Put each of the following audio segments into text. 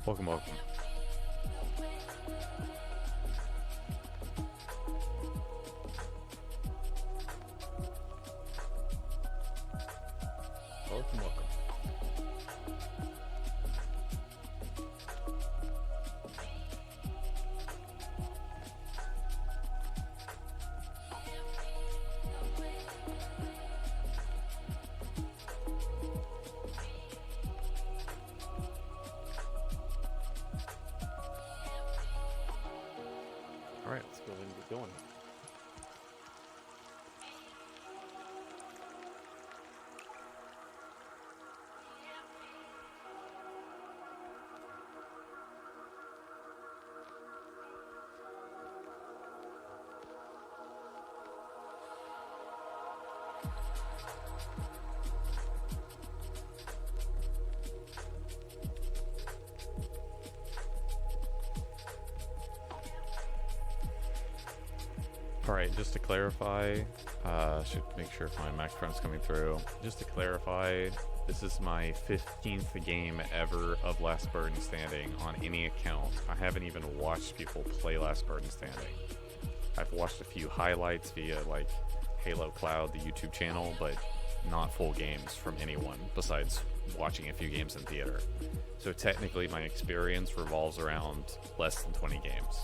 Welcome, welcome. Welcome, welcome. Alright, let's go ahead and get going. Alright, just to clarify, should make sure if my max front's coming through. Just to clarify, this is my 15th game ever of Last Spartan Standing on any account. I haven't even watched people play Last Spartan Standing. I've watched a few highlights via like Halo Cloud, the YouTube channel, but not full games from anyone besides watching a few games in theater. So technically my experience revolves around less than 20 games.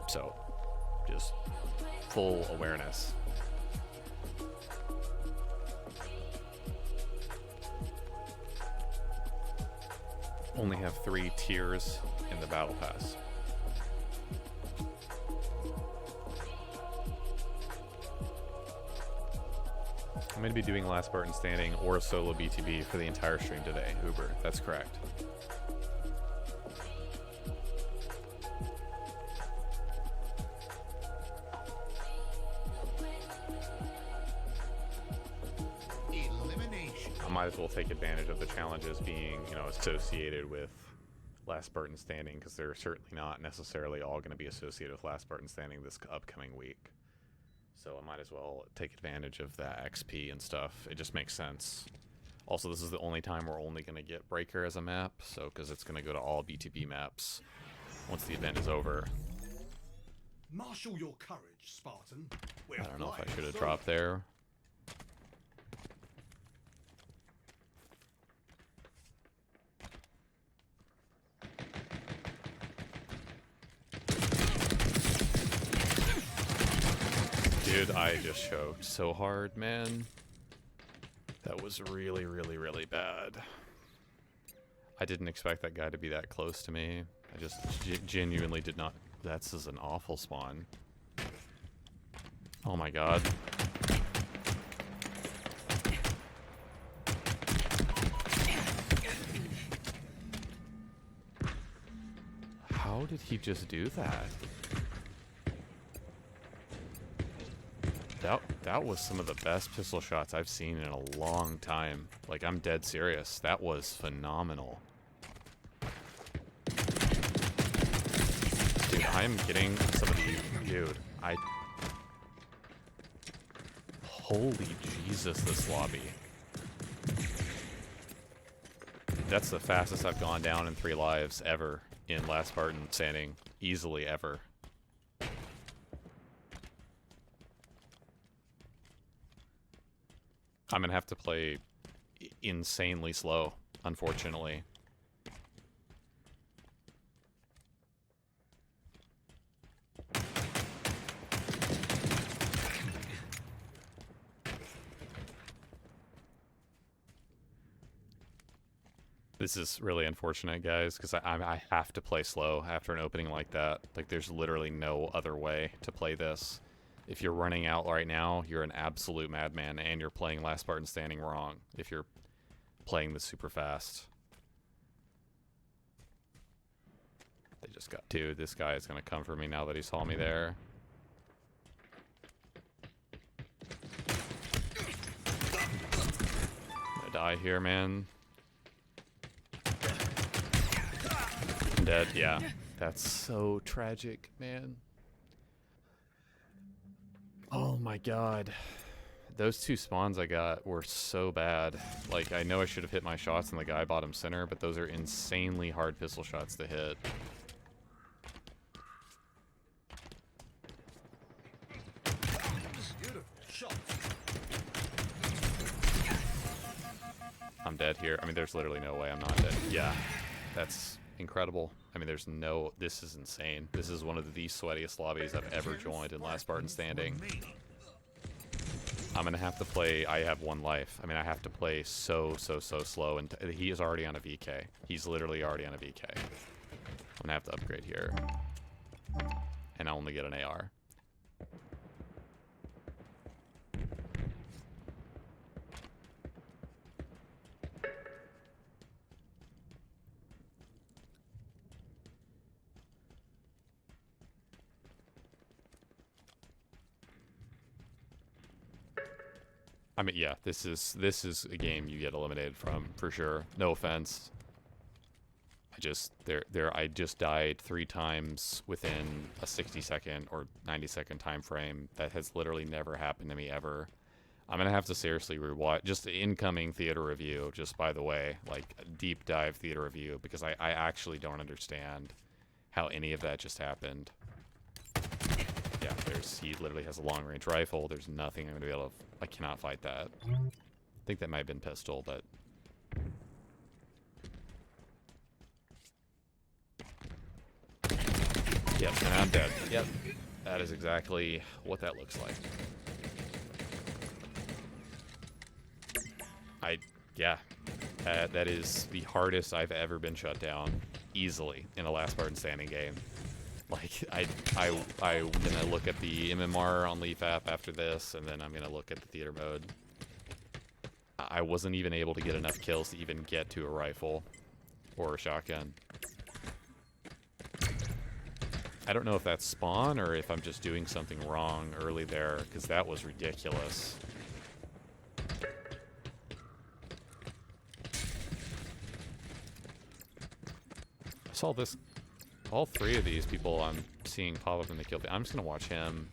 So, just full awareness. Only have 3 tiers in the battle pass. I'm going to be doing Last Spartan Standing or solo BTB for the entire stream today, Uber. That's correct. I might as well take advantage of the challenges being, associated with Last Spartan Standing, because they're certainly not necessarily all going to be associated with Last Spartan Standing this upcoming week. So I might as well take advantage of that XP and stuff. It just makes sense. Also, this is the only time we're only going to get Breaker as a map, so because it's going to go to all BTB maps once the event is over. Marshal your courage, Spartan. I don't know if I should have dropped there. Dude, I just choked so hard, man. That was really, really, really bad. I didn't expect that guy to be that close to me. I just genuinely did not. That's just an awful spawn. Oh my god. How did he just do that? That was some of the best pistol shots I've seen in a long time. Like, I'm dead serious. That was phenomenal. Dude, I'm getting some of the... Dude, Holy Jesus, this lobby. That's the fastest I've gone down in 3 lives ever in Last Spartan Standing. Easily ever. I'm gonna have to play insanely slow, unfortunately. This is really unfortunate, guys, because I have to play slow after an opening like that. Like, there's literally no other way to play this. If you're running out right now, you're an absolute madman, and you're playing Last Spartan Standing wrong if you're playing this super fast. They just got... Dude, this guy is going to come for me now that he saw me there. I'm gonna die here, man. I'm dead, yeah. That's so tragic, man. Oh my god. Those two spawns I got were so bad. Like, I know I should have hit my shots in the guy bottom center, but those are insanely hard pistol shots to hit. Beautiful shot. I'm dead here. I mean, there's literally no way I'm not dead. Yeah, that's incredible. I mean, there's no... This is insane. This is one of the sweatiest lobbies I've ever joined in Last Spartan Standing. I'm going to have to play... I have one life. I mean, I have to play so slow. And he is already on a VK. He's literally already on a VK. I'm going to have to upgrade here. And I'll only get an AR. I mean, yeah, this is a game you get eliminated from for sure. No offense. I just died 3 times within a 60-second or 90-second time frame. That has literally never happened to me ever. I'm gonna have to seriously rewatch just the incoming theater review. Just by the way, like a deep dive theater review, because I actually don't understand how any of that just happened. Yeah, he literally has a long-range rifle. There's nothing I'm gonna be able to... I cannot fight that. I think that might have been pistol, but... Yep, and I'm dead. Yep, that is exactly what that looks like. Yeah, that is the hardest I've ever been shut down, easily, in a Last Spartan Standing game. Like, I'm gonna look at the MMR on Leaf app after this, and then I'm gonna look at the theater mode. I wasn't even able to get enough kills to even get to a rifle or a shotgun. I don't know if that's spawn or if I'm just doing something wrong early there, because that was ridiculous. I saw this... All 3 of these people I'm seeing pop up in the kill. I'm just going to watch him.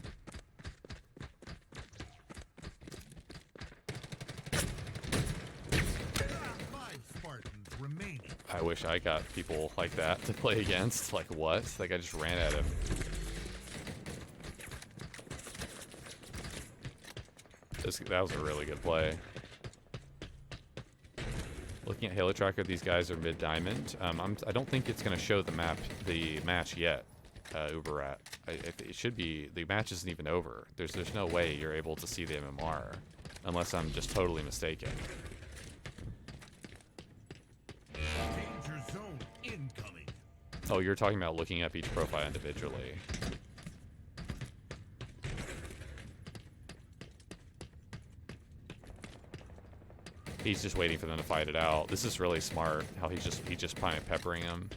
I wish I got people like that to play against. Like, what? Like, I just ran at him. That was a really good play. Looking at Halo Tracker, these guys are mid-diamond. I don't think it's going to show the match yet, Uberrat. It should be... The match isn't even over. There's no way you're able to see the MMR, unless I'm just totally mistaken. Danger zone incoming. Oh, you're talking about looking up each profile individually. He's just waiting for them to fight it out. This is really smart, how he's just kind of peppering him.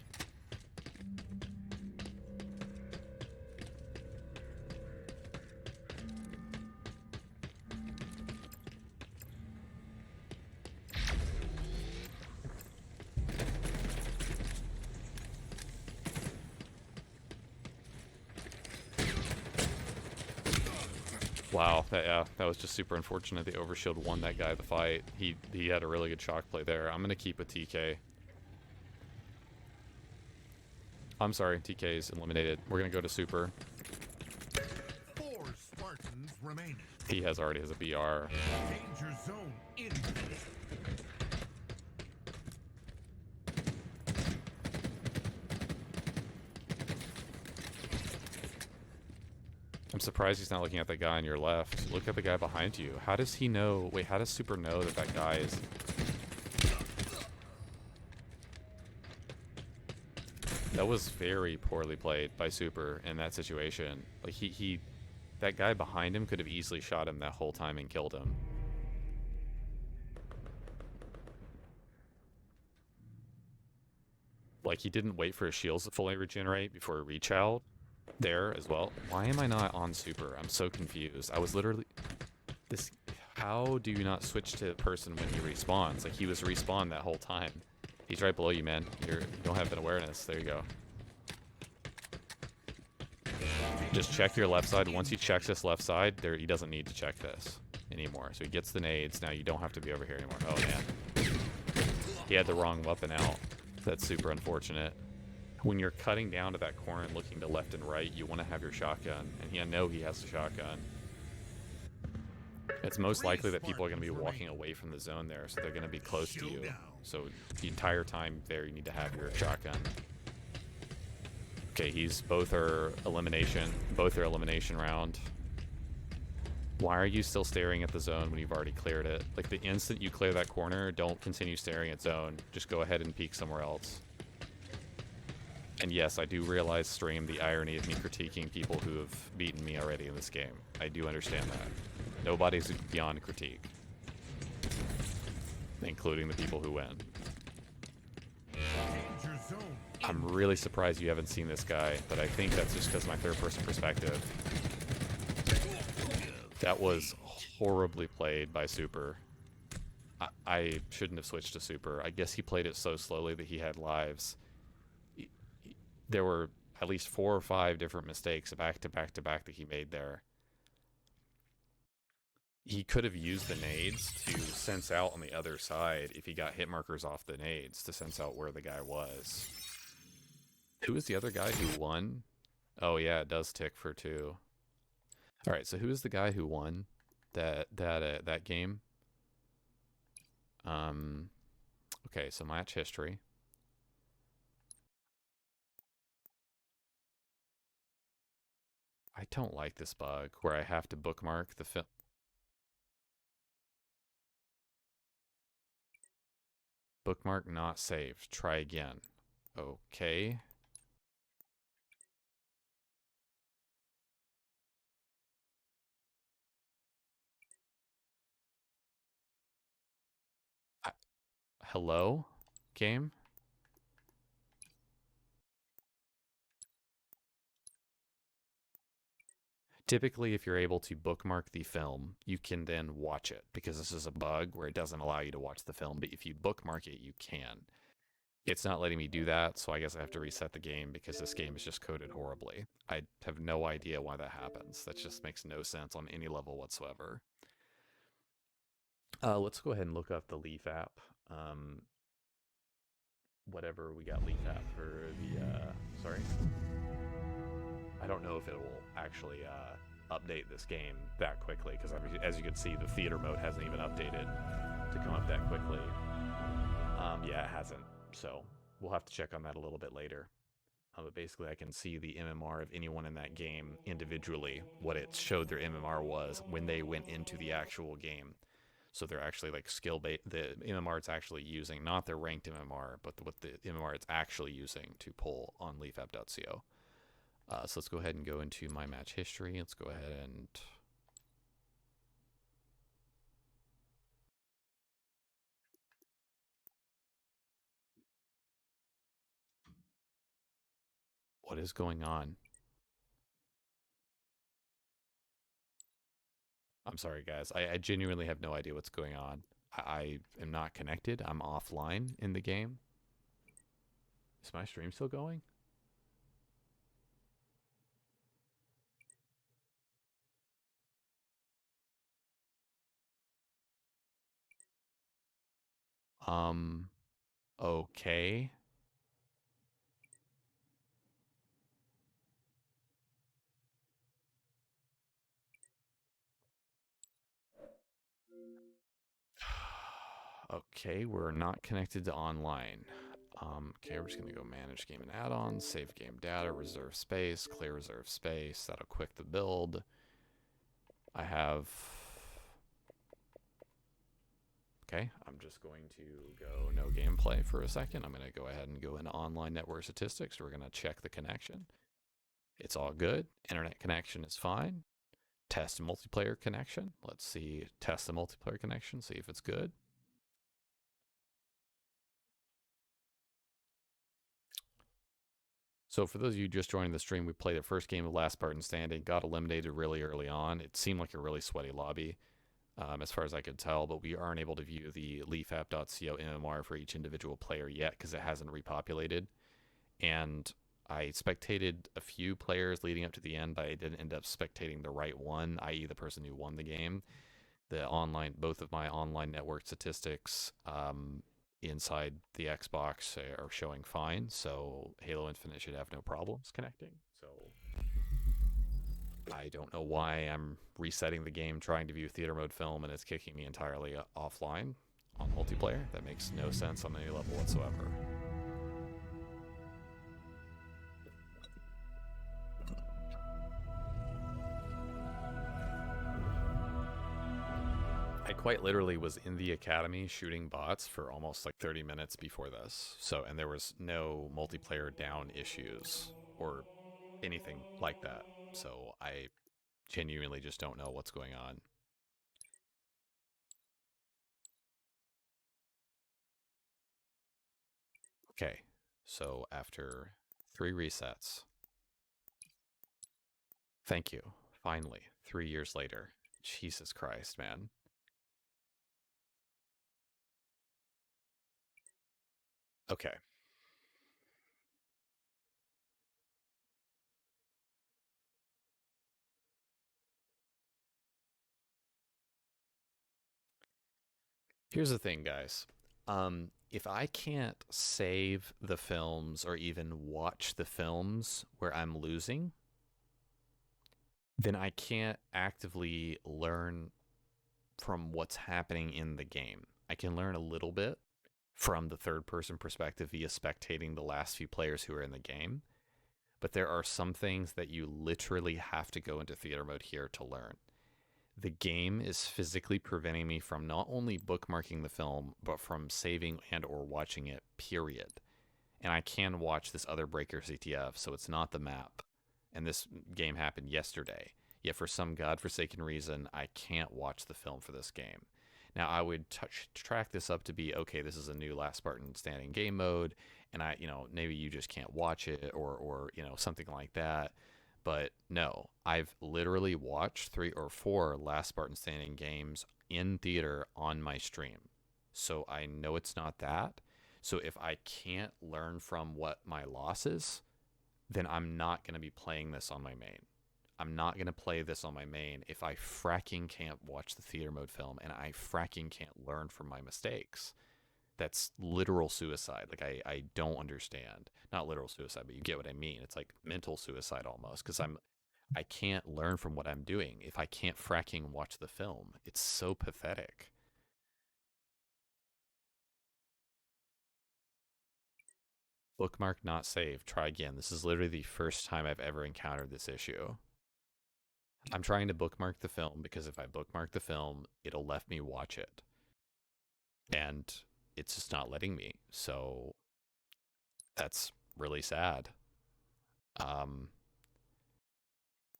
Wow, that was just super unfortunate. The overshield won that guy the fight. He had a really good shock play there. I'm gonna keep with TK. I'm sorry, TK is eliminated. We're gonna go to super. 4 Spartans remaining. He already has a BR. Danger zone incoming. I'm surprised he's not looking at that guy on your left. Look at the guy behind you. How does he know? Wait, how does Super know that that guy is... That was very poorly played by Super in that situation. Like, that guy behind him could have easily shot him that whole time and killed him. Like, he didn't wait for his shields to fully regenerate before he reach out. There as well. Why am I not on super? I'm so confused. I was literally... How do you not switch to the person when he respawns? Like, he was respawned that whole time. He's right below you, man. You don't have an awareness. There you go. Just check your left side. Once he checks this left side, he doesn't need to check this. anymore. So he gets the nades. Now you don't have to be over here anymore. Oh, man. He had the wrong weapon out. That's super unfortunate. When you're cutting down to that corner and looking to left and right, you want to have your shotgun. And I know he has the shotgun. It's most likely that people are going to be walking away from the zone there, so they're going to be close to you. So the entire time there, you need to have your shotgun. Okay, both are elimination round. Why are you still staring at the zone when you've already cleared it? Like, the instant you clear that corner, don't continue staring at zone. Just go ahead and peek somewhere else. And yes, I do realize, stream, the irony of me critiquing people who have beaten me already in this game. I do understand that. Nobody's beyond critique. Including the people who win. I'm really surprised you haven't seen this guy, but I think that's just because of my third-person perspective. That was horribly played by Super. I shouldn't have switched to Super. I guess he played it so slowly that he had lives. There were at least 4 or 5 different mistakes back to back to back that he made there. He could have used the nades to sense out on the other side if he got hit markers off the nades to sense out where the guy was. Who is the other guy who won? Oh yeah, it does tick for 2. All right, so who is the guy who won that game? Okay, so match history. I don't like this bug where I have to bookmark the film. Bookmark not saved. Try again. Okay. Hello? Game? Typically, if you're able to bookmark the film, you can then watch it, because this is a bug where it doesn't allow you to watch the film, but if you bookmark it, you can. It's not letting me do that, so I guess I have to reset the game because this game is just coded horribly. I have no idea why that happens. That just makes no sense on any level whatsoever. Let's go ahead and look up the Leaf app. Whatever we got Leaf app for the, sorry. I don't know if it will actually update this game that quickly, because as you can see, the theater mode hasn't even updated to come up that quickly. Yeah, it hasn't. So we'll have to check on that a little bit later. But basically, I can see the MMR of anyone in that game individually, what it showed their MMR was when they went into the actual game. So they're actually like skill-based. The MMR it's actually using, not their ranked MMR, but what the MMR it's actually using to pull on leafapp.co. So let's go ahead and go into my match history. Let's go ahead and what is going on? I'm sorry, guys. I genuinely have no idea what's going on. I am not connected. I'm offline in the game. Is my stream still going? Okay. Okay, we're not connected to online. Okay, we're just gonna go manage game and add-ons, save game data, reserve space, clear reserve space. That'll quick the build. I have. Okay, I'm just going to go no gameplay for a second. I'm gonna go ahead and go into online network statistics. We're gonna check the connection. It's all good. Internet connection is fine. Test multiplayer connection. Let's see. Test the multiplayer connection. See if it's good. So for those of you just joining the stream, we played the first game of Last Spartan Standing, got eliminated really early on. It seemed like a really sweaty lobby, as far as I could tell, but we aren't able to view the leafapp.co MMR for each individual player yet because it hasn't repopulated. And I spectated a few players leading up to the end, but I didn't end up spectating the right one, i.e. the person who won the game. The online, both of my online network statistics inside the Xbox are showing fine, so Halo Infinite should have no problems connecting. So I don't know why I'm resetting the game, trying to view theater mode film, and it's kicking me entirely offline on multiplayer. That makes no sense on any level whatsoever. I quite literally was in the academy shooting bots for almost like 30 minutes before this. So, and there was no multiplayer down issues or anything like that. So, I genuinely just don't know what's going on. Okay. So, after 3 resets, thank you. Finally, 3 years later. Jesus Christ, man. Okay. Here's the thing, guys. If I can't save the films or even watch the films where I'm losing, then I can't actively learn from what's happening in the game. I can learn a little bit from the third person perspective via spectating the last few players who are in the game, but there are some things that you literally have to go into theater mode here to learn. The game is physically preventing me from not only bookmarking the film, but from saving and or watching it, period. And I can watch this other breaker CTF, so it's not the map. And this game happened yesterday. Yet for some godforsaken reason, I can't watch the film for this game. Now I would track this up to be okay. This is a new Last Spartan Standing game mode, and maybe you just can't watch it, or something like that. But no, I've literally watched 3 or 4 Last Spartan Standing games in theater on my stream, so I know it's not that. So if I can't learn from what my loss is, then I'm not going to be playing this on my main. I'm not going to play this on my main if I fracking can't watch the theater mode film and I fracking can't learn from my mistakes. That's literal suicide. Like I don't understand. Not literal suicide, but you get what I mean. It's like mental suicide almost because I can't learn from what I'm doing if I can't fracking watch the film. It's so pathetic. Bookmark not saved. Try again. This is literally the first time I've ever encountered this issue. I'm trying to bookmark the film because if I bookmark the film, it'll let me watch it. And it's just not letting me. So that's really sad. Um,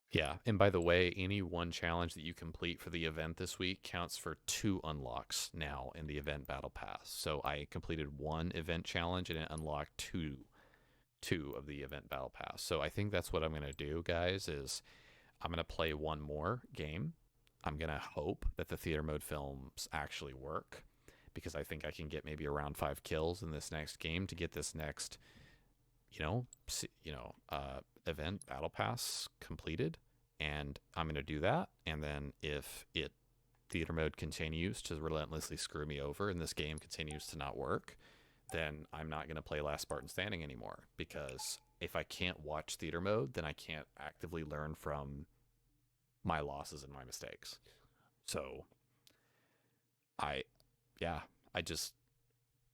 yeah. And by the way, any one challenge that you complete for the event this week counts for 2 unlocks now in the event battle pass. So I completed 1 event challenge and it unlocked two of the event battle pass. So I think that's what I'm going to do, guys, is I'm going to play 1 more game. I'm going to hope that the theater mode films actually work because I think I can get maybe around 5 kills in this next game to get this next, you know, event battle pass completed. And I'm going to do that. And then if theater mode continues to relentlessly screw me over and this game continues to not work, then I'm not going to play Last Spartan Standing anymore because if I can't watch theater mode, then I can't actively learn from my losses and my mistakes. So I, yeah, I just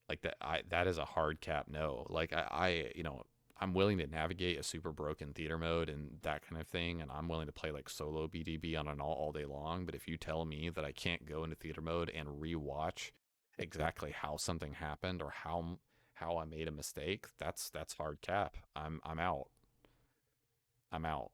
like that. That is a hard cap no. Like I'm willing to navigate a super broken theater mode and that kind of thing, and I'm willing to play like solo BDB on an all day long. But if you tell me that I can't go into theater mode and rewatch exactly how something happened or how I made a mistake, that's hard cap. I'm out. I'm out.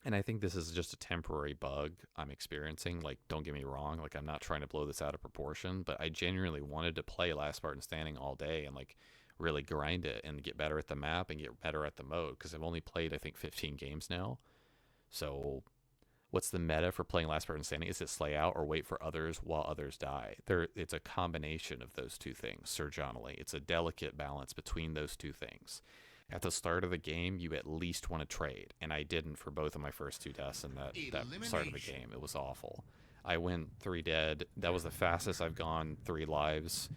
And I think this is just a temporary bug I'm experiencing. Like, don't get me wrong. Like, I'm not trying to blow this out of proportion, but I genuinely wanted to play Last Spartan Standing all day and like really grind it and get better at the map and get better at the mode because I've only played I think 15 games now. So, what's the meta for playing Last Spartan Standing? Is it slay out or wait for others while others die? It's a combination of those two things. surgeonally. It's a delicate balance between those two things. At the start of the game, you at least want to trade, and I didn't for both of my first 2 deaths in that start of the game. It was awful. I went 3 dead. That was the fastest I've gone 3 lives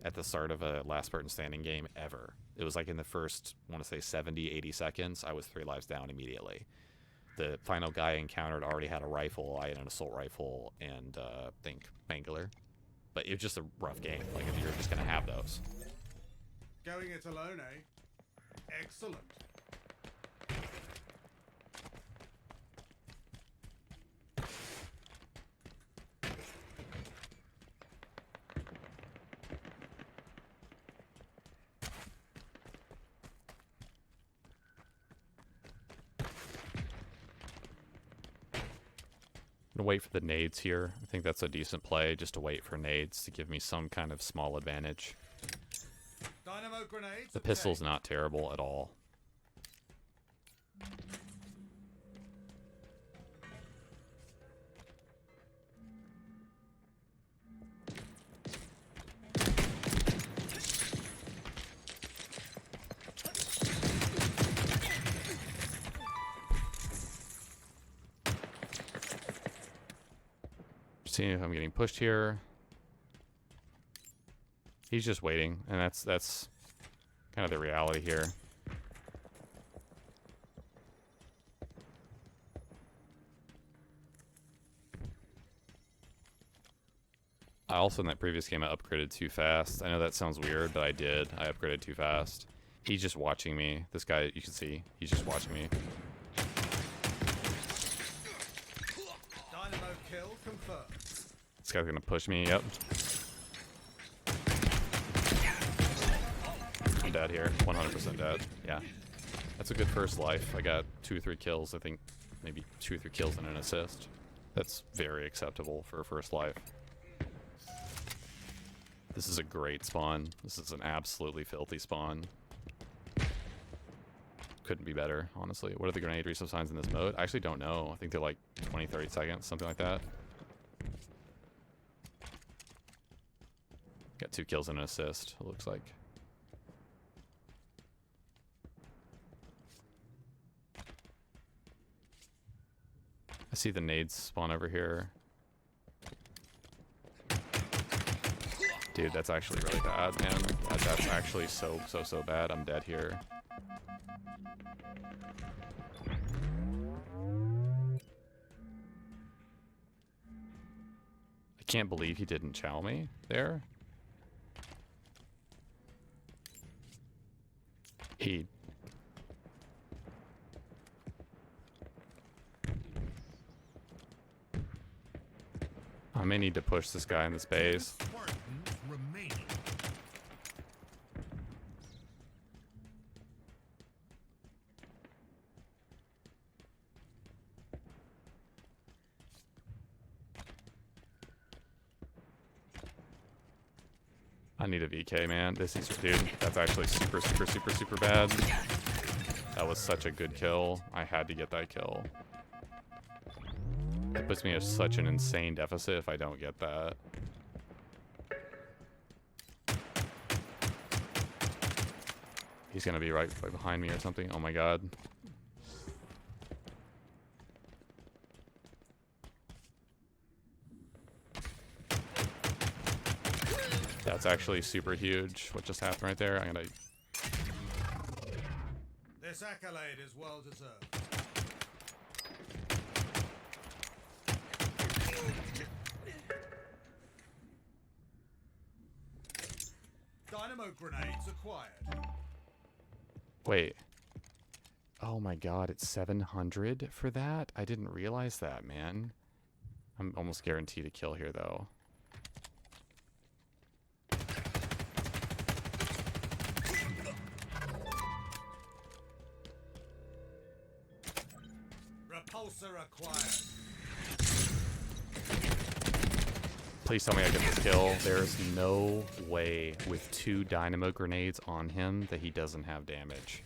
at the start of a last Spartan standing game ever. It was like in the first, I want to say 70, 80 seconds, I was 3 lives down immediately. The final guy I encountered already had a rifle. I had an assault rifle and I think Mangler. But it was just a rough game. Like, if you're just going to have those. Going it alone, eh? Excellent. I'm gonna wait for the nades here. I think that's a decent play, just to wait for nades to give me some kind of small advantage. Dynamo grenades. The pistol's not terrible at all. Seeing if I'm getting pushed here. He's just waiting, and that's kind of the reality here. I also, in that previous game, I upgraded too fast. I know that sounds weird, but I did. I upgraded too fast. He's just watching me. This guy, you can see, he's just watching me. Dynamo kill confirmed. This guy's gonna push me, yep. I'm dead here, 100% dead, yeah. That's a good first life. I got 2 or 3 kills, I think maybe 2 or 3 kills and an assist. That's very acceptable for a first life. This is a great spawn. This is an absolutely filthy spawn. Couldn't be better, honestly. What are the grenade resup signs in this mode? I actually don't know. I think they're like 20, 30 seconds, something like that. Got 2 kills and an assist, it looks like. I see the nades spawn over here. Dude, that's actually really bad, man. That's actually so bad. I'm dead here. I can't believe he didn't chow me there. I may need to push this guy in this base. Spartans remaining. I need a VK, man. This is, dude, that's actually super bad. That was such a good kill. I had to get that kill. It puts me at such an insane deficit if I don't get that. He's gonna be right behind me or something. Oh my god. That's actually super huge. What just happened right there? I'm gonna... This accolade is well deserved. Dynamo grenades acquired. Wait. Oh my god, it's 700 for that? I didn't realize that, man. I'm almost guaranteed a kill here, though. Repulsor acquired. Please tell me I get this kill. There's no way with 2 dynamo grenades on him that he doesn't have damage.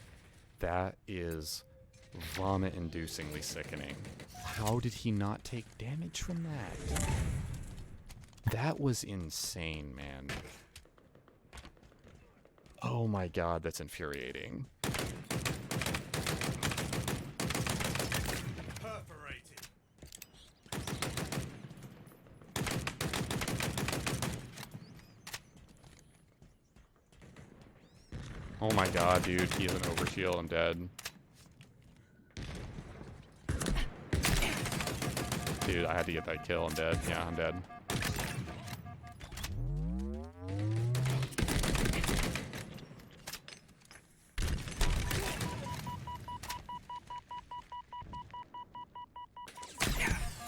That is vomit-inducingly sickening. How did he not take damage from that? That was insane, man. Oh my god, that's infuriating. Oh my god, dude. He has an overshield. I'm dead. Dude, I had to get that kill. I'm dead. Yeah, I'm dead.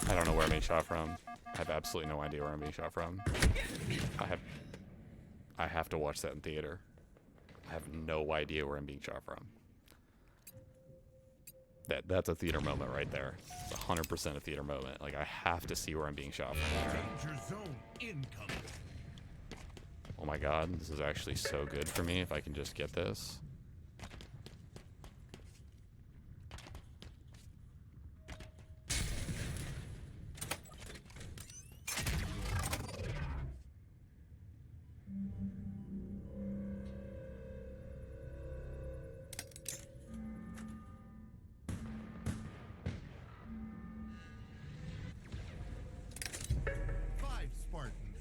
I don't know where I'm being shot from. I have absolutely no idea where I'm being shot from. I have to watch that in theater. I have no idea where I'm being shot from. That's a theater moment right there. It's 100% a theater moment. Like, I have to see where I'm being shot from there. Danger zone incoming. Oh my god, this is actually so good for me if I can just get this.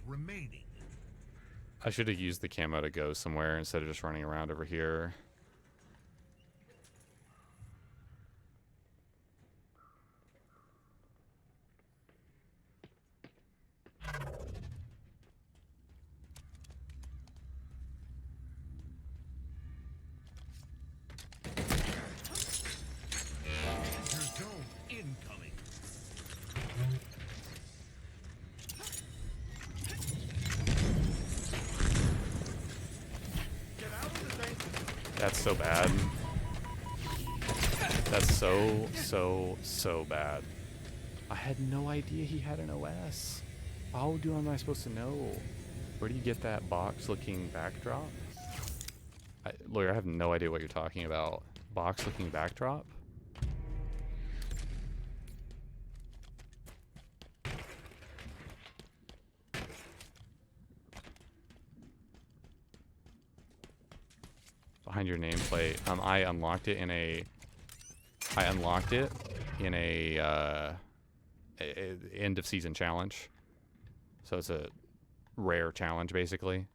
Remaining. I should have used the camo to go somewhere instead of just running around over here. Danger zone incoming. That's so bad. That's so bad. I had no idea he had an OS. How am I supposed to know? Where do you get that box-looking backdrop? Lawyer, I have no idea what you're talking about. Box-looking backdrop? Behind your nameplate. I unlocked it in a end of season challenge. So it's a rare challenge basically.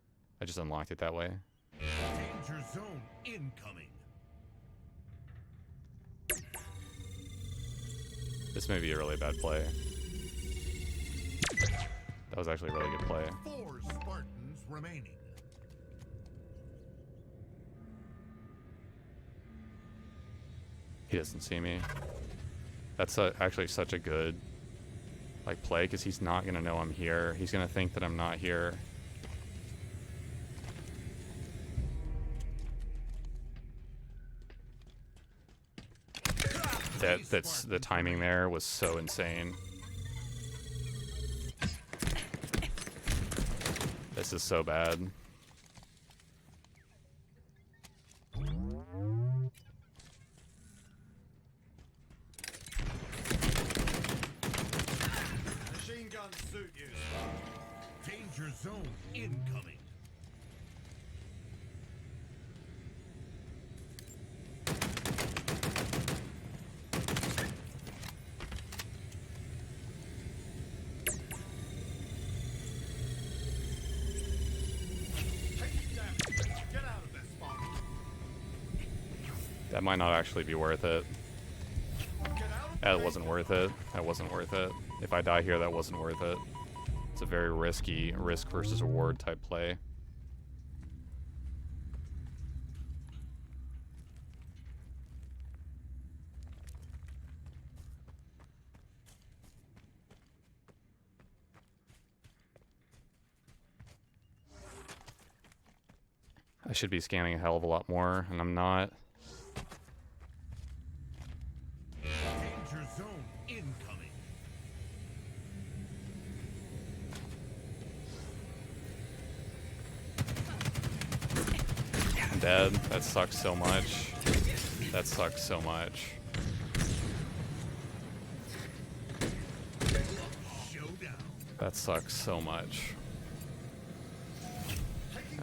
I just unlocked it that way. Danger zone incoming. This may be a really bad play. That was actually a really good play. 4 Spartans remaining. He doesn't see me. That's actually such a good play because he's not gonna know I'm here. He's gonna think that I'm not here. That's the timing there was so insane. This is so bad. Machine gun suit you. Danger zone incoming. That might not actually be worth it. That wasn't worth it. That wasn't worth it. If I die here, that wasn't worth it. It's a very risky risk versus reward type play. I should be scanning a hell of a lot more, and I'm not. Danger zone incoming. I'm dead. That sucks so much. That sucks so much. Showdown. That sucks so much.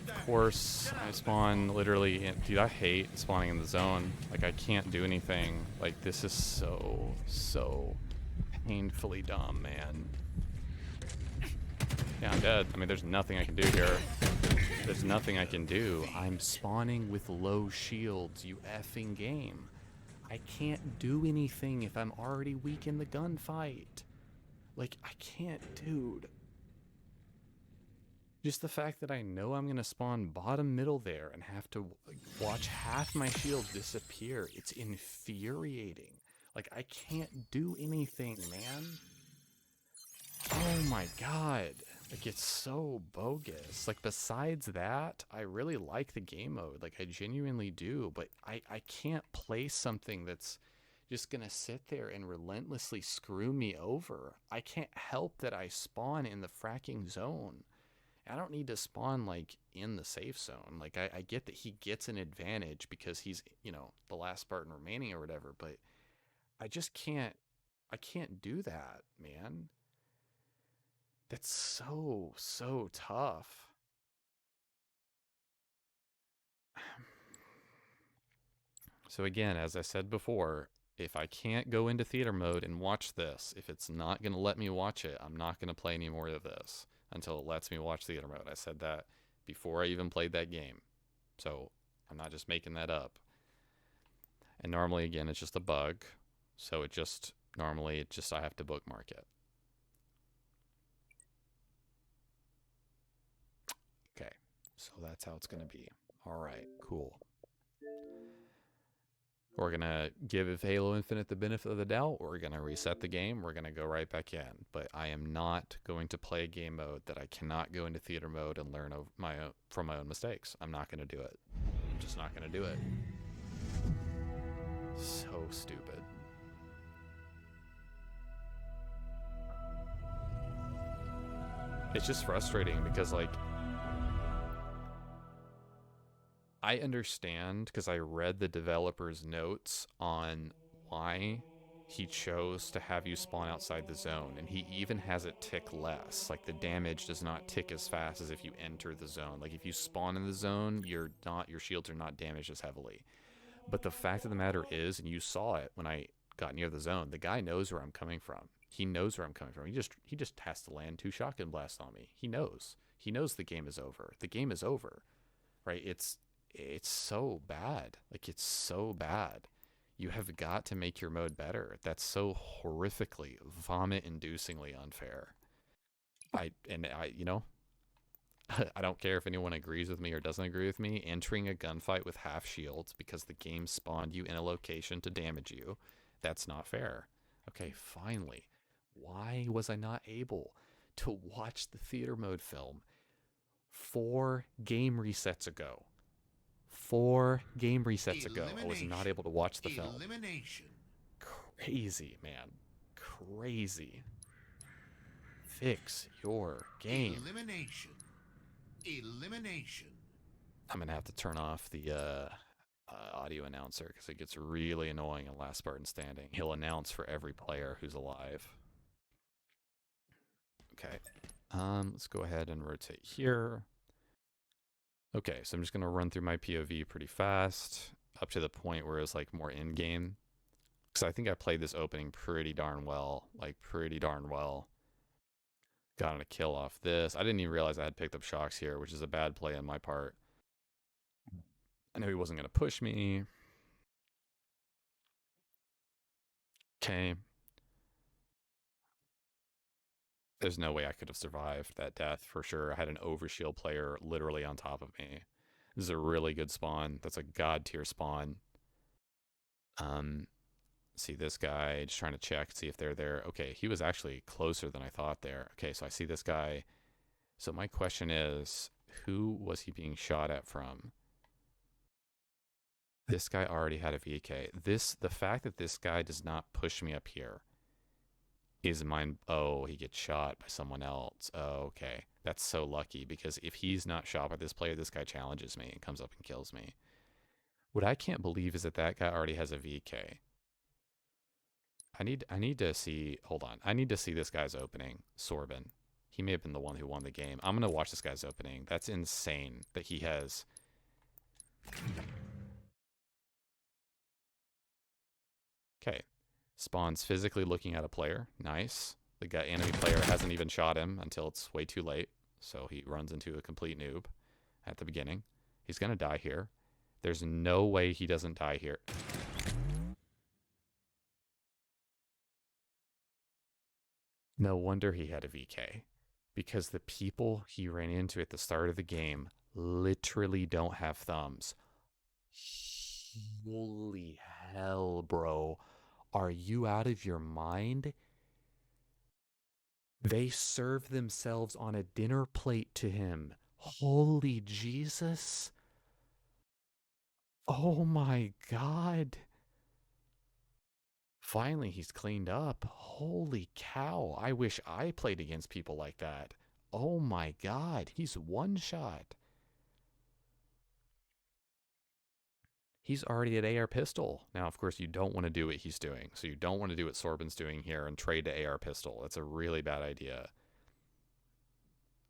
Of course, I spawn literally in, dude, I hate spawning in the zone. Like, I can't do anything. Like, this is so painfully dumb, man. Yeah, I'm dead. I mean, there's nothing I can do here. There's nothing I can do. I'm spawning with low shields, you effing game. I can't do anything if I'm already weak in the gunfight. Like, I can't, dude. Just the fact that I know I'm gonna spawn bottom middle there and have to watch half my shield disappear, it's infuriating. Like, I can't do anything, man. Oh my god. Like, it's so bogus. Like, besides that, I really like the game mode. Like, I genuinely do. But I can't play something that's just gonna sit there and relentlessly screw me over. I can't help that I spawn in the fracking zone. I don't need to spawn, like, in the safe zone. Like, I get that he gets an advantage because he's, the last Spartan remaining or whatever. But I just can't. I can't do that, man. That's so tough. So again, as I said before, if I can't go into theater mode and watch this, if it's not going to let me watch it, I'm not going to play any more of this until it lets me watch theater mode. I said that before I even played that game. So I'm not just making that up. And normally, again, it's just a bug. So normally I have to bookmark it. Okay, so that's how it's going to be. All right, cool. We're going to give Halo Infinite the benefit of the doubt. We're going to reset the game. We're going to go right back in. But I am not going to play a game mode that I cannot go into theater mode and learn from my own mistakes. I'm not going to do it. I'm just not going to do it. So stupid. It's just frustrating because, like, I understand because I read the developer's notes on why he chose to have you spawn outside the zone, and he even has it tick less. Like, the damage does not tick as fast as if you enter the zone. Like, if you spawn in the zone, your shields are not damaged as heavily. But the fact of the matter is, and you saw it when I got near the zone, the guy knows where I'm coming from. He knows where I'm coming from. He just has to land 2 shotgun blasts on me. He knows. He knows the game is over. The game is over. Right? It's so bad. Like, it's so bad. You have got to make your mode better. That's so horrifically, vomit-inducingly unfair. I don't care if anyone agrees with me or doesn't agree with me. Entering a gunfight with half shields because the game spawned you in a location to damage you, that's not fair. Okay, finally. Why was I not able to watch the theater mode film 4 game resets ago? 4 game resets ago, I was not able to watch the film. Crazy, man. Crazy. Fix your game. Elimination. I'm gonna have to turn off the audio announcer because it gets really annoying in Last Spartan Standing. He'll announce for every player who's alive. Okay. Let's go ahead and rotate here. Okay, so I'm just going to run through my POV pretty fast up to the point where it's like more in-game. Because I think I played this opening pretty darn well. Like, pretty darn well. Got a kill off this. I didn't even realize I had picked up shocks here, which is a bad play on my part. I knew he wasn't going to push me. Okay. There's no way I could have survived that death for sure. I had an overshield player literally on top of me. This is a really good spawn. That's a god tier spawn. See this guy, just trying to check, see if they're there. Okay, he was actually closer than I thought there. Okay, so I see this guy. So my question is, who was he being shot at from? This guy already had a VK. The fact that this guy does not push me up here is mine. Oh, he gets shot by someone else. Oh, okay. That's so lucky because if he's not shot by this player, this guy challenges me and comes up and kills me. What I can't believe is that guy already has a VK. I need to see, hold on. I need to see this guy's opening, Sorbin. He may have been the one who won the game. I'm going to watch this guy's opening. That's insane that he has. Okay. Spawns physically looking at a player. Nice. The enemy player hasn't even shot him until it's way too late. So he runs into a complete noob. at the beginning. He's going to die here. There's no way he doesn't die here. No wonder he had a VK. Because the people he ran into at the start of the game literally don't have thumbs. Holy hell, bro. Are you out of your mind? They serve themselves on a dinner plate to him. Holy Jesus. Oh my God. Finally, he's cleaned up. Holy cow. I wish I played against people like that. Oh my God. He's one shot. He's already at AR pistol. Now, of course, you don't want to do what he's doing. So you don't want to do what Sorbin's doing here and trade to AR pistol. That's a really bad idea.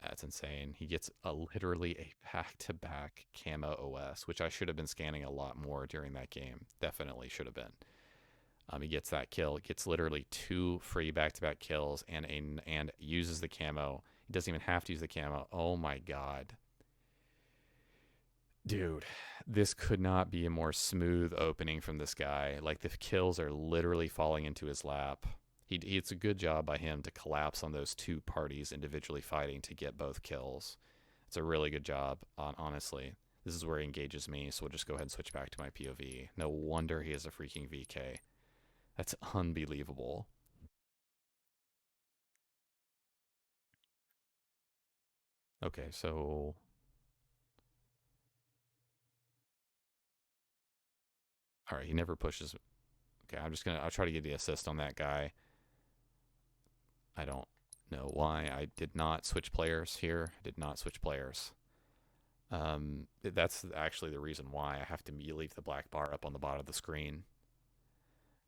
That's insane. He gets literally a back-to-back camo OS, which I should have been scanning a lot more during that game. Definitely should have been. He gets that kill. Gets literally 2 free back-to-back kills and uses the camo. He doesn't even have to use the camo. Oh my God. Dude, this could not be a more smooth opening from this guy. Like, the kills are literally falling into his lap. It's a good job by him to collapse on those 2 parties individually fighting to get both kills. It's a really good job, honestly. This is where he engages me, so we'll just go ahead and switch back to my POV. No wonder he has a freaking VK. That's unbelievable. Okay, so... Alright, he never pushes... Okay, I'll try to get the assist on that guy. I don't know why I did not switch players here. I did not switch players. That's actually the reason why I have to leave the black bar up on the bottom of the screen.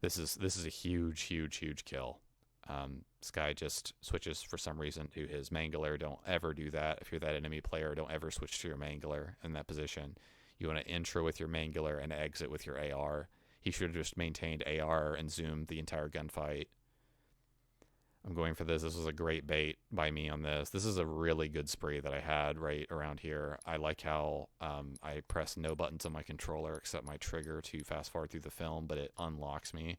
This is a huge kill. This guy just switches for some reason to his mangler. Don't ever do that. If you're that enemy player, don't ever switch to your mangler in that position. You want to intro with your mangler and exit with your AR. He should have just maintained AR and zoomed the entire gunfight. I'm going for this. This was a great bait by me on this. This is a really good spree that I had right around here. I like how I press no buttons on my controller except my trigger to fast forward through the film, but it unlocks me.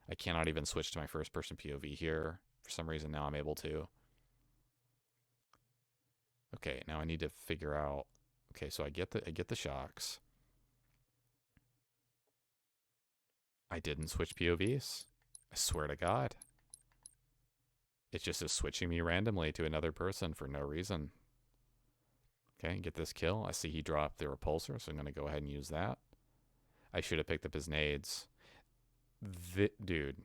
I cannot even switch to my first person POV here. For some reason now I'm able to. Okay, now I need to figure out. Okay, so I get the shocks. I didn't switch POVs. I swear to God. It just is switching me randomly to another person for no reason. Okay, get this kill. I see he dropped the repulsor, so I'm going to go ahead and use that. I should have picked up his nades. Dude,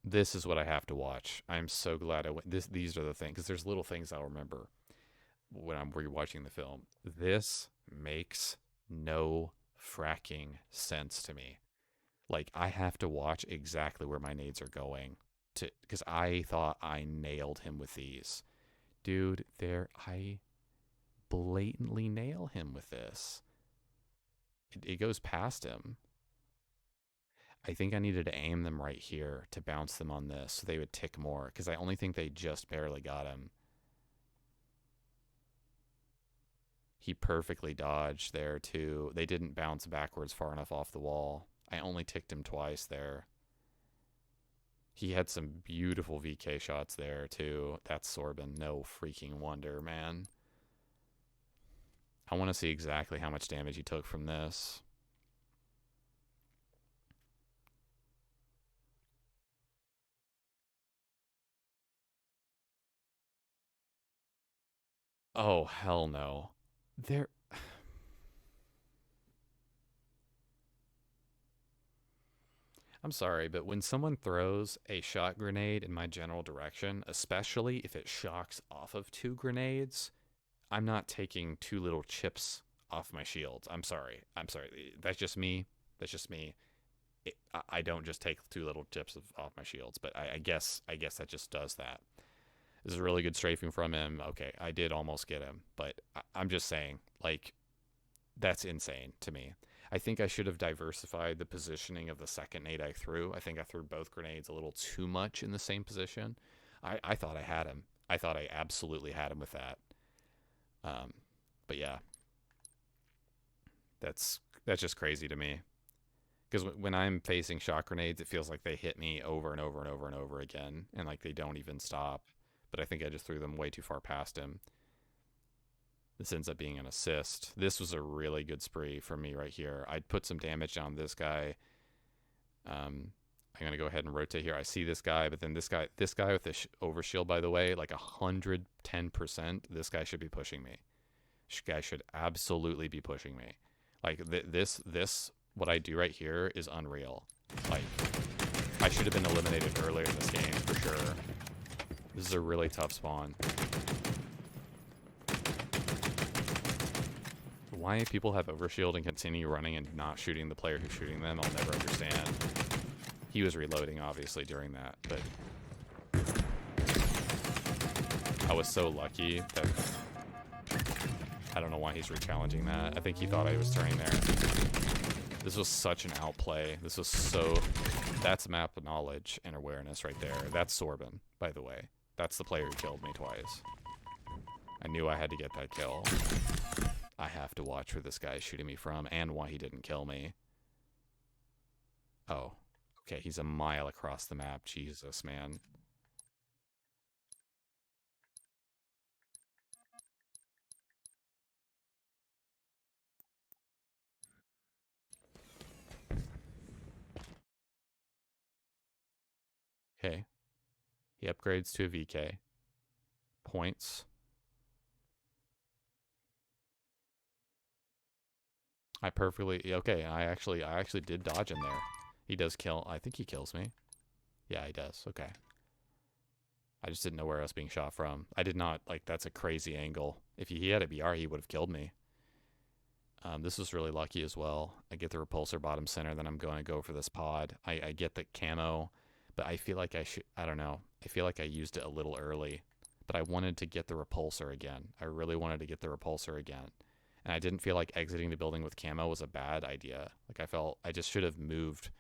this is what I have to watch. I'm so glad I went. These are the things, because there's little things I'll remember when I'm rewatching the film. This makes no fracking sense to me. Like, I have to watch exactly where my nades are going, because I thought I nailed him with these. Dude, I blatantly nail him with this. It goes past him. I think I needed to aim them right here to bounce them on this so they would tick more, because I only think they just barely got him. He perfectly dodged there, too. They didn't bounce backwards far enough off the wall. I only ticked him twice there. He had some beautiful VK shots there, too. That's Sorbin. No freaking wonder, man. I want to see exactly how much damage he took from this. Oh, hell no. There... I'm sorry, but when someone throws a shot grenade in my general direction, especially if it shocks off of 2 grenades, I'm not taking 2 little chips off my shields. I'm sorry. That's just me. I don't just take 2 little chips off my shields, but I guess that just does that. This is a really good strafing from him. Okay, I did almost get him, but I'm just saying, like, that's insane to me. I think I should have diversified the positioning of the second nade I threw. I think I threw both grenades a little too much in the same position. I thought I had him. I thought I absolutely had him with that. Um, but yeah, that's just crazy to me. Because when I'm facing shot grenades, it feels like they hit me over and over and over and over again, and like they don't even stop. But I think I just threw them way too far past him. This ends up being an assist. This was a really good spree for me right here. I'd put some damage on this guy. I'm gonna go ahead and rotate here. I see this guy, but then this guy with the overshield, by the way, like 110%. This guy should be pushing me. This guy should absolutely be pushing me. Like this, what I do right here is unreal. Like I should have been eliminated earlier in this game for sure. This is a really tough spawn. Why people have overshield and continue running and not shooting the player who's shooting them, I'll never understand. He was reloading, obviously, during that, but I was so lucky that I don't know why he's re-challenging that. I think he thought I was turning there. This was such an outplay. This was so... That's map knowledge and awareness right there. That's Sorbin, by the way. That's the player who killed me twice. I knew I had to get that kill. I have to watch where this guy is shooting me from and why he didn't kill me. Oh. Okay, he's a mile across the map. Jesus, man. Okay. He upgrades to a VK. Points. I perfectly... Okay, I actually did dodge him there. He does kill... I think he kills me. Yeah, he does. Okay. I just didn't know where I was being shot from. I did not... Like, that's a crazy angle. If he had a BR, he would have killed me. This was really lucky as well. I get the repulsor bottom center, then I'm going to go for this pod. I get the camo, but I feel like I should... I don't know. I feel like I used it a little early, but I wanted to get the repulsor again. I really wanted to get the repulsor again. And I didn't feel like exiting the building with camo was a bad idea. Like, I felt I just should have moved.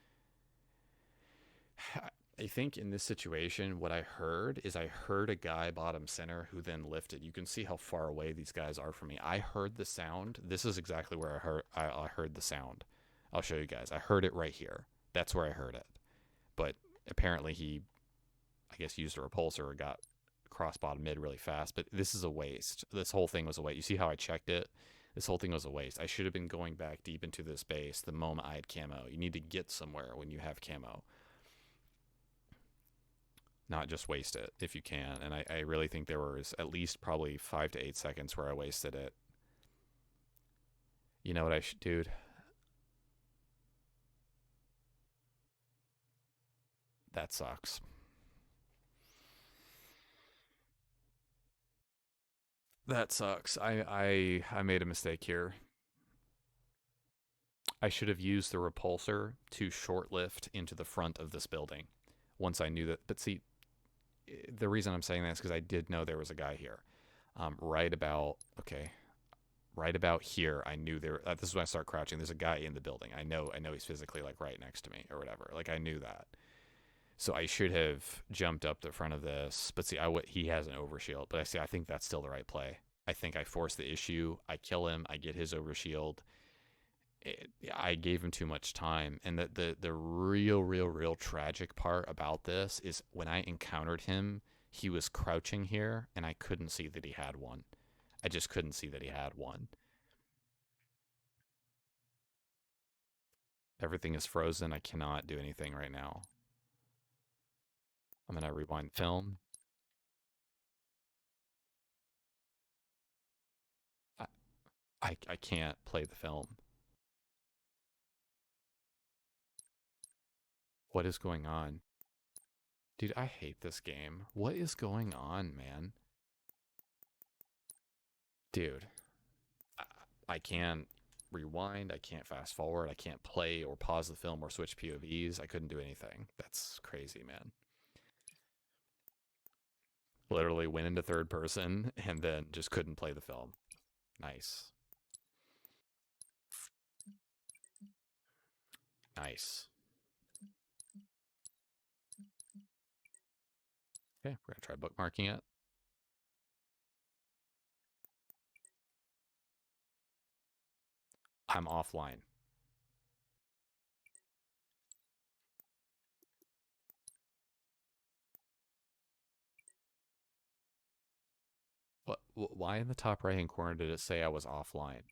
I think in this situation, what I heard is I heard a guy bottom center who then lifted. You can see how far away these guys are from me. I heard the sound. This is exactly where I heard the sound. I'll show you guys. I heard it right here. That's where I heard it. But apparently he, I guess, used a repulsor or got cross bottom mid really fast. But this is a waste. This whole thing was a waste. You see how I checked it? This whole thing was a waste. I should have been going back deep into this base the moment I had camo. You need to get somewhere when you have camo. Not just waste it if you can. And I really think there was at least probably 5 to 8 seconds where I wasted it. You know what I should, dude? That sucks. That sucks. I made a mistake here. I should have used the repulsor to short lift into the front of this building once I knew that. But see, the reason I'm saying that is because I did know there was a guy here. Right about here, I knew there. This is when I start crouching. There's a guy in the building. I know he's physically like right next to me or whatever. Like I knew that. So I should have jumped up the front of this. But see, he has an overshield. But I think that's still the right play. I think I force the issue. I kill him. I get his overshield. I gave him too much time. And the real tragic part about this is when I encountered him, he was crouching here, and I couldn't see that he had one. I just couldn't see that he had one. Everything is frozen. I cannot do anything right now. I'm going to rewind film. I, I can't play the film. What is going on? Dude, I hate this game. What is going on, man? Dude, I can't rewind. I can't fast forward. I can't play or pause the film or switch POVs. I couldn't do anything. That's crazy, man. Literally went into third person and then just couldn't play the film. Nice. Nice. Okay, we're going to try bookmarking it. I'm offline. What? Why in the top right hand corner did it say I was offline?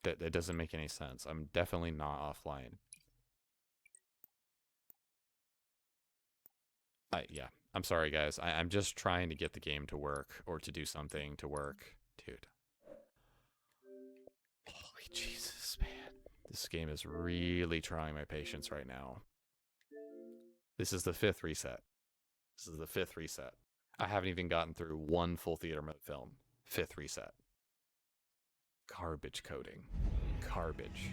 That doesn't make any sense. I'm definitely not offline. Yeah. I'm sorry, guys. I'm just trying to get the game to work or to do something to work. Dude. Holy Jesus, man. This game is really trying my patience right now. This is the fifth reset. This is the fifth reset. I haven't even gotten through one full theater mode film. Fifth reset. Garbage coding. Garbage.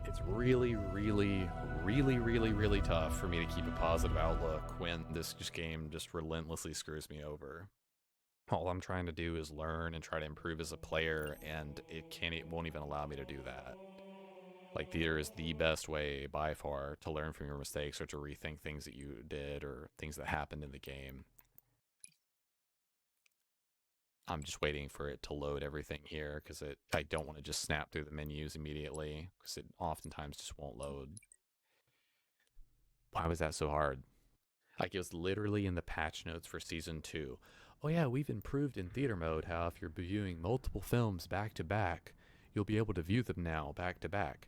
It's really, really, really, really, really tough for me to keep a positive outlook when this game just relentlessly screws me over. All I'm trying to do is learn and try to improve as a player, and it won't even allow me to do that. Like, theater is the best way by far to learn from your mistakes or to rethink things that you did or things that happened in the game. I'm just waiting for it to load everything here because I don't want to just snap through the menus immediately because it oftentimes just won't load. Why was that so hard? Like, it was literally in the patch notes for season 2. Oh yeah, we've improved in theater mode how if you're viewing multiple films back to back, you'll be able to view them now back to back.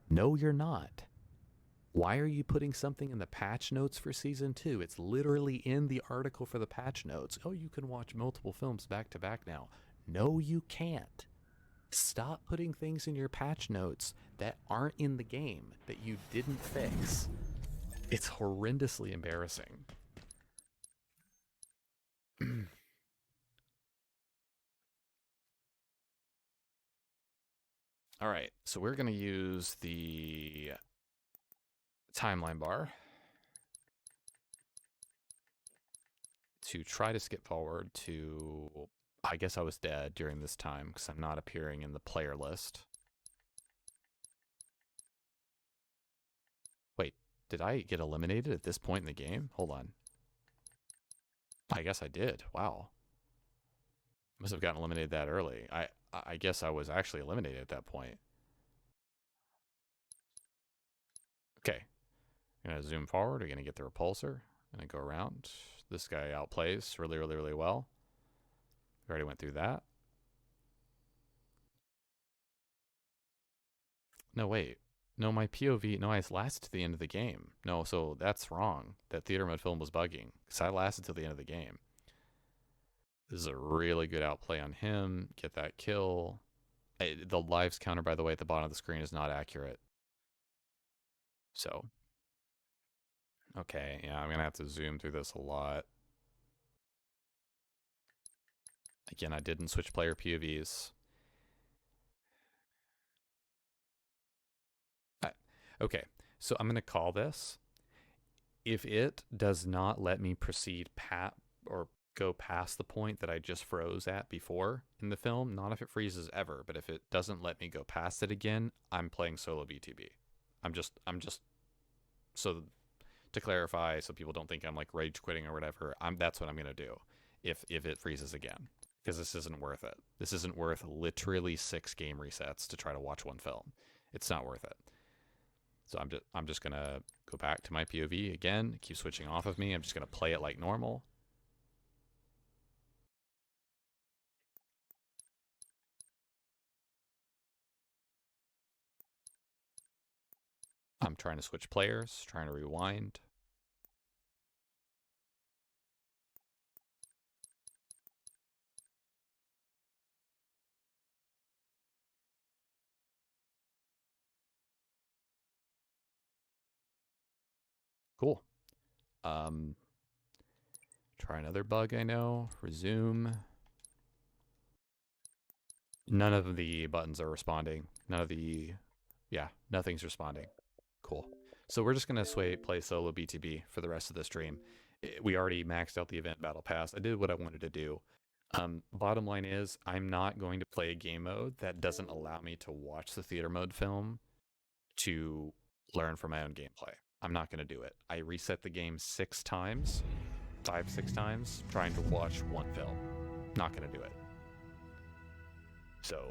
No, you're not. Why are you putting something in the patch notes for season 2? It's literally in the article for the patch notes. Oh, you can watch multiple films back to back now. No, you can't. Stop putting things in your patch notes that aren't in the game that you didn't fix. It's horrendously embarrassing. All right, so we're going to use the timeline bar to try to skip forward to, I guess I was dead during this time because I'm not appearing in the player list. Wait, did I get eliminated at this point in the game? Hold on. I guess I did. Wow. Must have gotten eliminated that early. I guess I was actually eliminated at that point. Okay. I'm going to zoom forward. We're going to get the repulsor. I'm going to go around. This guy outplays really, really, really well. We already went through that. No, wait. No, my POV. No, I lasted to the end of the game. No, so that's wrong. That theater mode film was bugging. Because I lasted till the end of the game. This is a really good outplay on him. Get that kill. The lives counter, by the way, at the bottom of the screen is not accurate. So, okay, yeah, I'm going to have to zoom through this a lot. Again, I didn't switch player POVs. Okay, so I'm going to call this. If it does not let me proceed or go past the point that I just froze at before in the film, not if it freezes ever, but if it doesn't let me go past it again, I'm playing solo BTB. I'm just so to clarify, so people don't think I'm like rage quitting or whatever. That's what I'm gonna do if it freezes again, because this isn't worth it. This isn't worth literally 6 game resets to try to watch one film. It's not worth it. So I'm just gonna go back to my POV again. Keep switching off of me. I'm just gonna play it like normal. I'm trying to switch players, trying to rewind. Cool. Try another bug I know. Resume. None of the buttons are responding. Nothing's responding. Cool. So we're just going to play solo BTB for the rest of the stream. We already maxed out the event battle pass. I did what I wanted to do. Bottom line is, I'm not going to play a game mode that doesn't allow me to watch the theater mode film to learn from my own gameplay. I'm not going to do it. I reset the game 6 times 5, 6 times trying to watch one film. Not gonna do it. So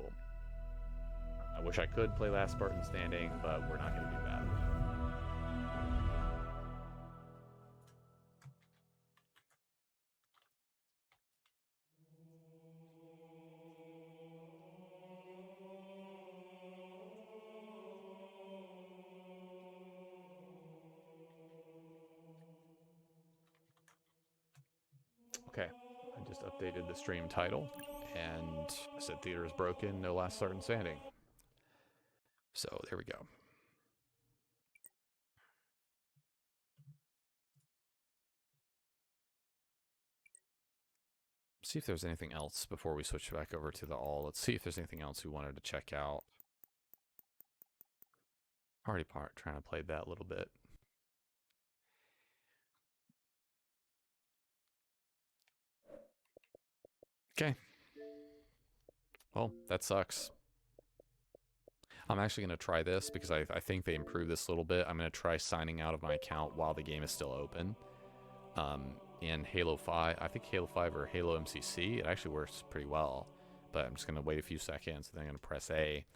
I wish I could play Last Spartan Standing, but we're not gonna do that. Okay, I just updated the stream title and said theater is broken, no Last Spartan Standing. So there we go. See if there's anything else before we switch back over to the all. Let's see if there's anything else we wanted to check out. Already trying to play that a little bit. Okay. Well, that sucks. I'm actually going to try this because I think they improved this a little bit. I'm going to try signing out of my account while the game is still open. In Halo 5, I think Halo 5 or Halo MCC, it actually works pretty well. But I'm just going to wait a few seconds, and then I'm going to press A,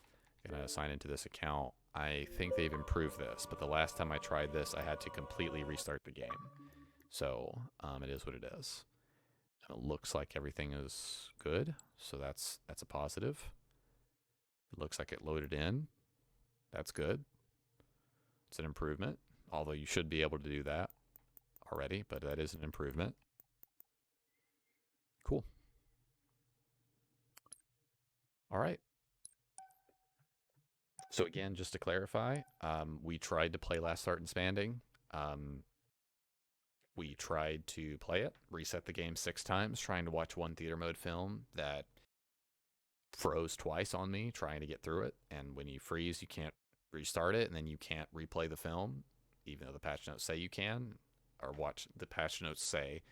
going to sign into this account. I think they've improved this, but the last time I tried this, I had to completely restart the game. So it is what it is. And it looks like everything is good, so that's a positive. It looks like it loaded in. That's good. It's an improvement, although you should be able to do that already, but that is an improvement. Cool. All right. So again, just to clarify, we tried to play Last Spartan Standing. We tried to play it, reset the game 6 times, trying to watch one theater mode film that froze twice on me trying to get through it. And when you freeze, you can't restart it, and then you can't replay the film, even though the patch notes say you can, or watch the patch notes say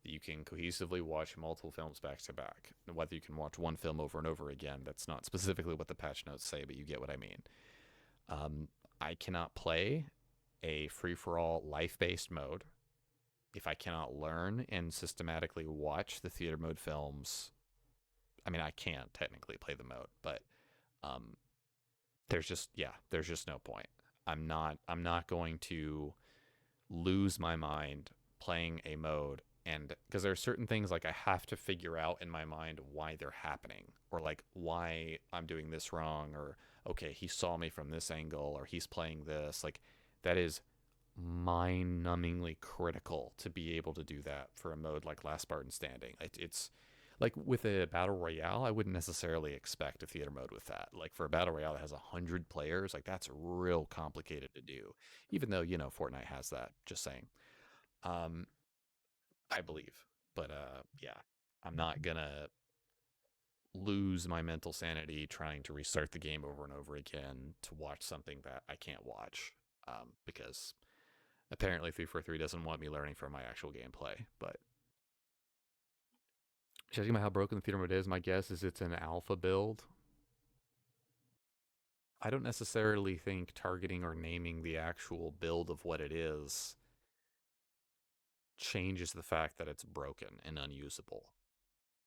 that you can cohesively watch multiple films back to back. Whether you can watch one film over and over again, that's not specifically what the patch notes say, but you get what I mean. I cannot play a free-for-all life-based mode if I cannot learn and systematically watch the theater mode films. I mean, I can technically play the mode, but there's just no point. I'm not going to lose my mind playing a mode, and because there are certain things like I have to figure out in my mind why they're happening, or like why I'm doing this wrong, or okay, he saw me from this angle, or he's playing this. Like that is mind-numbingly critical to be able to do that for a mode like Last Spartan Standing. It's like with a battle royale, I wouldn't necessarily expect a theater mode with that. Like for a battle royale that has 100 players, like that's real complicated to do. Even though Fortnite has that. Just saying. I believe, but yeah, I'm not gonna lose my mental sanity trying to restart the game over and over again to watch something that I can't watch, because apparently 343 doesn't want me learning from my actual gameplay. But judging by how broken the theater mode is, my guess is it's an alpha build. I don't necessarily think targeting or naming the actual build of what it is changes the fact that it's broken and unusable.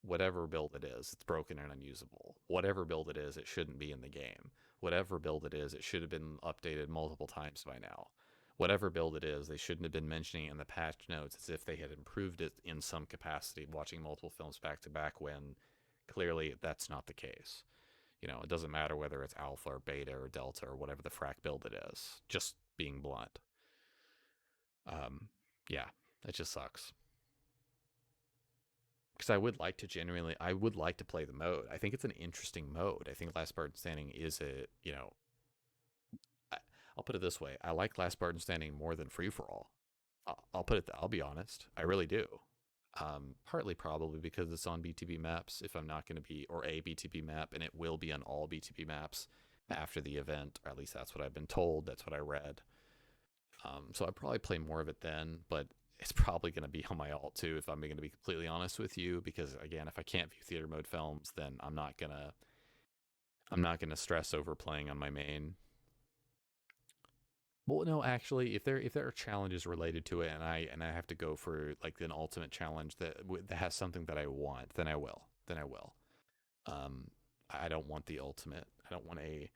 Whatever build it is, it's broken and unusable. Whatever build it is, it shouldn't be in the game. Whatever build it is, it should have been updated multiple times by now. Whatever build it is, they shouldn't have been mentioning it in the patch notes as if they had improved it in some capacity, watching multiple films back to back when clearly that's not the case. It doesn't matter whether it's alpha or beta or delta or whatever the frac build it is, just being blunt. Yeah, it just sucks. Because I would like to play the mode. I think it's an interesting mode. I think Last Spartan Standing is I'll put it this way. I like Last Spartan Standing more than Free For All. I'll be honest. I really do. Partly probably because it's on BTB maps. If I'm not going to be, or a BTB map, and it will be on all BTB maps after the event, or at least that's what I've been told. That's what I read. So I'd probably play more of it then, but it's probably going to be on my alt too, if I'm going to be completely honest with you, because again, if I can't view theater mode films, then I'm not gonna stress over playing on my main. Well, no, actually, if there are challenges related to it, and I have to go for like an ultimate challenge that has something that I want, then I will. Then I will. Um, I don't want the ultimate. I don't want a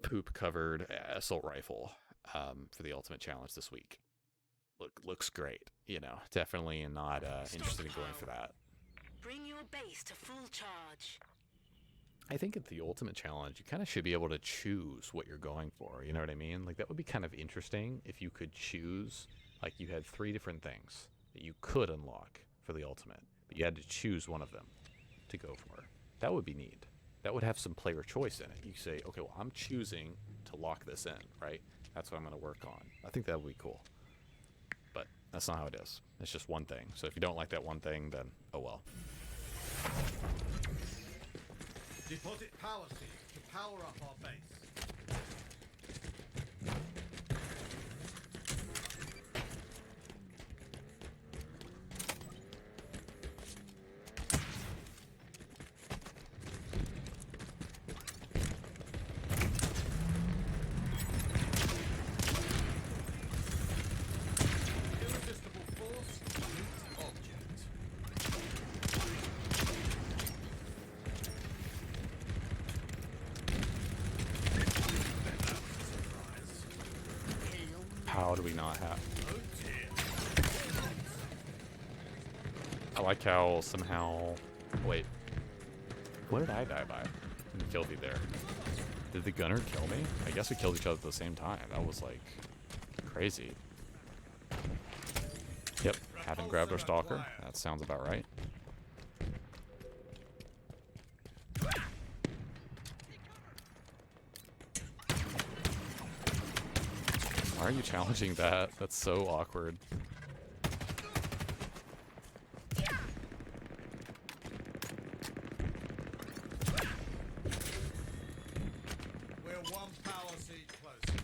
poop covered assault rifle for the ultimate challenge this week. Looks great, definitely not interested in going for that. Bring your base to full charge. I think at the ultimate challenge, you kind of should be able to choose what you're going for. You know what I mean? Like that would be kind of interesting if you could choose. Like you had 3 different things that you could unlock for the ultimate, but you had to choose one of them to go for. That would be neat. That would have some player choice in it. You say, okay, well, I'm choosing to lock this in, right? That's what I'm going to work on. I think that would be cool. But that's not how it is. It's just one thing. So if you don't like that one thing, then oh well. Deposit power seeds to power up our base. Irresistible force meets object. How do we not have... Oh dear. I like how somehow... Wait. What did I die by? Filthy there. Did the gunner kill me? I guess we killed each other at the same time. That was like crazy. Yep, haven't grabbed our stalker. That sounds about right. Why are you challenging that? That's so awkward. We're one power seed closer.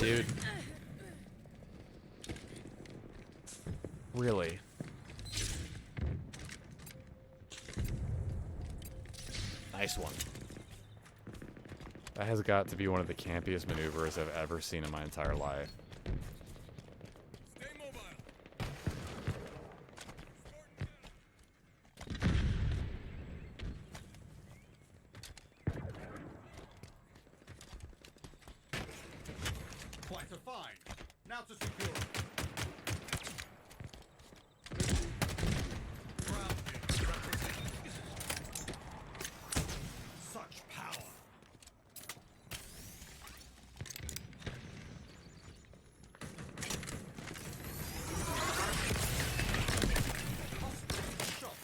Dude. Really? Nice one. That has got to be one of the campiest maneuvers I've ever seen in my entire life. Stay mobile. Quite a find. Now to secure it. Ground vehicle representing such power. Shot.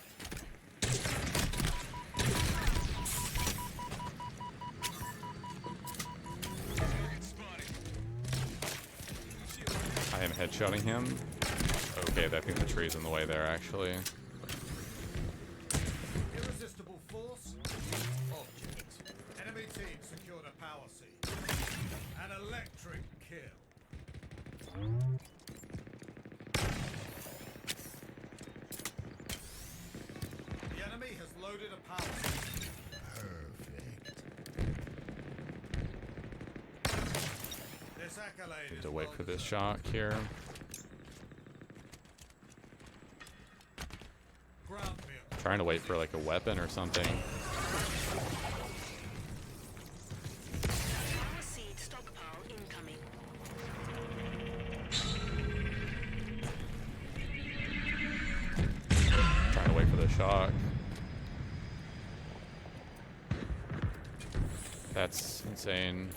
I am headshotting him. Okay, I think the tree's in the way there, actually. Irresistible force. Object. Enemy team secured a power seed. An electric kill. The enemy has loaded a power seed. Perfect. This accolade Need is to wait well for this deserved. shot here. Ground vehicle. Trying to wait for like a weapon or something. Power seed stockpile incoming. Trying to wait for the shot. That's insane.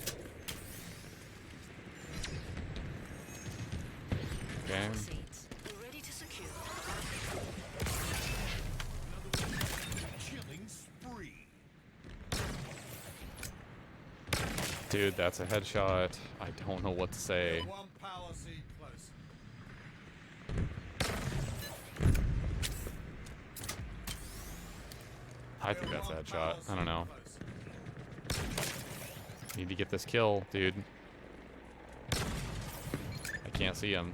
Okay. Power seeds. We're ready to secure. Killing spree. Dude, that's a headshot. I don't know what to say. One power seed closer. I think that's a One headshot. power I don't seed know. closer. Need to get this kill, dude. I can't see him.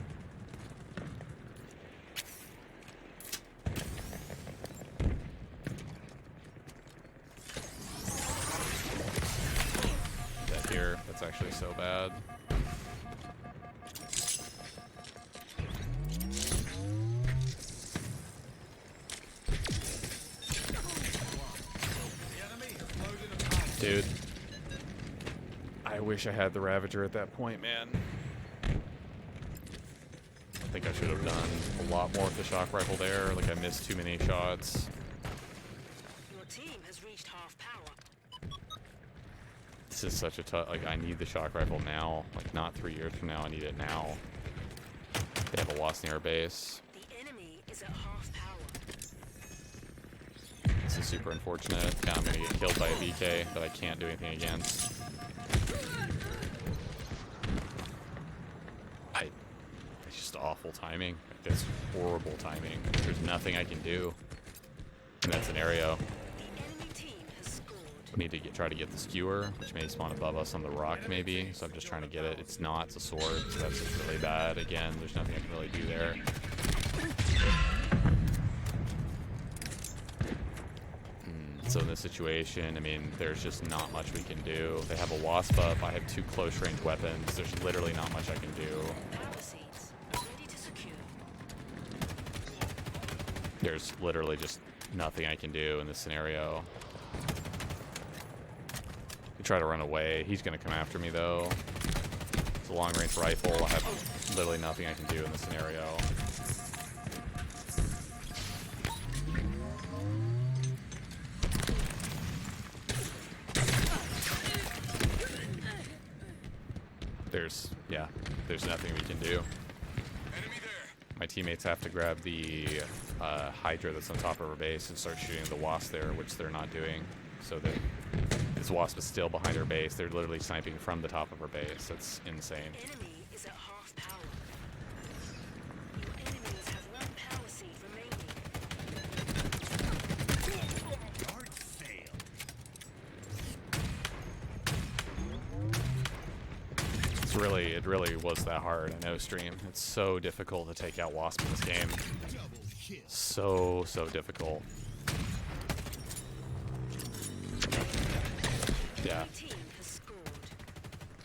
so bad. Dude, I wish I had the Ravager at that point, man. I think I should have done a lot more with the shock rifle there. Like, I missed too many shots. Your team has reached half power. This is such a tough... Like, I need the shock rifle now. Like, not 3 years from now. I need it now. They have a Wasp near our base. The enemy is at half power. This is super unfortunate. Now I'm gonna get killed by a BK that I can't do anything against. It's just awful timing. It's horrible timing. There's nothing I can do in that scenario. The enemy team has scored. We need to try to get the skewer, which may spawn above us on the rock maybe. So I'm just trying to get it. It's not. It's a sword. So that's just really bad. Again, there's nothing I can really do there. So in this situation, I mean, there's just not much we can do. They have a Wasp up. I have 2 close range weapons. There's literally not much I can do. Power seats ready to secure. There's literally just nothing I can do in this scenario. You try to run away. He's going to come after me, though. It's a long-range rifle. I have literally nothing I can do in this scenario. There's nothing we can do. My teammates have to grab the Hydra that's on top of our base and start shooting the Wasp there, which they're not doing. So that this Wasp is still behind our base. They're literally sniping from the top of our base. That's insane. Enemy is at half power. Your enemies have 1 power seat remaining. Guard failed. It really was that hard. I know, stream. It's so difficult to take out Wasp in this game. So difficult. Yeah. Team has scored.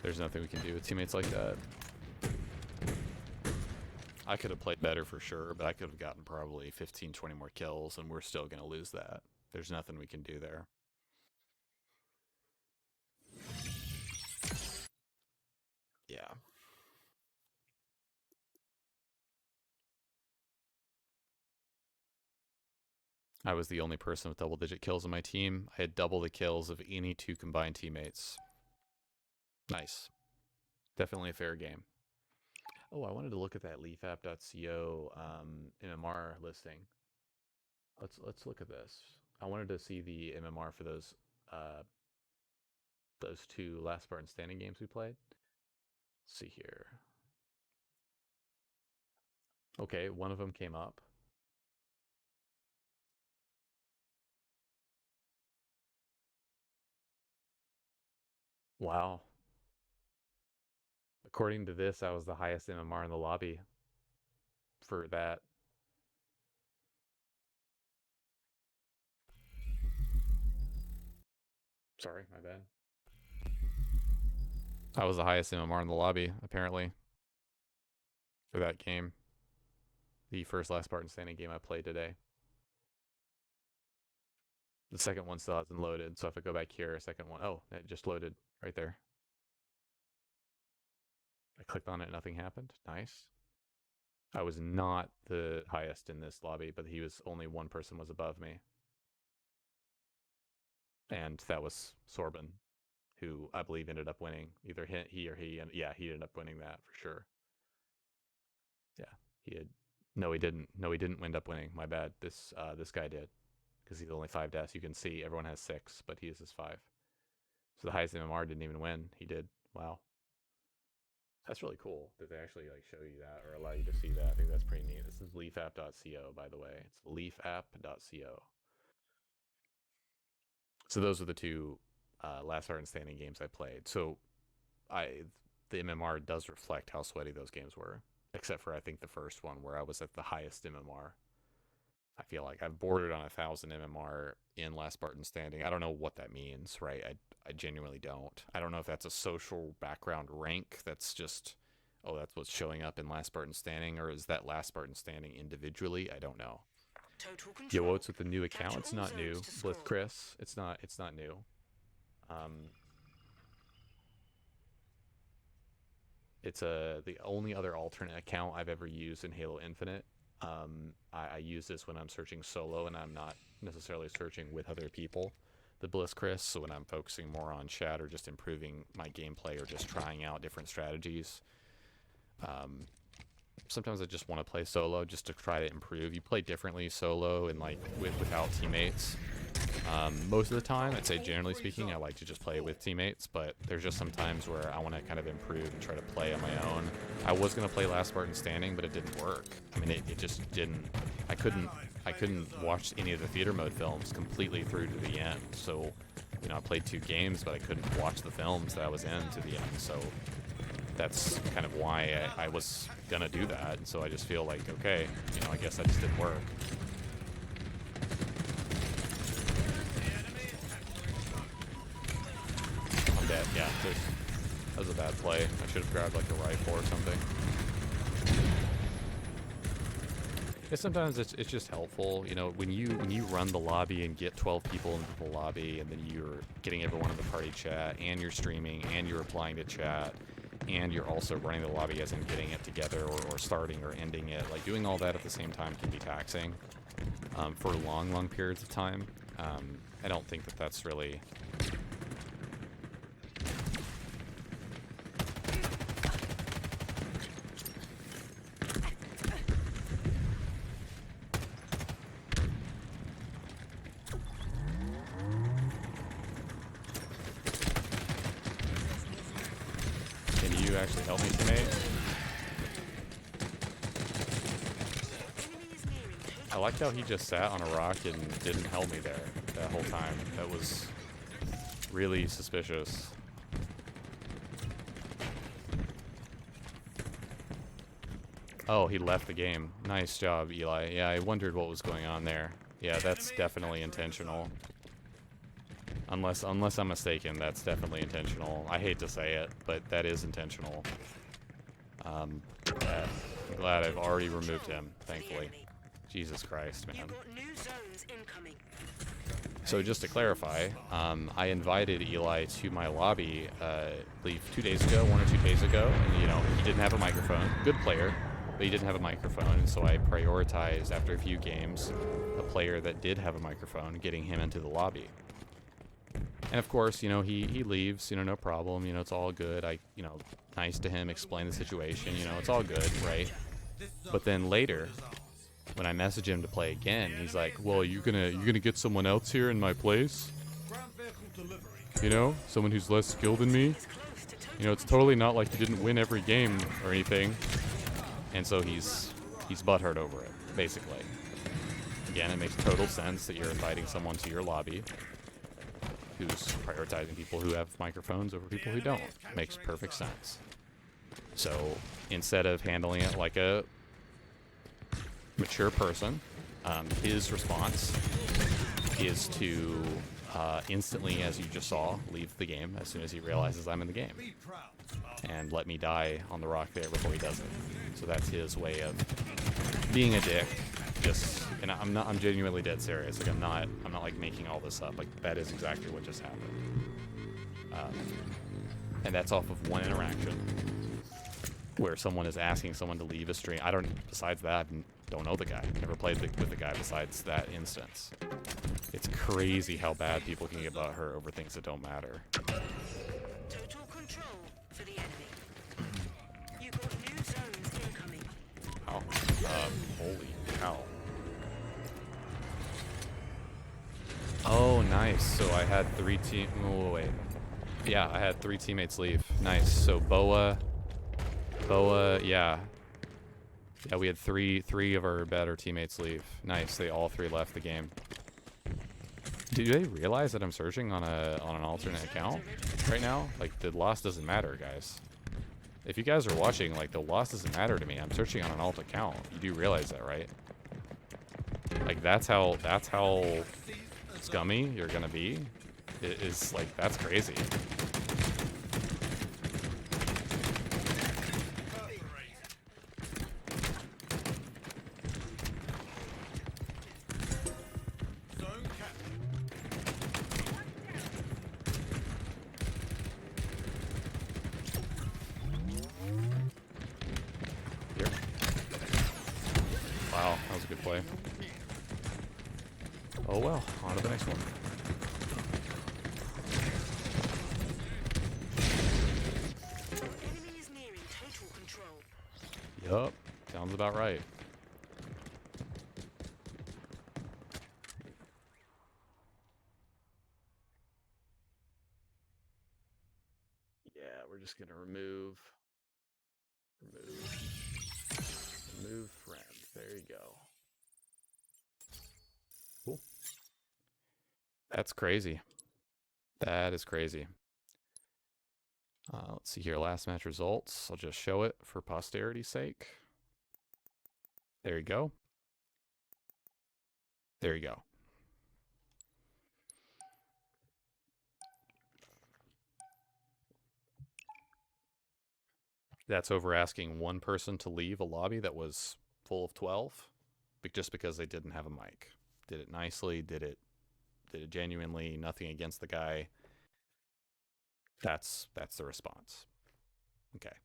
There's nothing we can do with teammates like that. I could have played better for sure, but I could have gotten probably 15, 20 more kills, and we're still going to lose that. There's nothing we can do there. Yeah. I was the only person with double-digit kills on my team. I had double the kills of any 2 combined teammates. Nice. Definitely a fair game. Oh, I wanted to look at that leafapp.co MMR listing. Let's look at this. I wanted to see the MMR for those 2 last Spartan standing games we played. Let's see here. Okay, one of them came up. Wow. According to this, I was the highest MMR in the lobby for that. Sorry, my bad. I was the highest MMR in the lobby, apparently, for that game. The first last Spartan standing game I played today. The second one still hasn't loaded, so if I go back here, second one, oh, it just loaded right there. I clicked on it, nothing happened. Nice. I was not the highest in this lobby, but only one person was above me. And that was Sorbin, who I believe ended up winning. Either he or he, and yeah, he ended up winning that for sure. Yeah, he had. No, he didn't. No, he didn't end up winning. My bad. This guy did, because he's only 5 deaths. You can see everyone has 6, but he is 5. So the highest MMR didn't even win. He did. Wow. That's really cool that they actually like show you that or allow you to see that. I think that's pretty neat. This is leafapp.co, by the way. It's leafapp.co. So those are the 2 last Spartan standing games I played. So the MMR does reflect how sweaty those games were, except for I think the first one where I was at the highest MMR. I feel like I've bordered on 1,000 MMR in Last Spartan Standing. I don't know what that means, right? I genuinely don't. I don't know if that's a social background rank that's just, oh, that's what's showing up in Last Spartan Standing, or is that Last Spartan Standing individually? I don't know. Total Yo, control. what's with the new account? Capture It's all not new. zones to score. With Chris, it's not new. It's the only other alternate account I've ever used in Halo Infinite. I use this when I'm searching solo and I'm not necessarily searching with other people. The Bliss Chris, so when I'm focusing more on chat or just improving my gameplay or just trying out different strategies. Sometimes I just want to play solo just to try to improve. You play differently solo and like without teammates. Most of the time, I'd say generally speaking, I like to just play with teammates, but there's just some times where I want to kind of improve and try to play on my own. I was going to play Last Spartan Standing, but it didn't work. I mean, it just didn't. I couldn't watch any of the theater mode films completely through to the end. So, you know, I played 2 games, but I couldn't watch the films that I was in to the end. So that's kind of why I was going to do that. And so I just feel like, okay, you know, I guess that just didn't work. Dead. Yeah, that was a bad play. I should have grabbed like a rifle or something. Yeah, sometimes it's just helpful, you know, when you run the lobby and get 12 people into the lobby, and then you're getting everyone in the party chat, and you're streaming, and you're replying to chat, and you're also running the lobby as in getting it together or starting or ending it. Like doing all that at the same time can be taxing for long periods of time. I don't think that that's really. Actually help me, teammate. I liked how he just sat on a rock and didn't help me there that whole time. That was really suspicious. Oh, he left the game. Nice job, Eli. Yeah, I wondered what was going on there. Yeah, that's definitely intentional. Unless I'm mistaken, that's definitely intentional. I hate to say it, but that is intentional. Yeah, I'm glad I've already removed him, thankfully. Jesus Christ, man. So just to clarify, I invited Eli to my lobby, I believe 2 days ago, 1 or 2 days ago, and you know, he didn't have a microphone. Good player, but he didn't have a microphone, and so I prioritized, after a few games, a player that did have a microphone, getting him into the lobby. And of course, you know, he leaves, you know, no problem, you know, it's all good. You know, nice to him, explain the situation, you know, it's all good, right? But then later, when I message him to play again, he's like, well, you gonna get someone else here in my place? You know, someone who's less skilled than me? You know, it's totally not like you didn't win every game or anything. And so he's butthurt over it, basically. Again, it makes total sense that you're inviting someone to your lobby who's prioritizing people who have microphones over people who don't. Makes perfect sense. So instead of handling it like a mature person, his response is to instantly, as you just saw, leave the game as soon as he realizes I'm in the game, and let me die on the rock there before he does it. So that's his way of being a dick. And I'm genuinely dead serious. Like I'm not like making all this up. Like that is exactly what just happened. And that's off of one interaction where someone is asking someone to leave a stream. Besides that, I don't know the guy. Never played with the guy besides that instance. It's crazy how bad people can get butthurt over things that don't matter. Total control for the enemy. You got new zones incoming. Oh, holy cow. Oh, nice. So I had 3 oh, wait. Yeah, I had 3 teammates leave. Nice. So Boa, yeah. Yeah, we had three of our better teammates leave. Nice. They all 3 left the game. Do they realize that I'm searching on an alternate account right now? Like, the loss doesn't matter, guys. If you guys are watching, like, the loss doesn't matter to me. I'm searching on an alt account. You do realize that, right? Like that's how scummy you're gonna be. It is like that's crazy. Zone captured. Here. Wow, that was a good play. Oh well, on to the next one. Enemy is nearing total control. Yup, sounds about right. Yeah, we're just gonna remove friend. There you go. Cool. That's crazy. That is crazy. Let's see here. Last match results. I'll just show it for posterity's sake. There you go. There you go. That's over asking one person to leave a lobby that was full of 12, just because they didn't have a mic. Did it nicely, did it genuinely, nothing against the guy. That's the response. Okay.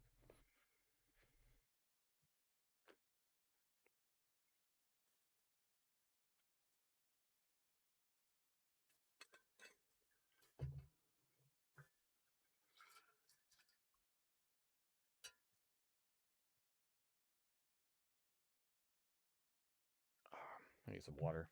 I need some water.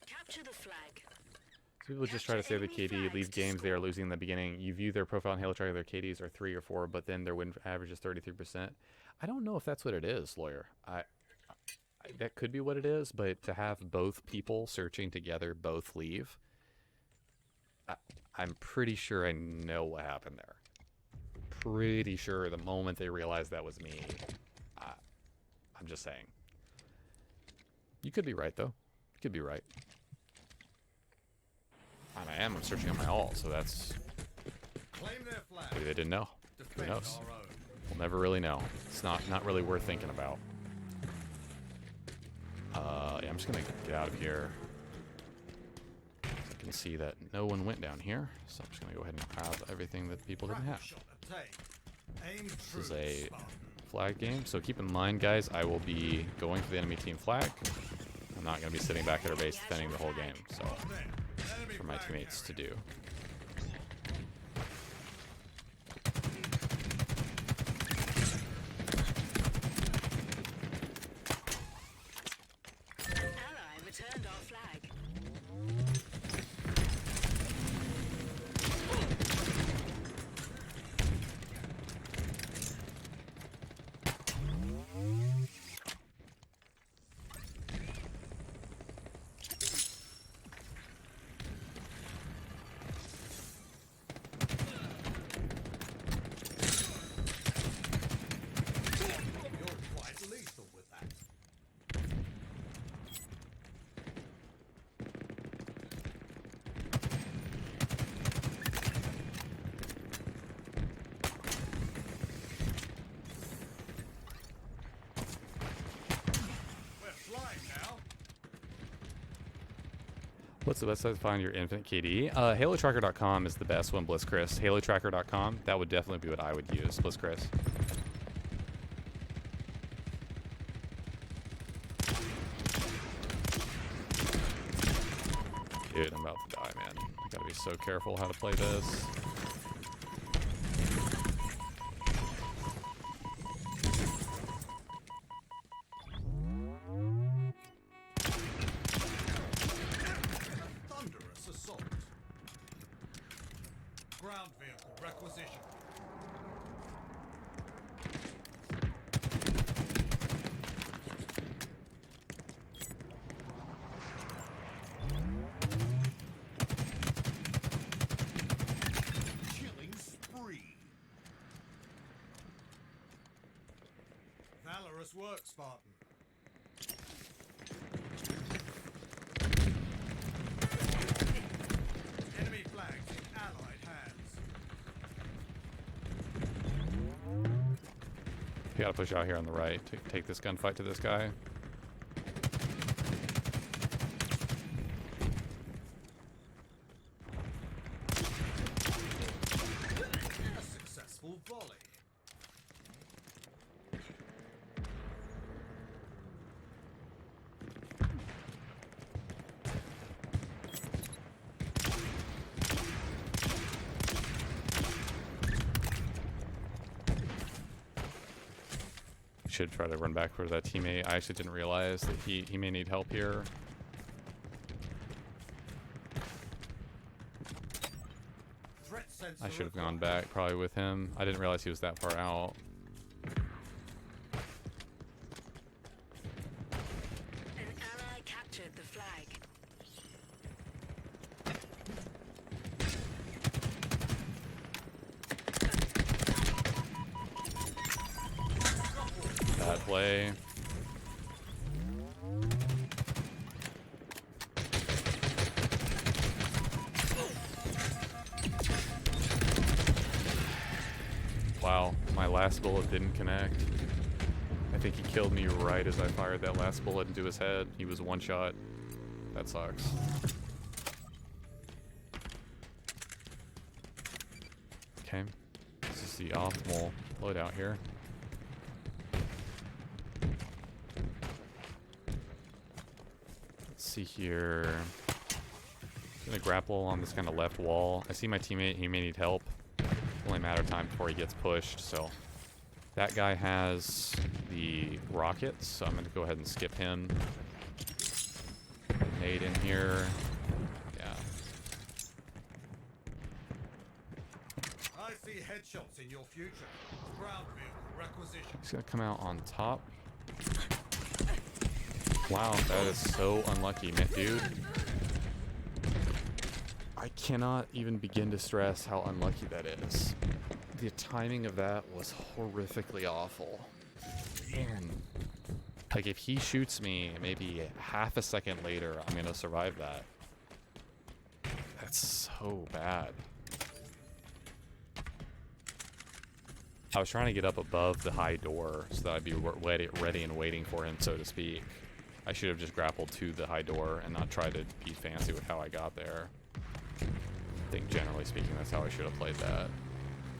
Capture the flag. People just try to say the KD leave games they are losing in the beginning. You view their profile in Halo Tracker, their KDs are 3 or 4, but then their win average is 33%. I don't know if that's what it is, lawyer. That could be what it is, but to have both people searching together both leave, I'm pretty sure I know what happened there. Pretty sure the moment they realized that was me, I'm just saying. You could be right, though. You could be right. And I'm searching on my alt, so that's... Claim their flag. Maybe they didn't know. Who Defend knows? our own. We'll never really know. It's not really worth thinking about. Yeah, I'm just gonna get out of here. I can see that no one went down here, so I'm just gonna go ahead and grab everything that people didn't have. Shot attack. Aim This is true, a Spartan. flag game, so keep in mind, guys, I will be going for the enemy team flag. I'm not gonna be sitting back at our base defending the whole game, so Enemy for my flag teammates to carrier. do. Ally returned our flag. You're quite lethal with that. We're flying now. What's the best way to find your infinite KD? HaloTracker.com is the best one, BlizzChris. HaloTracker.com, that would definitely be what I would use, BlizzChris. Dude, I'm about to die, man. I gotta be so careful how to play this. Thunderous assault. Ground vehicle requisition. Killing spree. Valorous work, Spartan. Enemy flags in allied hands. You gotta push out here on the right. Take this gunfight to this guy. A successful volley. Should try to run back for that teammate. I actually didn't realize that he may need help here. Threat sensor I should have acquired. gone back probably with him. I didn't realize he was that far out. An ally captured the flag. Bad play. Wow, my last bullet didn't connect. I think he killed me right as I fired that last bullet into his head. He was one shot. That sucks. Okay, this is the optimal loadout here. Let's see here. I'm gonna grapple on this kind of left wall. I see my teammate, he may need help. Only a matter of time before he gets pushed, so that guy has the rockets, so I'm gonna go ahead and skip him. Nade in here. Yeah. I see headshots in your future. Ground vehicle requisition. He's gonna come out on top. Wow, that is so unlucky, man, dude. I cannot even begin to stress how unlucky that is. The timing of that was horrifically awful. Man, like if he shoots me maybe half a second later, I'm gonna survive that. That's so bad. I was trying to get up above the high door so that I'd be ready and waiting for him, so to speak. I should have just grappled to the high door and not tried to be fancy with how I got there. I think generally speaking, that's how I should have played that.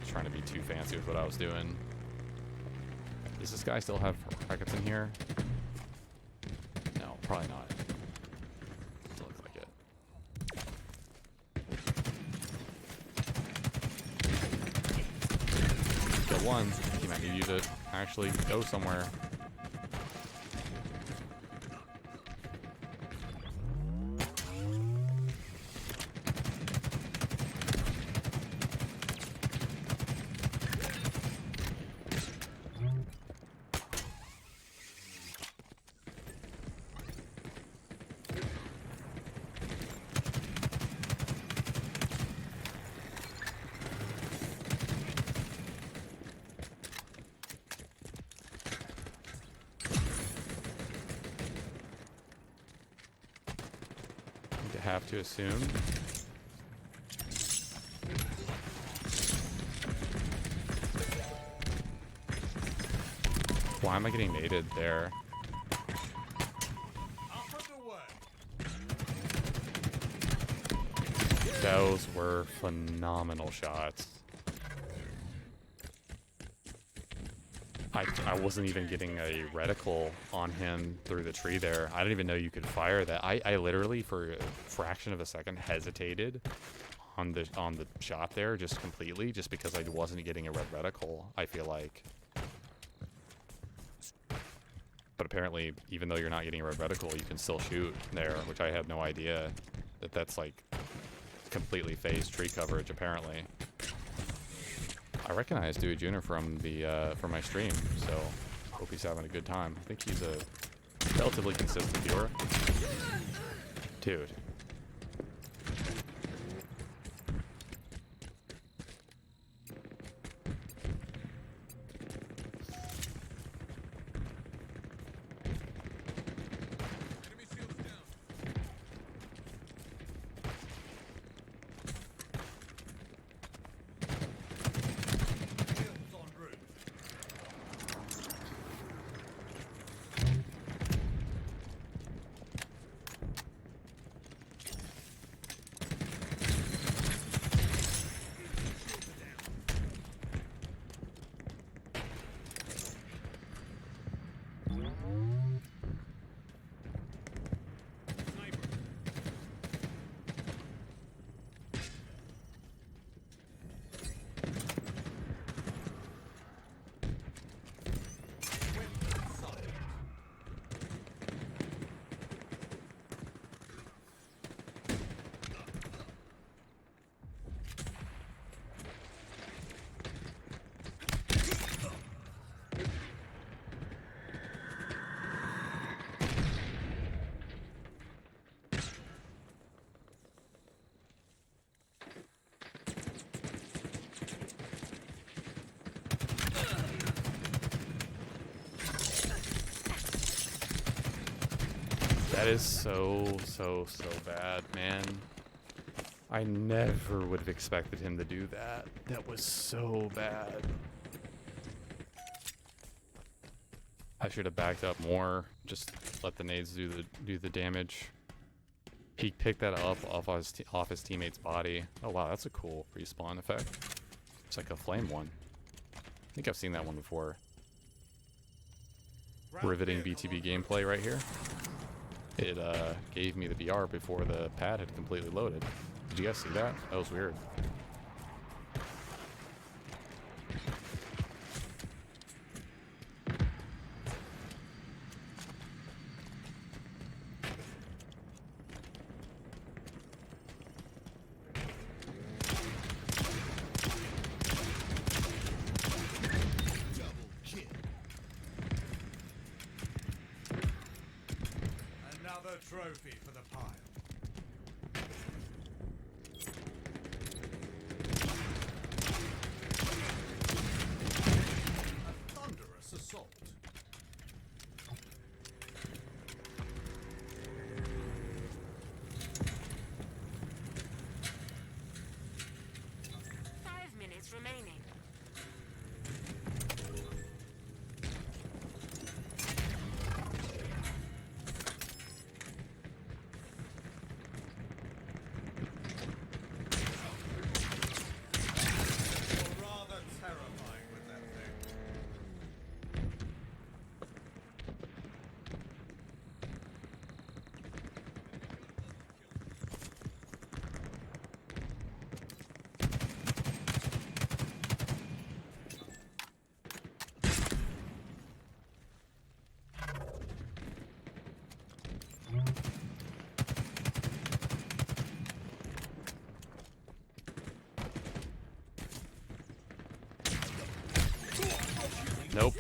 Trying to be too fancy with what I was doing. Does this guy still have rockets in here? No, probably not. Doesn't look like it. Kill one. He might need you to actually go somewhere. Have to assume. Why am I getting naded there? Up and away. Those were phenomenal shots. I wasn't even getting a reticle on him through the tree there. I didn't even know you could fire that. I literally, for a fraction of a second, hesitated on the shot there, just completely, just because I wasn't getting a red reticle, I feel like. But apparently, even though you're not getting a red reticle, you can still shoot there, which I had no idea that that's like completely phased tree coverage, apparently. I recognize Dewey Jr. from my stream, so hope he's having a good time. I think he's a relatively consistent viewer. Dude. That is so bad, man. I never would have expected him to do that. That was so bad. I should have backed up more. Just let the nades do the damage. He picked that up off his teammate's body. Oh wow, that's a cool respawn effect. It's like a flame one. I think I've seen that one before. Riveting BTB gameplay right here. It gave me the VR before the pad had completely loaded. Did you guys see that? That was weird. Another trophy for the pile. A thunderous assault. Remaining. You're rather terrifying with that thing. Nope.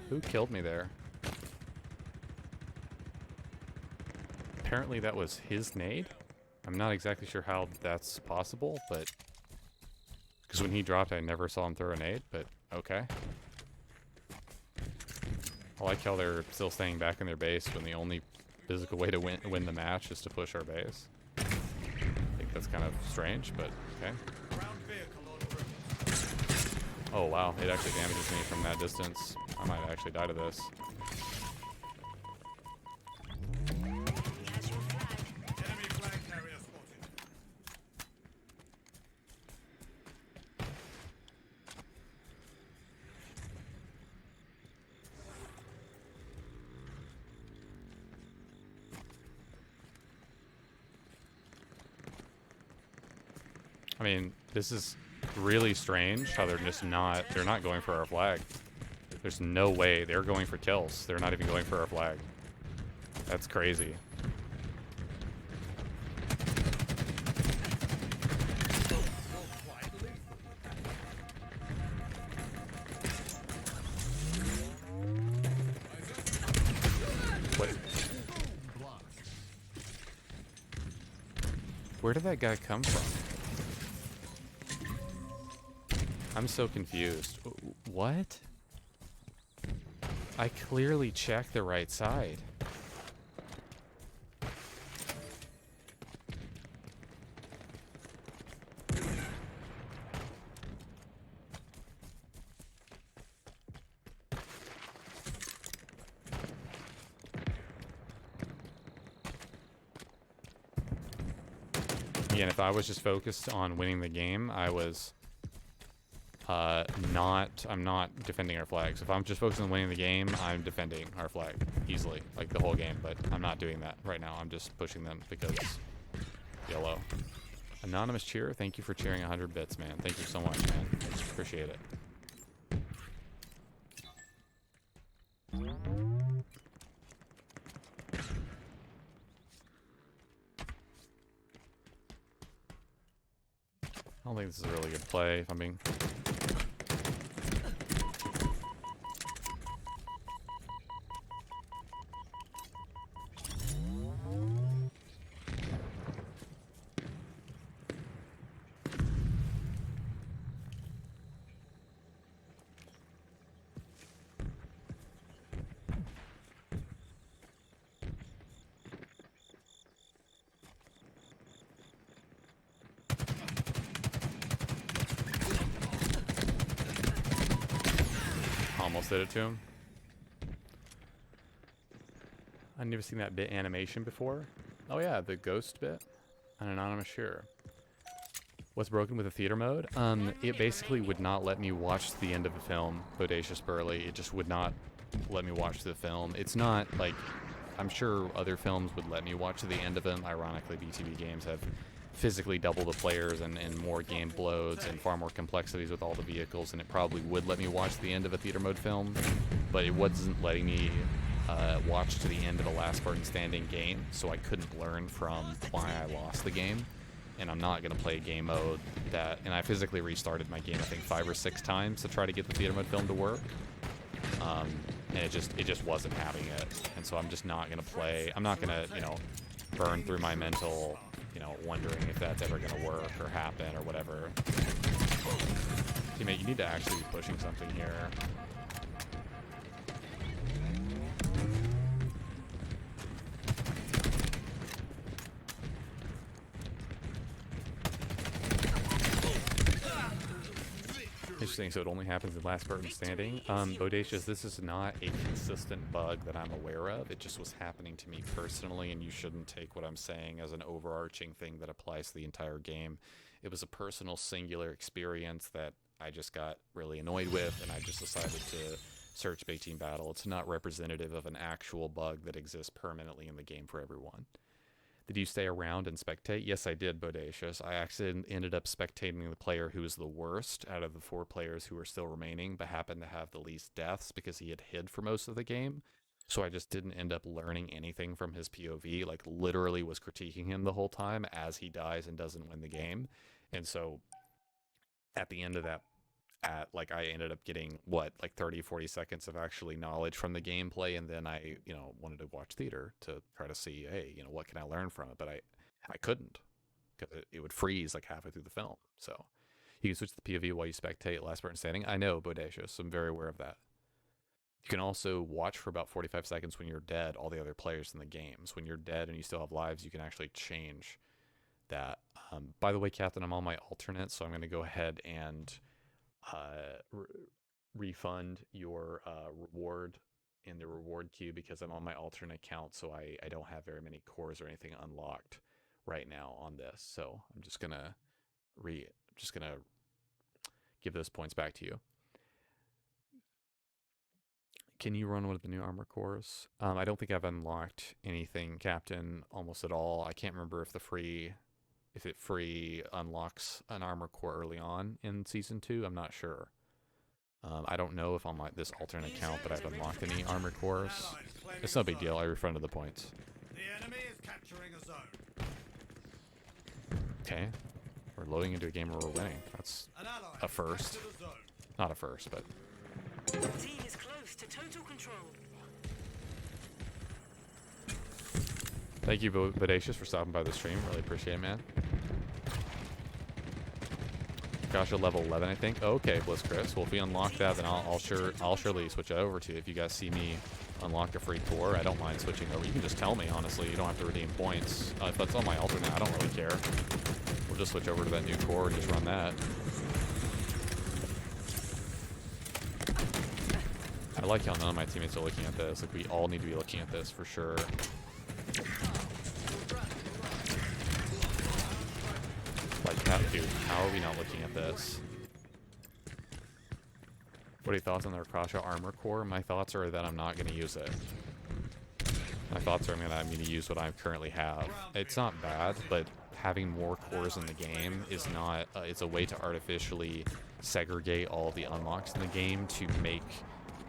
Who killed me there? Apparently that was his nade? I'm not exactly sure how that's possible, but... Because when he dropped, I never saw him throw a nade, but okay. I like how they're still staying back in their base when the only physical way to win the match is to push our base. I think that's kind of strange, but okay. Ground vehicle en route. Oh wow, it actually damages me from that distance. I might actually die to this. Has your flag. Enemy flag carrier spotted. I mean, this is really strange how they're not going for our flag. There's no way they're going for kills. They're not even going for our flag. That's crazy. What? Where did that guy come from? I'm so confused. What? I clearly checked the right side. Again, if I was just focused on winning the game, I was I'm not defending our flags. If I'm just focused on winning the game, I'm defending our flag easily, like the whole game, but I'm not doing that right now. I'm just pushing them because YOLO. Anonymous cheer, thank you for cheering 100 bits, man. Thank you so much, man. Appreciate it. I don't think this is a really good play, if I'm being... Almost did it to him. I've never seen that bit animation before. Oh yeah, the ghost bit. An anonymous share. What's broken with the theater mode? It basically would not let me watch the end of a film, Bodacious Burley. It just would not let me watch the film. It's not like, I'm sure other films would let me watch to the end of them. Ironically, BTB games have physically double the players and more game loads and far more complexities with all the vehicles, and it probably would let me watch the end of a theater mode film, but it wasn't letting me watch to the end of a last Spartan standing game, so I couldn't learn from why I lost the game. And I'm not going to play a game mode that, and I physically restarted my game I think 5 or 6 times to try to get the theater mode film to work, and it just wasn't having it. And so I'm just not going to play. I'm not going to, you know, burn through my mental, you know, wondering if that's ever going to work or happen or whatever. Teammate, you need to actually be pushing something here. Interesting, so it only happens in last Spartan standing. Bodacious, this is not a consistent bug that I'm aware of. It just was happening to me personally, and you shouldn't take what I'm saying as an overarching thing that applies to the entire game. It was a personal, singular experience that I just got really annoyed with, and I just decided to search Big Team Battle. It's not representative of an actual bug that exists permanently in the game for everyone. Did you stay around and spectate? Yes, I did, Bodacious. I actually ended up spectating the player who was the worst out of the 4 players who were still remaining, but happened to have the least deaths because he had hid for most of the game. So I just didn't end up learning anything from his POV, like literally was critiquing him the whole time as he dies and doesn't win the game. And so at the end of that, like I ended up getting what, like 30-40 seconds of actually knowledge from the gameplay, and then I, you know, wanted to watch theater to try to see, hey, you know, what can I learn from it, but I couldn't, because it would freeze like halfway through the film. So you can switch to the POV while you spectate last Spartan standing. I know, Bodacious, I'm very aware of that. You can also watch for about 45 seconds when you're dead all the other players in the games. When you're dead and you still have lives, you can actually change that. By the way, Captain, I'm on my alternate, so I'm going to go ahead and refund your reward in the reward queue, because I'm on my alternate account, so I don't have very many cores or anything unlocked right now on this. So I'm just gonna give those points back to you. Can you run one of the new armor cores? I don't think I've unlocked anything, Captain, almost at all. I can't remember if the free if it free unlocks an armor core early on in Season 2. I'm not sure. I don't know if on this alternate account that I've unlocked any armor cores. It's no big deal. I refunded the points. The enemy is capturing a zone. Okay. We're loading into a game where we're winning. That's An ally a first. has captured a zone. Not a first, but... Your team is close to total control. Thank you, Bodacious, for stopping by the stream. Really appreciate it, man. Gosh, you're level 11, I think. Okay, Bliss Chris. Well, if we unlock that, then I'll surely switch it over to you. If you guys see me unlock a free core, I don't mind switching over. You can just tell me, honestly. You don't have to redeem points. If that's on my alternate, I don't really care. We'll just switch over to that new core and just run that. I like how none of my teammates are looking at this. Like, we all need to be looking at this for sure. Like, dude, how are we not looking at this? What are your thoughts on the Rakasha armor core? My thoughts are that I'm not going to use it. My thoughts are I'm going to use what I currently have. It's not bad, but having more cores in the game is not... it's a way to artificially segregate all the unlocks in the game to make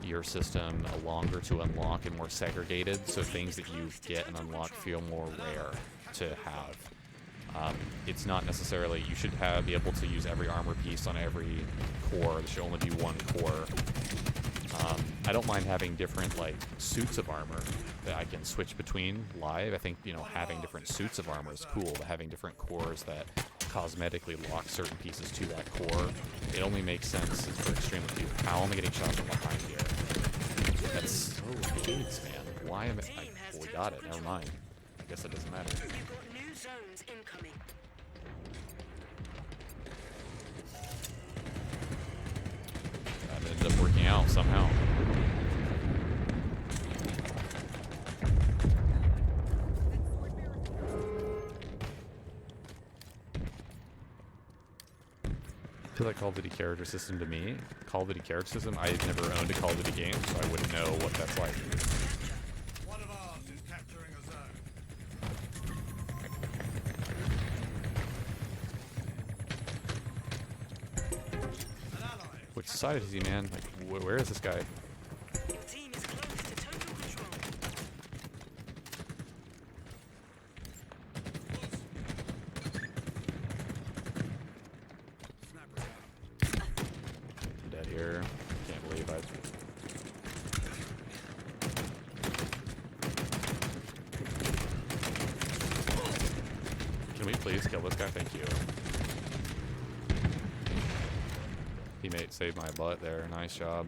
your system longer to unlock and more segregated, so things that you get and unlock feel more rare to have. It's not necessarily, you should be able to use every armor piece on every core. There should only be one core. I don't mind having different, like, suits of armor that I can switch between live. I think, you know, having different suits of armor is cool, but having different cores that cosmetically lock certain pieces to that core, it only makes sense for extremely few. How am I getting shot from behind here? That's so AIDS, man. Why am I... Well, we got it. Never mind. I guess it doesn't matter. You've got new zones incoming. That ended up working out somehow. I feel like Call of Duty character system to me. Call of Duty character system, I've never owned a Call of Duty game, so I wouldn't know what that's like. One of ours is capturing a zone. An ally. Which side is he, man? Like, where is this guy? Your team is close to total control. I'm dead here. Can't believe I... Can we please kill this guy? Thank you. Teammate saved my butt there. Nice job.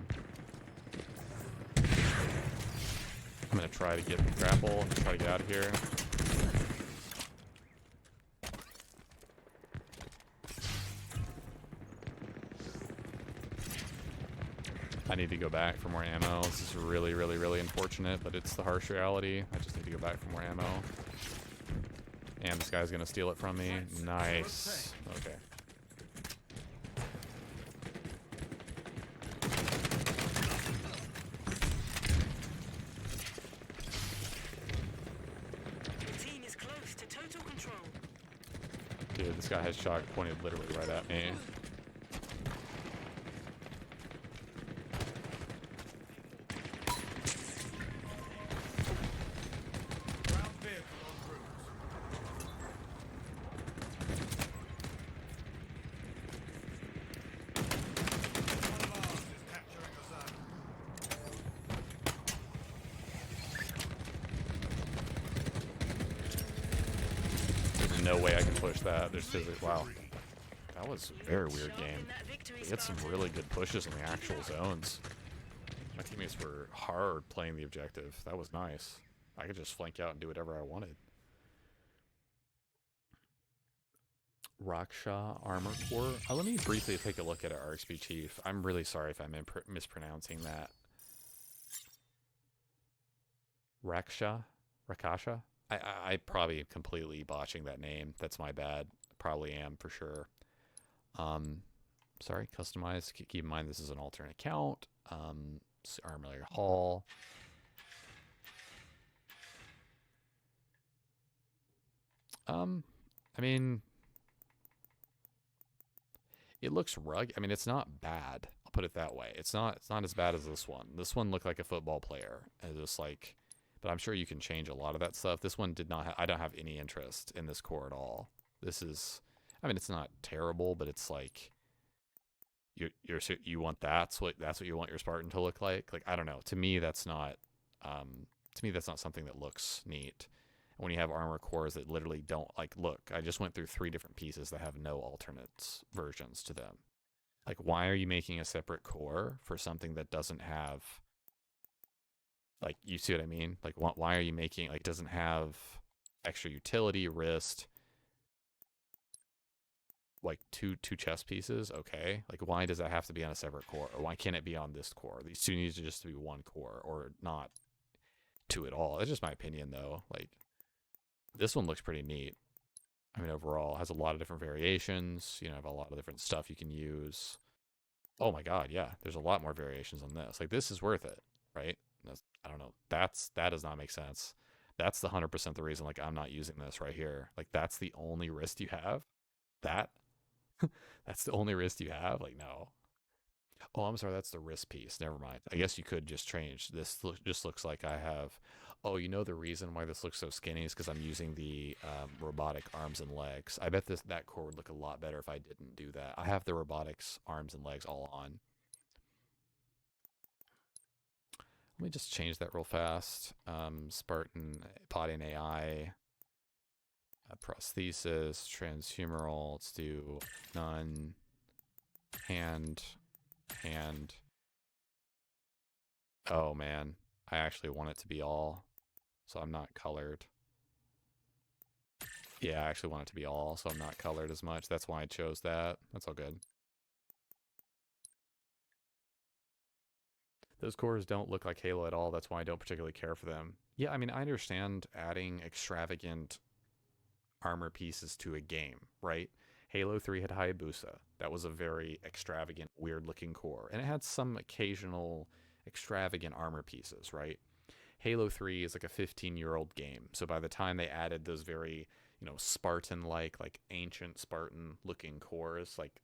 I'm gonna try to get grapple and try to get out of here. I need to go back for more ammo. This is really, really, really unfortunate, but it's the harsh reality. I just need to go back for more ammo. And this guy's gonna steal it from me. Nice. Okay. Your team is close to total control. Dude, this guy has shot pointed literally right at me. Ground vehicle en route. One of ours is capturing a zone. There's no way I can push that. There's physics. Wow. That was a very weird Sharpen game. that victory, We had some Spartan. really good pushes in the actual zones. My teammates were hard playing the objective. That was nice. I could just flank out and do whatever I wanted. Raksha Armor Core. Let me briefly take a look at our RXP Chief. I'm really sorry if I'm mispronouncing that. Rakasha? I probably am completely botching that name. That's my bad. Probably am for sure. Sorry, customize. Keep in mind this is an alternate account. Armory Hall. I mean, It looks rugged. I mean, it's not bad. I'll put it that way. It's not as bad as this one. This one looked like a football player. And just like, but I'm sure you can change a lot of that stuff. This one did not. I don't have any interest in this core at all. This is. I mean, it's not terrible, but it's like. You want that's what you want your Spartan to look like. Like, I don't know. To me, that's not. To me, that's not something that looks neat. When you have armor cores that literally don't, like, look, I just went through 3 different pieces that have no alternate versions to them. Like, why are you making a separate core for something that doesn't have, like, you see what I mean? Like, why are you making, like, doesn't have extra utility, wrist, like, two chest pieces? Okay. Like, why does that have to be on a separate core? Or why can't it be on this core? These two need to just be one core, or not 2 at all. That's just my opinion, though. Like, this one looks pretty neat. I mean, overall, it has a lot of different variations. You know, have a lot of different stuff you can use. Oh my god, yeah. There's a lot more variations on this. Like, this is worth it, right? I don't know. That does not make sense. That's the 100% the reason, like, I'm not using this right here. Like, that's the only wrist you have? That's the only wrist you have? Like, no. Oh, I'm sorry, that's the wrist piece. Never mind. I guess you could just change. This just looks like I have... Oh, you know the reason why this looks so skinny is because I'm using the robotic arms and legs. I bet that core would look a lot better if I didn't do that. I have the robotics arms and legs all on. Let me just change that real fast. Spartan body and AI. Prosthesis, transhumeral. Let's do none. Hand. Oh, man. I actually want it to be all, so I'm not colored. Yeah, I actually want it to be all, so I'm not colored as much. That's why I chose that. That's all good. Those cores don't look like Halo at all. That's why I don't particularly care for them. Yeah, I mean, I understand adding extravagant armor pieces to a game, right? Halo 3 had Hayabusa. That was a very extravagant, weird-looking core. And it had some occasional extravagant armor pieces, right? Halo 3 is like a 15-year-old game. So by the time they added those very, you know, Spartan-like, like ancient Spartan-looking cores, like,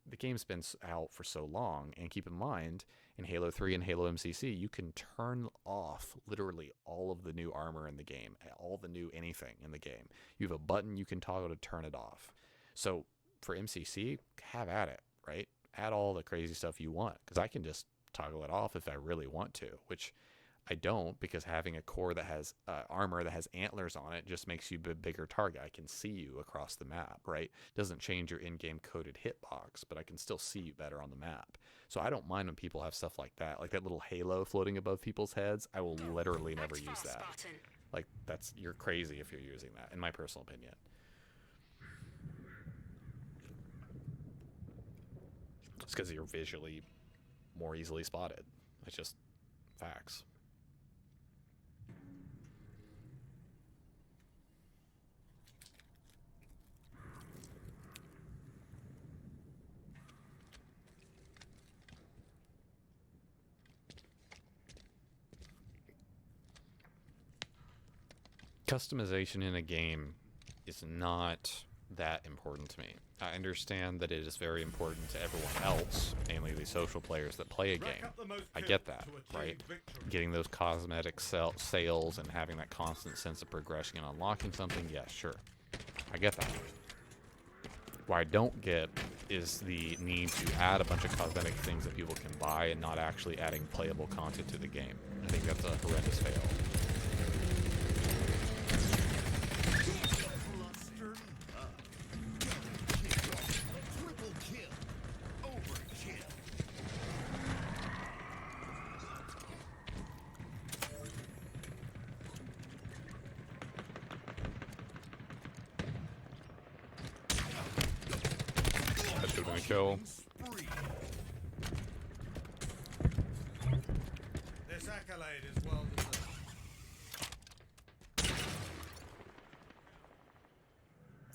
the game's been out for so long. And keep in mind, in Halo 3 and Halo MCC, you can turn off literally all of the new armor in the game, all the new anything in the game. You have a button you can toggle to turn it off. So for MCC, have at it, right? Add all the crazy stuff you want, because I can just toggle it off if I really want to, which I don't, because having a core that has armor that has antlers on it just makes you a bigger target. I can see you across the map, right? Doesn't change your in-game coded hitbox, but I can still see you better on the map. So I don't mind when people have stuff like that little halo floating above people's heads. I will literally never use that. Spartan. Like, you're crazy if you're using that, in my personal opinion. It's because you're visually more easily spotted. It's just facts. Customization in a game is not that important to me. I understand that it is very important to everyone else, namely the social players that play a game. I get that, right? Getting those cosmetic sales and having that constant sense of progression and unlocking something, yeah, sure. I get that. What I don't get is the need to add a bunch of cosmetic things that people can buy and not actually adding playable content to the game. I think that's a horrendous fail. Kill. This accolade is well deserved.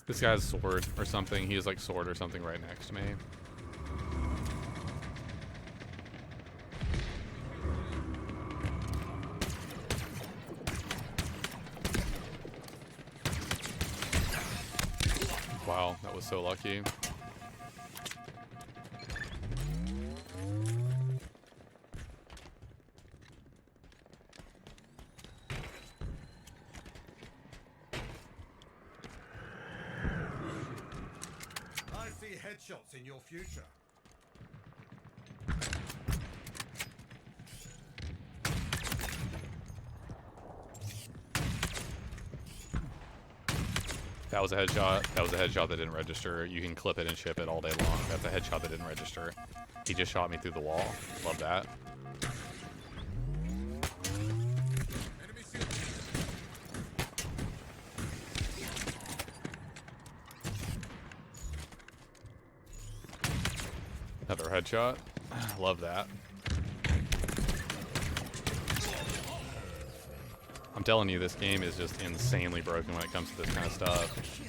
This guy's sword or something. He has like sword or something right next to me. Wow, that was so lucky. headshots in your future. That was a headshot. That was a headshot that didn't register. You can clip it and ship it all day long. That's a headshot that didn't register. He just shot me through the wall. Love that. Another headshot. Love that. I'm telling you, this game is just insanely broken when it comes to this kind of stuff.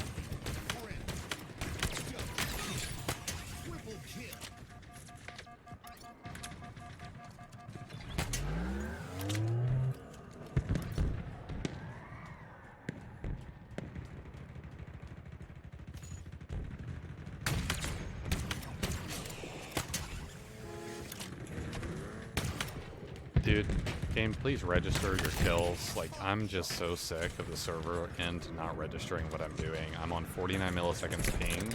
Dude, game, please register your kills. Like, I'm just so sick of the server and not registering what I'm doing. I'm on 49 milliseconds ping.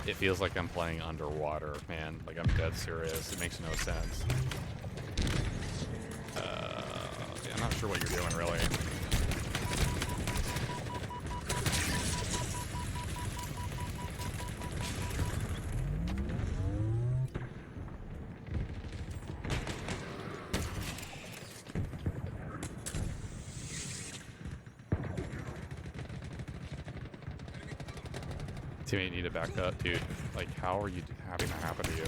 It feels like I'm playing underwater, man. Like, I'm dead serious. It makes no sense. Yeah, I'm not sure what you're doing, really. Teammate need to back up, dude. Like, how are you having that happen to you?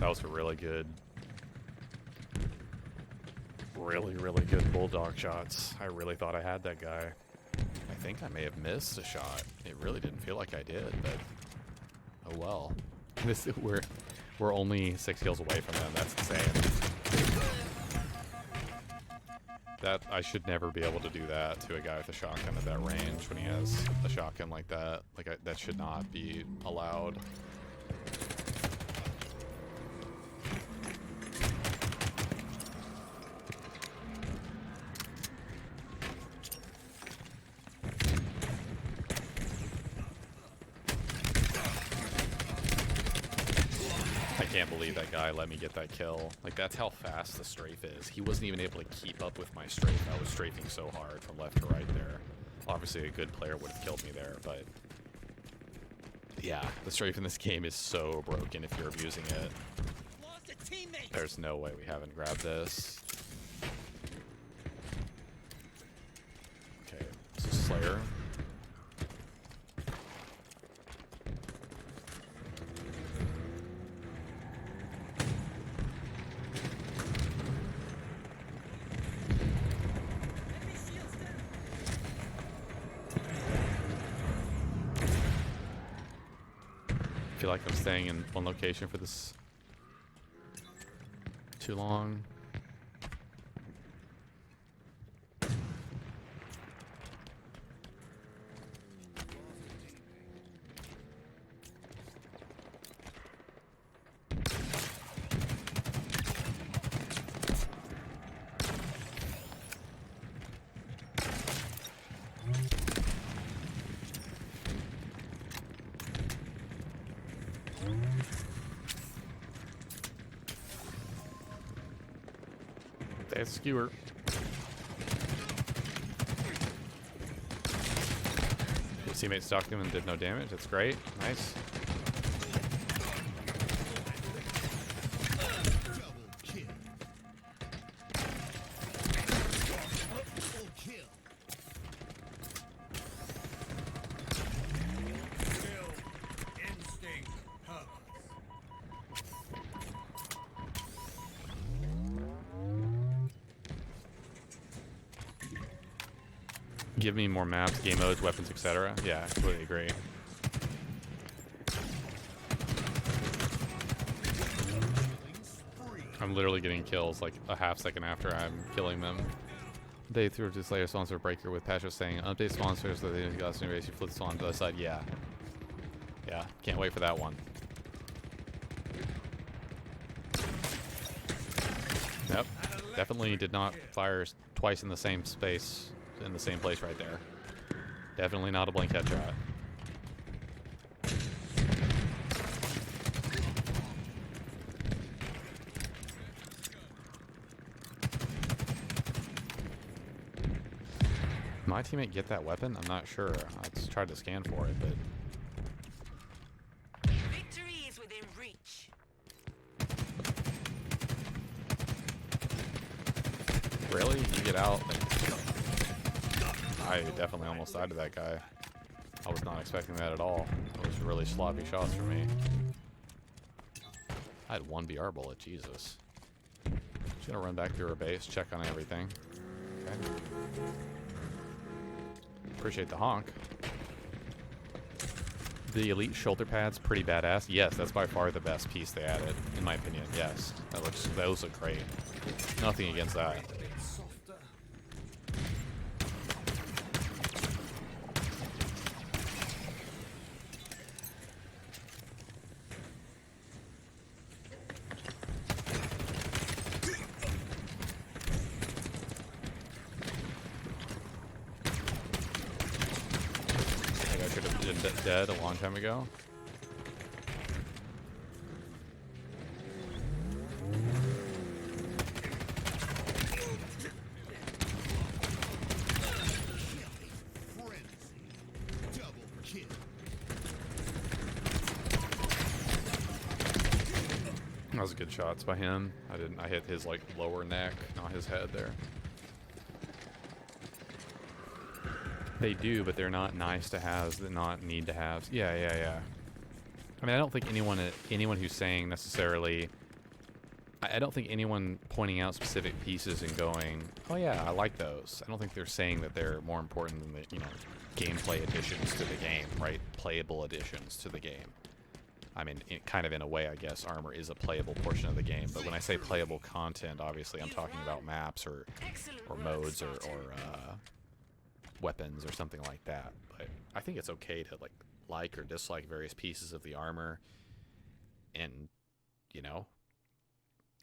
That was a really good, really good bulldog shots. I really thought I had that guy. I think I may have missed a shot. It really didn't feel like I did, but oh well. We're only 6 kills away from them. That's insane. That I should never be able to do that to a guy with a shotgun at that range when he has a shotgun like that. Like, that should not be allowed. I can't believe that guy let me get that kill. Like, that's how fast the strafe is. He wasn't even able to keep up with my strafe. I was strafing so hard from left to right there. Obviously, a good player would have killed me there, but yeah, the strafe in this game is so broken if you're abusing it. There's no way we haven't grabbed this. Okay, this is Slayer. I feel like I'm staying in one location for this too long. That's skewer. His teammate stalked him and did no damage. That's great. Nice. Give me more maps, game modes, weapons, etc. Yeah, I completely agree. I'm literally getting kills like a half second after I'm killing them. Update through to Slayer sponsor breaker with Pasha saying update sponsors so they didn't got race. You flip the spawn to the other side. Yeah. Yeah, can't wait for that one. Yep. Definitely did not fire twice in the same space. In the same place right there. Definitely not a blink headshot. My teammate get that weapon? I'm not sure. I just tried to scan for it, but Victory is within reach. really? You get out? I definitely almost died to that guy. I was not expecting that at all. It was really sloppy shots for me. I had one BR bullet, Jesus. Just gonna run back through her base, check on everything. Okay. Appreciate the honk. The elite shoulder pads, pretty badass. Yes, that's by far the best piece they added, in my opinion. Yes, those look great. Nothing against that. Softer. I think I should have been dead a long time ago. That was good shots by him. I hit his like lower neck, not his head there. They do, but they're not nice to haves. They're not need to haves. Yeah. I mean, I don't think anyone who's saying necessarily. I don't think anyone pointing out specific pieces and going, "Oh yeah, I like those." I don't think they're saying that they're more important than the gameplay additions to the game, right? Playable additions to the game. I mean, kind of in a way, I guess armor is a playable portion of the game. But when I say playable content, obviously I'm talking about maps or modes or weapons or something like that. But I think it's okay to like or dislike various pieces of the armor, and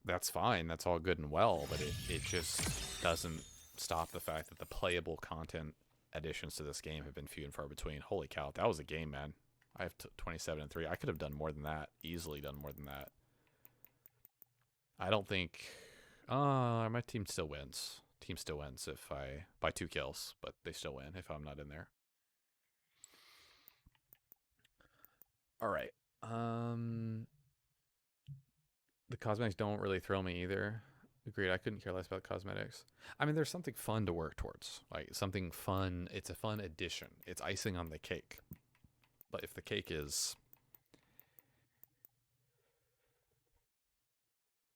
that's fine. That's all good and well. But it just doesn't stop the fact that the playable content additions to this game have been few and far between. Holy cow, that was a game, man. I have 27 and 3. I could have done more than that. Easily done more than that. I don't think. My team still wins. Team still wins if I by 2 kills, but they still win if I'm not in there. All right. The cosmetics don't really thrill me either. Agreed. I couldn't care less about cosmetics. I mean, there's something fun to work towards. Like something fun. It's a fun addition. It's icing on the cake. But if the cake is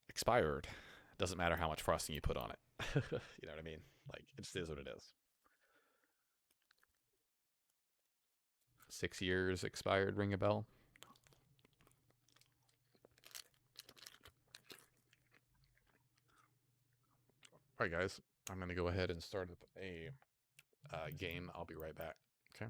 expired, it doesn't matter how much frosting you put on it. You know what I mean? Like, it just is what it is. 6 years expired, ring a bell? All right, guys. I'm going to go ahead and start up a game. I'll be right back. Okay.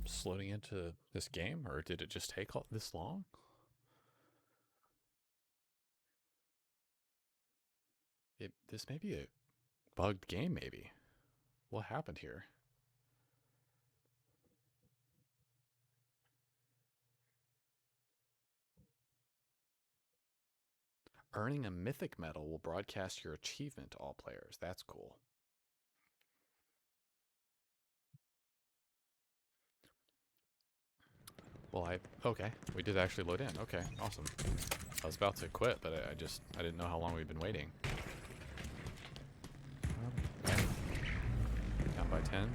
slowing into this game, or did it just take this long? This may be a bugged game, maybe. What happened here? Earning a mythic medal will broadcast your achievement to all players. That's cool. Well, okay. We did actually load in. Okay, awesome. I was about to quit, but I didn't know how long we'd been waiting. Okay. Down by 10.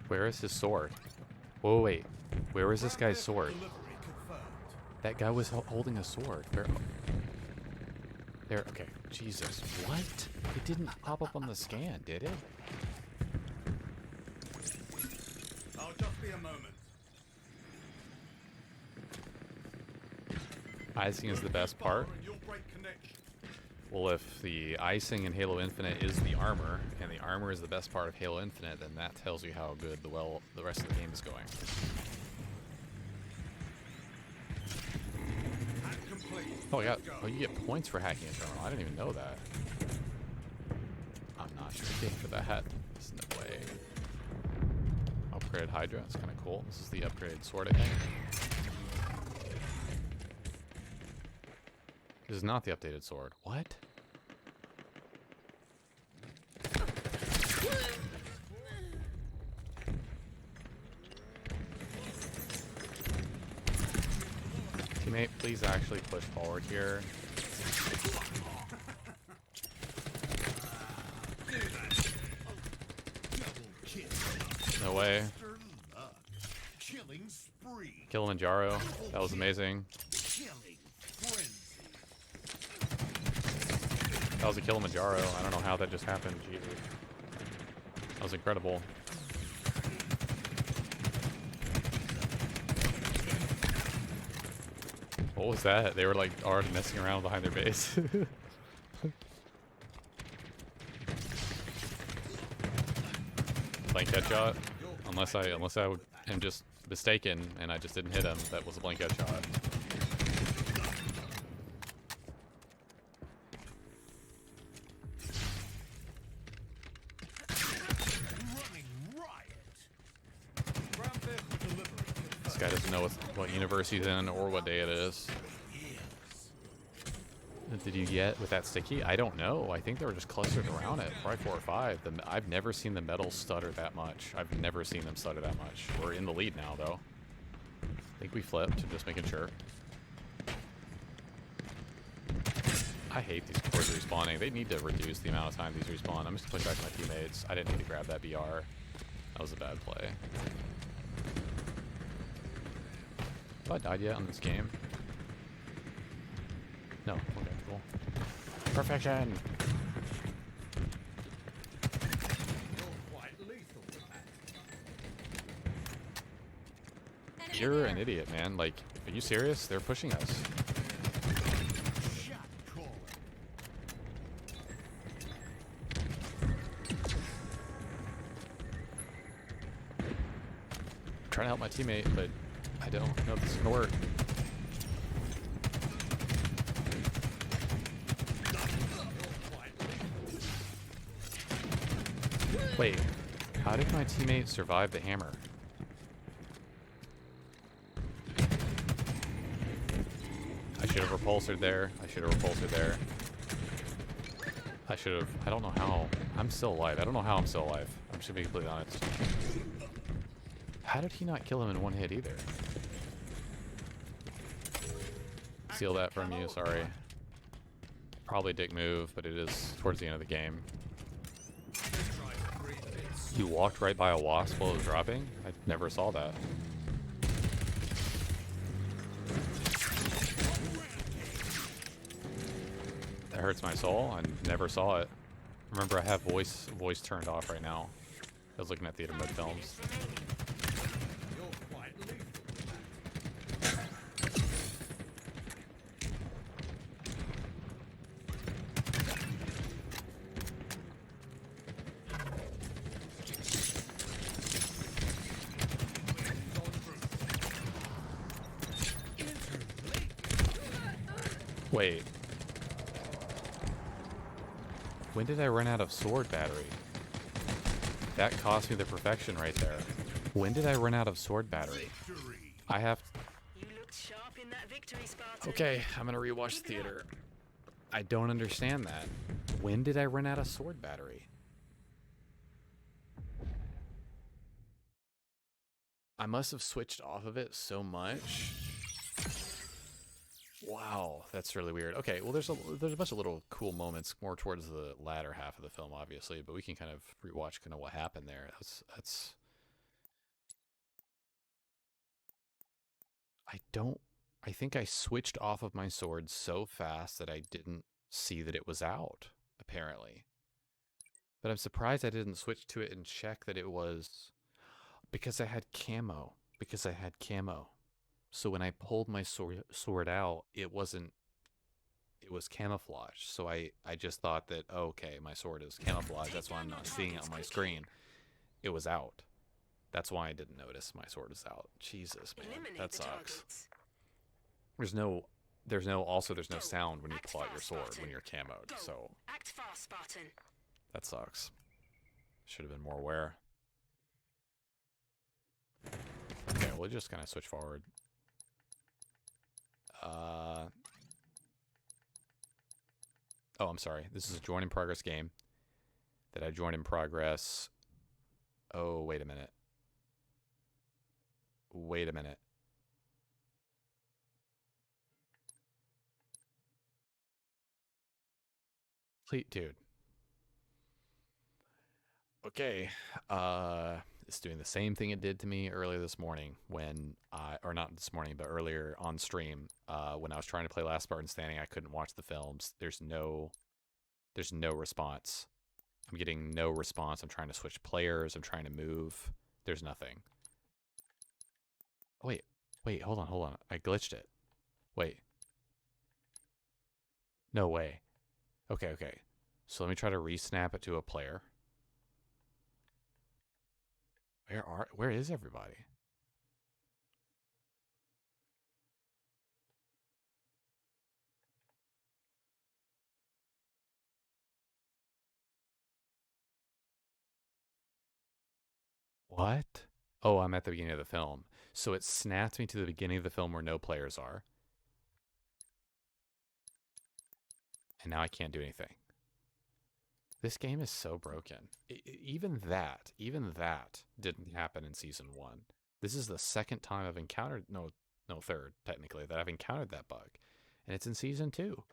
Where is his sword? Whoa, wait. Where is this guy's sword? That guy was holding a sword. There. Okay. Jesus. What? It didn't pop up on the scan, did it? I'll just be a moment. Icing is the best part. Well, if the icing in Halo Infinite is the armor, and the armor is the best part of Halo Infinite, then that tells you how good the rest of the game is going. Oh, yeah. Oh, you get points for hacking a terminal. I didn't even know that. I'm not trading for that. There's no way. Upgraded Hydra. That's kind of cool. This is the upgraded sword, I think. This is not the updated sword. What? Teammate, please actually push forward here. No way. Kilimanjaro. That was amazing. That was a Kilimanjaro. I don't know how that just happened. Jesus. That was incredible. What was that? They were like already messing around behind their base. Blank headshot. Unless I am just mistaken and I just didn't hit him. That was a blank headshot. This guy doesn't know what universe he's in or what day it is. What did you get with that sticky? I don't know. I think they were just clustered around it. Probably 4 or 5. I've never seen the metals stutter that much. I've never seen them stutter that much. We're in the lead now, though. I think we flipped. I'm just making sure. I hate these cores respawning. They need to reduce the amount of time these respawn. I'm just pushing back my teammates. I didn't need to grab that BR. That was a bad play. Have I died yet on this game? No. Okay, cool. Perfection! You're an idiot, man. Like, are you serious? They're pushing us. I'm trying to help my teammate, but I don't know if this is gonna work. Wait, how did my teammate survive the hammer? I should have repulsored there. I should have repulsored there. I should have. I don't know how. I'm still alive. I don't know how I'm still alive. I'm just gonna be completely honest. How did he not kill him in one hit either? Steal that from you, sorry. Probably a dick move, but it is towards the end of the game. You walked right by a wasp while it was dropping? I never saw that. That hurts my soul. I never saw it. Remember, I have voice turned off right now. I was looking at theater mode films. You're quite lethal with that. Wait. When did I run out of sword battery? That cost me the perfection right there. When did I run out of sword battery? I have... You looked sharp in that victory, Spartan. Okay, I'm gonna rewatch the theater. I don't understand that. When did I run out of sword battery? I must have switched off of it so much. Wow, that's really weird. Okay, well, there's a bunch of little cool moments more towards the latter half of the film, obviously, but we can kind of rewatch kind of what happened there. That's. I think I switched off of my sword so fast that I didn't see that it was out, apparently. But I'm surprised I didn't switch to it and check that it was because I had camo. Because I had camo. So when I pulled my sword out, it was camouflage. So I just thought that, oh, okay, my sword is camouflage. That's why I'm not seeing it on my screen. It was out. That's why I didn't notice my sword is out. Jesus, man, that sucks. There's no sound when you pull out your sword when you're camoed. So Act fast, Spartan. that sucks. Should have been more aware. Okay, we'll just kind of switch forward. Oh, I'm sorry. This is a join in progress game that I joined in progress. Oh, wait a minute. Wait a minute. Please, dude. Okay. It's doing the same thing it did to me earlier this morning when or not this morning, but earlier on stream, when I was trying to play Last Spartan Standing. I couldn't watch the films. There's no response. I'm getting no response. I'm trying to switch players. I'm trying to move. There's nothing. Wait, hold on. I glitched it. Wait. No way. Okay. So let me try to re-snap it to a player. Where is everybody? What? Oh, I'm at the beginning of the film. So it snapped me to the beginning of the film where no players are. And now I can't do anything. This game is so broken. Even that didn't happen in season 1. This is the second time I've encountered, no, third technically, that I've encountered that bug. And it's in season 2.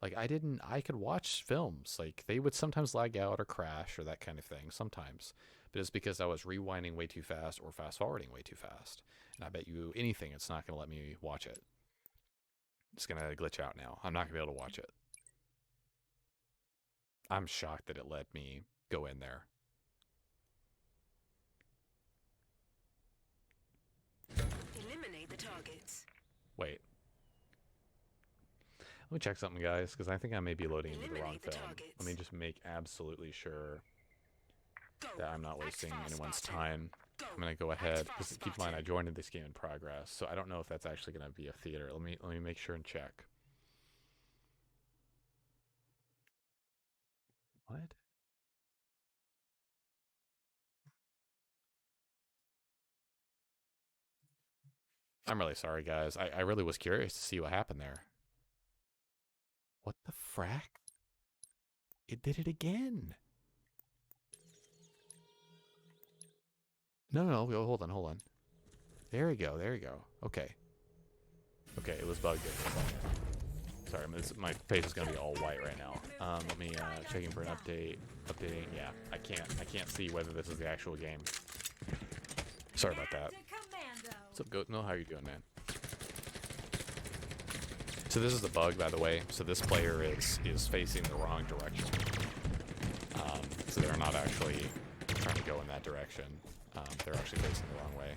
Like I could watch films. Like they would sometimes lag out or crash or that kind of thing sometimes. But it's because I was rewinding way too fast or fast forwarding way too fast. And I bet you anything, it's not going to let me watch it. It's going to glitch out now. I'm not going to be able to watch it. I'm shocked that it let me go in there. Eliminate the targets. Wait. Let me check something, guys, because I think I may be loading into the wrong film. Let me just make absolutely sure that I'm not wasting anyone's time. I'm going to go ahead, because keep in mind I joined this game in progress, so I don't know if that's actually going to be a theater. Let me make sure and check. What? I'm really sorry, guys. I really was curious to see what happened there. What the frack? It did it again. No. Hold on. There we go. Okay, it was bugged. Sorry, my face is gonna be all white right now. Let me checking for an update. Updating. Yeah, I can't see whether this is the actual game. Sorry about that. What's up, Goat? No, how are you doing, man? So this is a bug, by the way. So this player is facing the wrong direction. So they're not actually trying to go in that direction. They're actually facing the wrong way.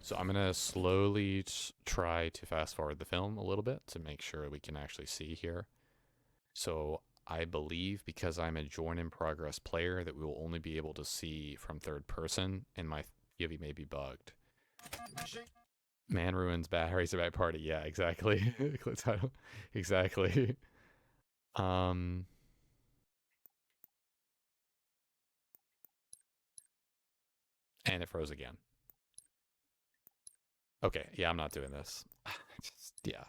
So I'm gonna slowly try to fast forward the film a little bit to make sure we can actually see here. So I believe because I'm a join in progress player that we will only be able to see from third person, and my POV may be bugged. Man ruins batteries about party. Yeah, exactly. Exactly. And it froze again. Okay, yeah, I'm not doing this. Yeah.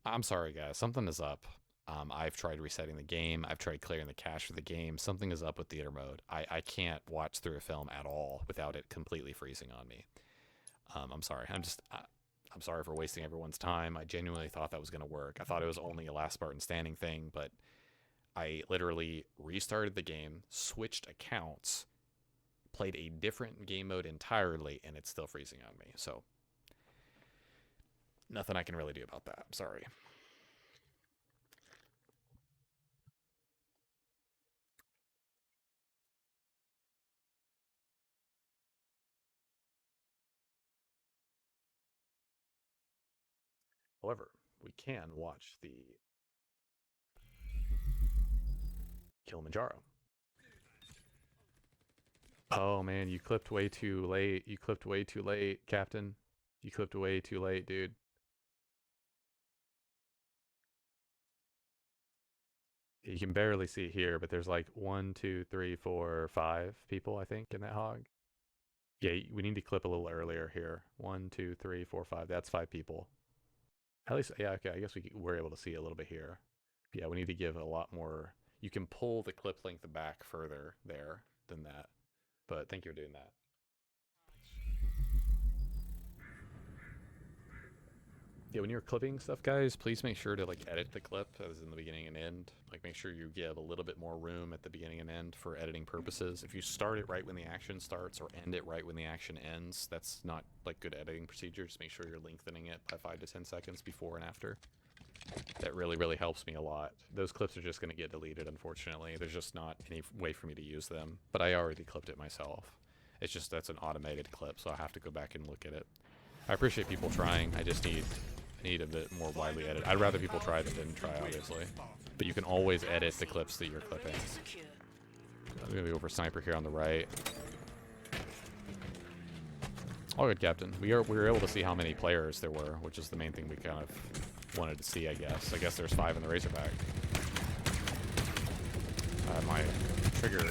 I'm sorry, guys. Something is up. I've tried resetting the game. I've tried clearing the cache for the game. Something is up with theater mode. I can't watch through a film at all without it completely freezing on me. I'm sorry. I'm sorry for wasting everyone's time. I genuinely thought that was going to work. I thought it was only a last Spartan standing thing, but I literally restarted the game, switched accounts, played a different game mode entirely, and it's still freezing on me. So nothing I can really do about that. I'm sorry. However, we can watch the Kilimanjaro. Oh man, you clipped way too late. You clipped way too late, Captain. You clipped way too late, dude. You can barely see it here, but there's like 1, 2, 3, 4, 5 people, I think, in that hog. Yeah, we need to clip a little earlier here. 1, 2, 3, 4, 5. That's 5 people. At least, yeah, okay. I guess we're able to see a little bit here. Yeah, we need to give a lot more. You can pull the clip length back further there than that. But thank you for doing that. Yeah, when you're clipping stuff, guys, please make sure to like edit the clip as in the beginning and end. Like make sure you give a little bit more room at the beginning and end for editing purposes. If you start it right when the action starts or end it right when the action ends, that's not like good editing procedure. Just make sure you're lengthening it by 5 to 10 seconds before and after. That really, really helps me a lot. Those clips are just going to get deleted, unfortunately. There's just not any way for me to use them. But I already clipped it myself. It's just that's an automated clip, so I have to go back and look at it. I appreciate people trying. I just need a bit more widely edited. I'd rather people try than didn't try, obviously. But you can always edit the clips that you're clipping. I'm going to go for sniper here on the right. All good, Captain. We were able to see how many players there were, which is the main thing we kind of wanted to see, I guess. I guess there's 5 in the Razorback. My trigger.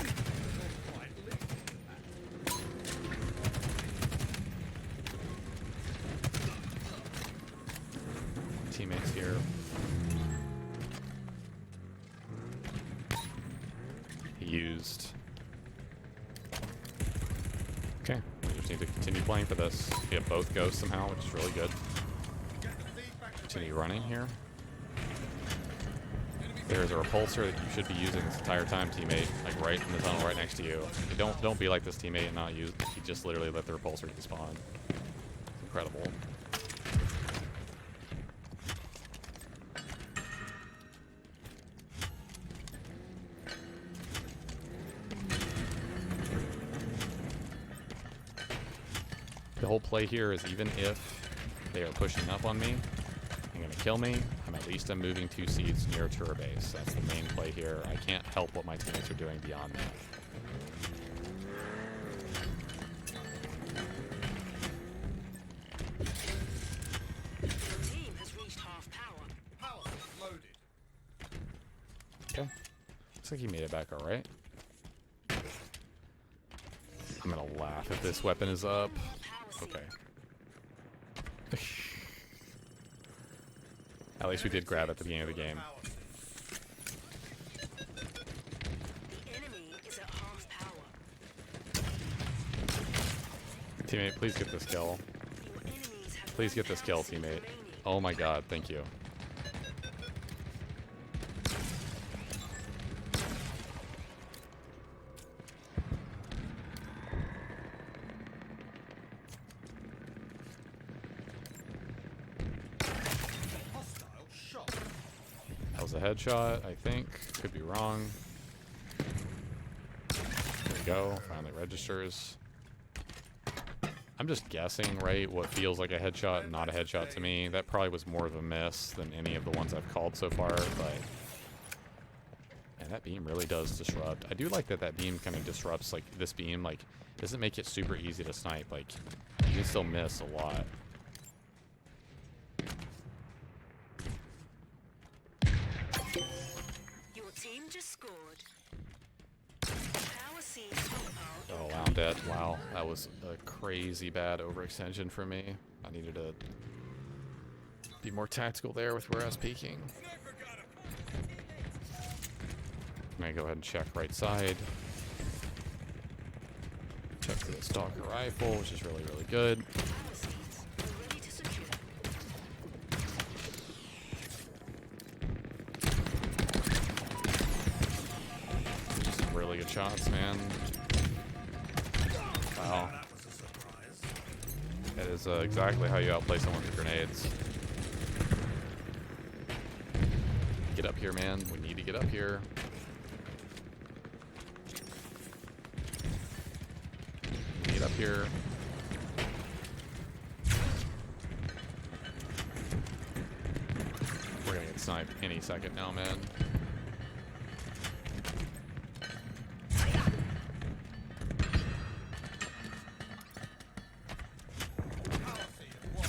Teammates here. He used. Okay, we just need to continue playing for this. Get both ghosts somehow, which is really good. Continue running here. There's a repulsor that you should be using this entire time, teammate. Like right in the tunnel, right next to you. Don't be like this teammate and not use. He just literally let the repulsor despawn. It's incredible. The whole play here is even if they are pushing up on me and going to kill me, at least I'm moving 2 seats near a turret base. That's the main play here. I can't help what my teammates are doing beyond that. Your team has reached half power. Power loaded. Okay. Looks like he made it back all right. I'm going to laugh if this weapon is up. Okay. At least we did grab at the beginning of the game. The enemy is at half power. Teammate, please get this kill. Your enemies have Please get this kill, teammate. Oh my god, thank you. was a headshot, I think. Could be wrong. There we go. Finally registers. I'm just guessing, right? What feels like a headshot, not a headshot to me. That probably was more of a miss than any of the ones I've called so far, but... And that beam really does disrupt. I do like that that beam kind of disrupts, like, this beam, like, doesn't make it super easy to snipe. Like, you can still miss a lot. Your team just scored. Power seed stockpile. Oh, wow, I'm dead. Wow, that was a crazy bad overextension for me. I needed to be more tactical there with where I was peeking. I'm gonna go ahead and check right side. Check for the stalker rifle, which is really, really good. Power seeds are ready to secure. Some really good shots, man. Wow. That was a surprise. That is exactly how you outplay someone with grenades. Get up here, man. We need to get up here. Get up here. We're gonna get sniped any second now, man. Power seed at one.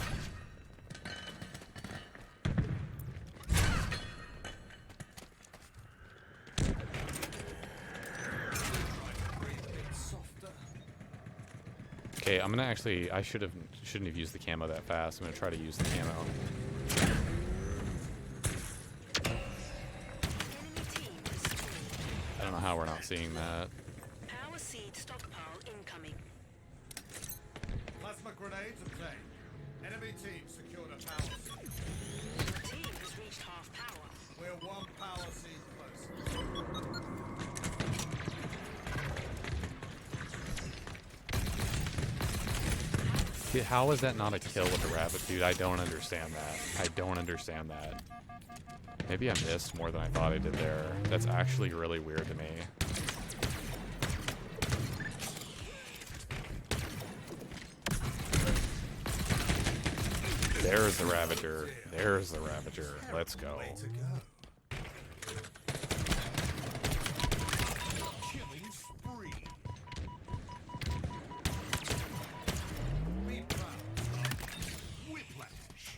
Breathe a bit softer. Okay, I'm gonna actually. I shouldn't have used the camo that fast. I'm gonna try to use the camo. Enemy team destroyed. I don't know how we're not seeing that. Power seed stockpile incoming. Plasma grenades obtained. Enemy team secured a power seed. Your team has reached half power. We're one power seed closer. Dude, how is that not a kill with a rabbit, dude? I don't understand that. I don't understand that. Maybe I missed more than I thought I did there. That's actually really weird to me. There's the Ravager. There's the Ravager. Let's go. Way to go. Killing spree. Be proud of Whiplash.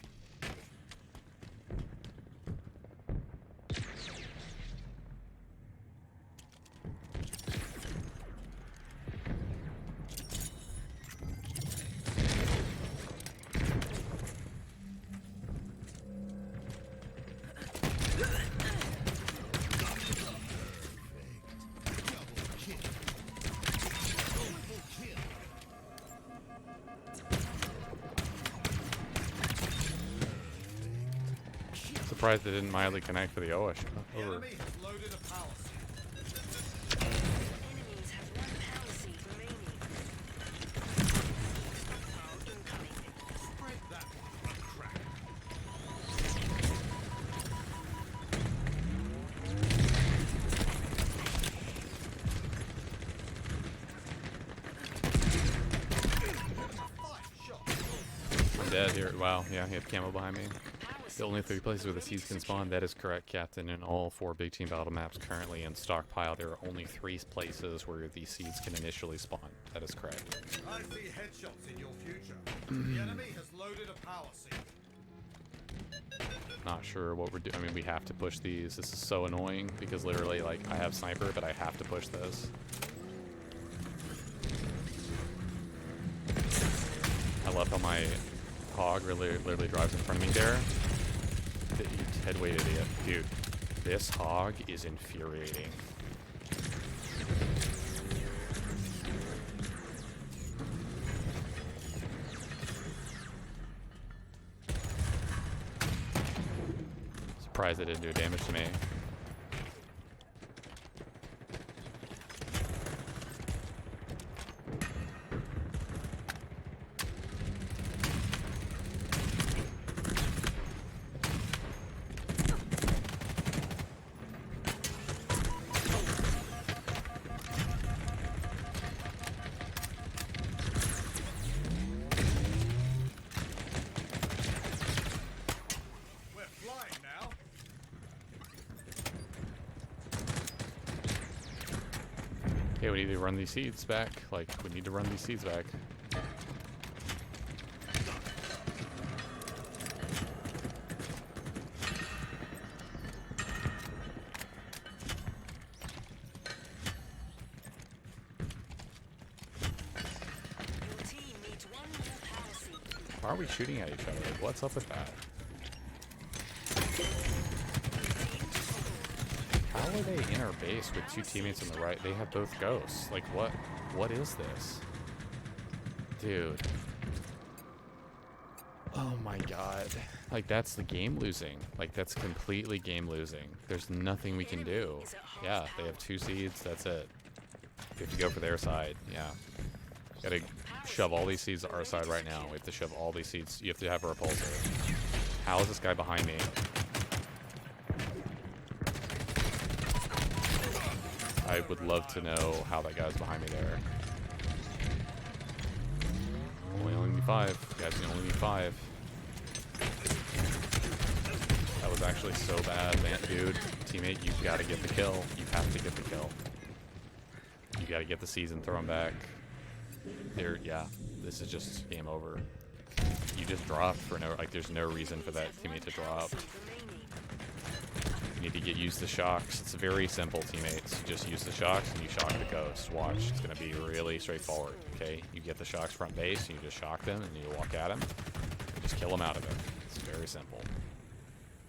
Surprised they didn't mildly connect for the OSH. The Over. enemy has loaded a power seed. Enemies have one power seed remaining. Stockpile incoming. Spread that one, crack. Five shots. I'm dead here. Wow, yeah, he had camo behind me. Power The only seeds 3 places where the ready seeds to can secure. spawn, that is correct, Captain. In all 4 big team battle maps currently in stockpile, there are only 3 places where these seeds can initially spawn. That is correct. I see headshots in your future. The enemy has loaded a power seed. Not sure what we're doing. I mean, we have to push these. This is so annoying because literally, like, I have sniper, but I have to push this. I love how my hog literally drives in front of me there. You headweight idiot. Dude, this hog is infuriating. Surprised it didn't do damage to me. Hey, we need to run these seeds back. Like, we need to run these seeds back. Your team needs one more power seed. Why are we shooting at each other? Like, what's up with that? How are they in our base with two teammates on the right? They have both ghosts. Like, what? What is this? Dude. Oh my god. Like, that's the game losing. Like, that's completely game losing. There's nothing we can do. Yeah, they have two seeds. That's it. We have to go for their side. Yeah. Gotta shove all these seeds to our side right now. We have to shove all these seeds. You have to have a repulsor. How is this guy behind me? I would love to know how that guy's behind me there. We only need 5. Guys, we only need 5. That was actually so bad, man, dude. Teammate, you've got to get the kill. You have to get the kill. You got to get the seeds and throw them back. There, yeah. This is just game over. You just dropped for no, like, there's no reason for that teammate to drop. You need to use the shocks. It's very simple, teammates. You just use the shocks and you shock the ghost. Watch, it's going to be really straightforward, okay? You get the shocks front base, and you just shock them, and you walk at them. You just kill them out of it. It's very simple.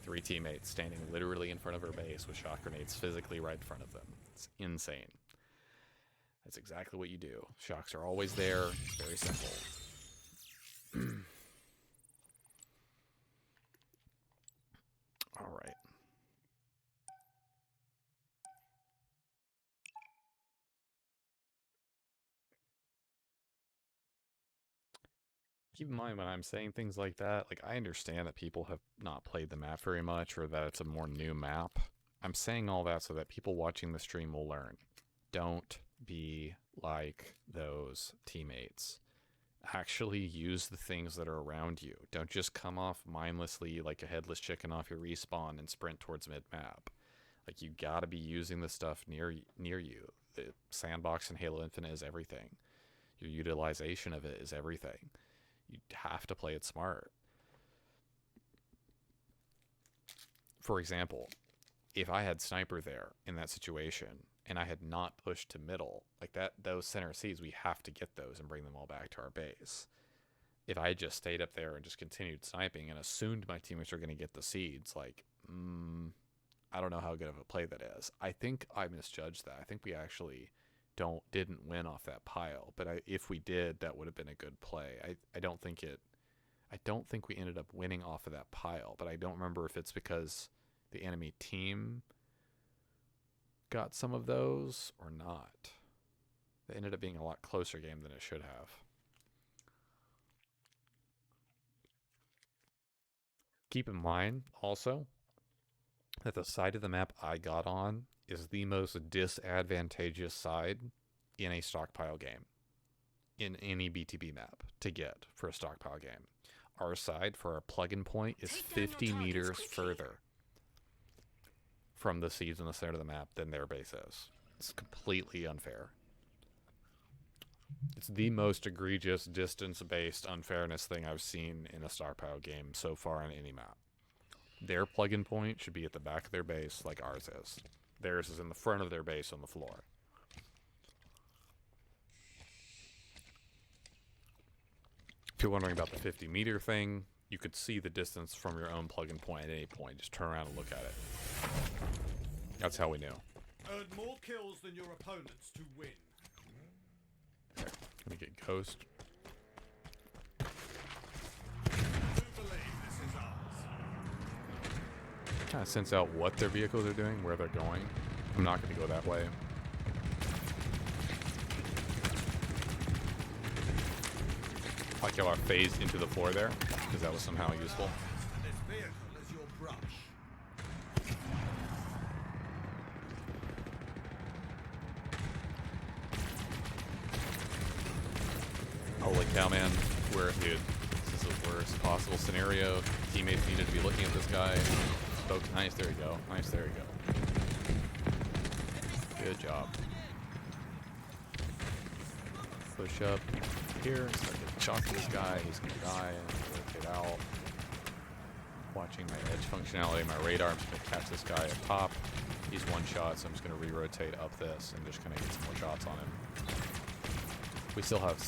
3 teammates standing literally in front of our base with shock grenades physically right in front of them. It's insane. That's exactly what you do. Shocks are always there. It's very simple. All right. Keep in mind when I'm saying things like that, like, I understand that people have not played the map very much or that it's a more new map. I'm saying all that so that people watching the stream will learn. Don't be like those teammates. Actually use the things that are around you. Don't just come off mindlessly like a headless chicken off your respawn and sprint towards mid-map. Like, you gotta be using the stuff near you. The sandbox in Halo Infinite is everything. Your utilization of it is everything. You have to play it smart. For example, if I had sniper there in that situation and I had not pushed to middle, like that, those center seeds, we have to get those and bring them all back to our base. If I had just stayed up there and just continued sniping and assumed my teammates are going to get the seeds, like, I don't know how good of a play that is. I think I misjudged that. I think we actually didn't win off that pile, but if we did, that would have been a good play. I don't think we ended up winning off of that pile, but I don't remember if it's because the enemy team got some of those or not. It ended up being a lot closer game than it should have. Keep in mind also that the side of the map I got on is the most disadvantageous side in a stockpile game, in any BTB map to get for a stockpile game. Our side for our plug-in point is 50 meters further from the seeds in the center of the map than their base is. It's completely unfair. It's the most egregious distance-based unfairness thing I've seen in a stockpile game so far on any map. Their plug-in point should be at the back of their base like ours is. Theirs is in the front of their base on the floor. If you're wondering about the 50-meter thing, you could see the distance from your own plug-in point at any point. Just turn around and look at it. That's how we knew. Earn more kills than your opponents to win. Let me get Ghost. Do believe this is ours. Kind of sense out what their vehicles are doing, where they're going. I'm not going to go that way. I like how I phased into the floor there, because that was somehow useful. And this vehicle is your brush. Holy cow, man. Dude, this is the worst possible scenario. Teammates needed to be looking at this guy. Spoke nice, there you go. Nice, there you go. Good job. push up here, start getting shocked at this guy. He's gonna die, and rotate out. Watching my edge functionality, my radar. I'm just gonna catch this guy up top. He's one shot, so I'm just gonna re-rotate up this and just kind of get some more shots on him. We still have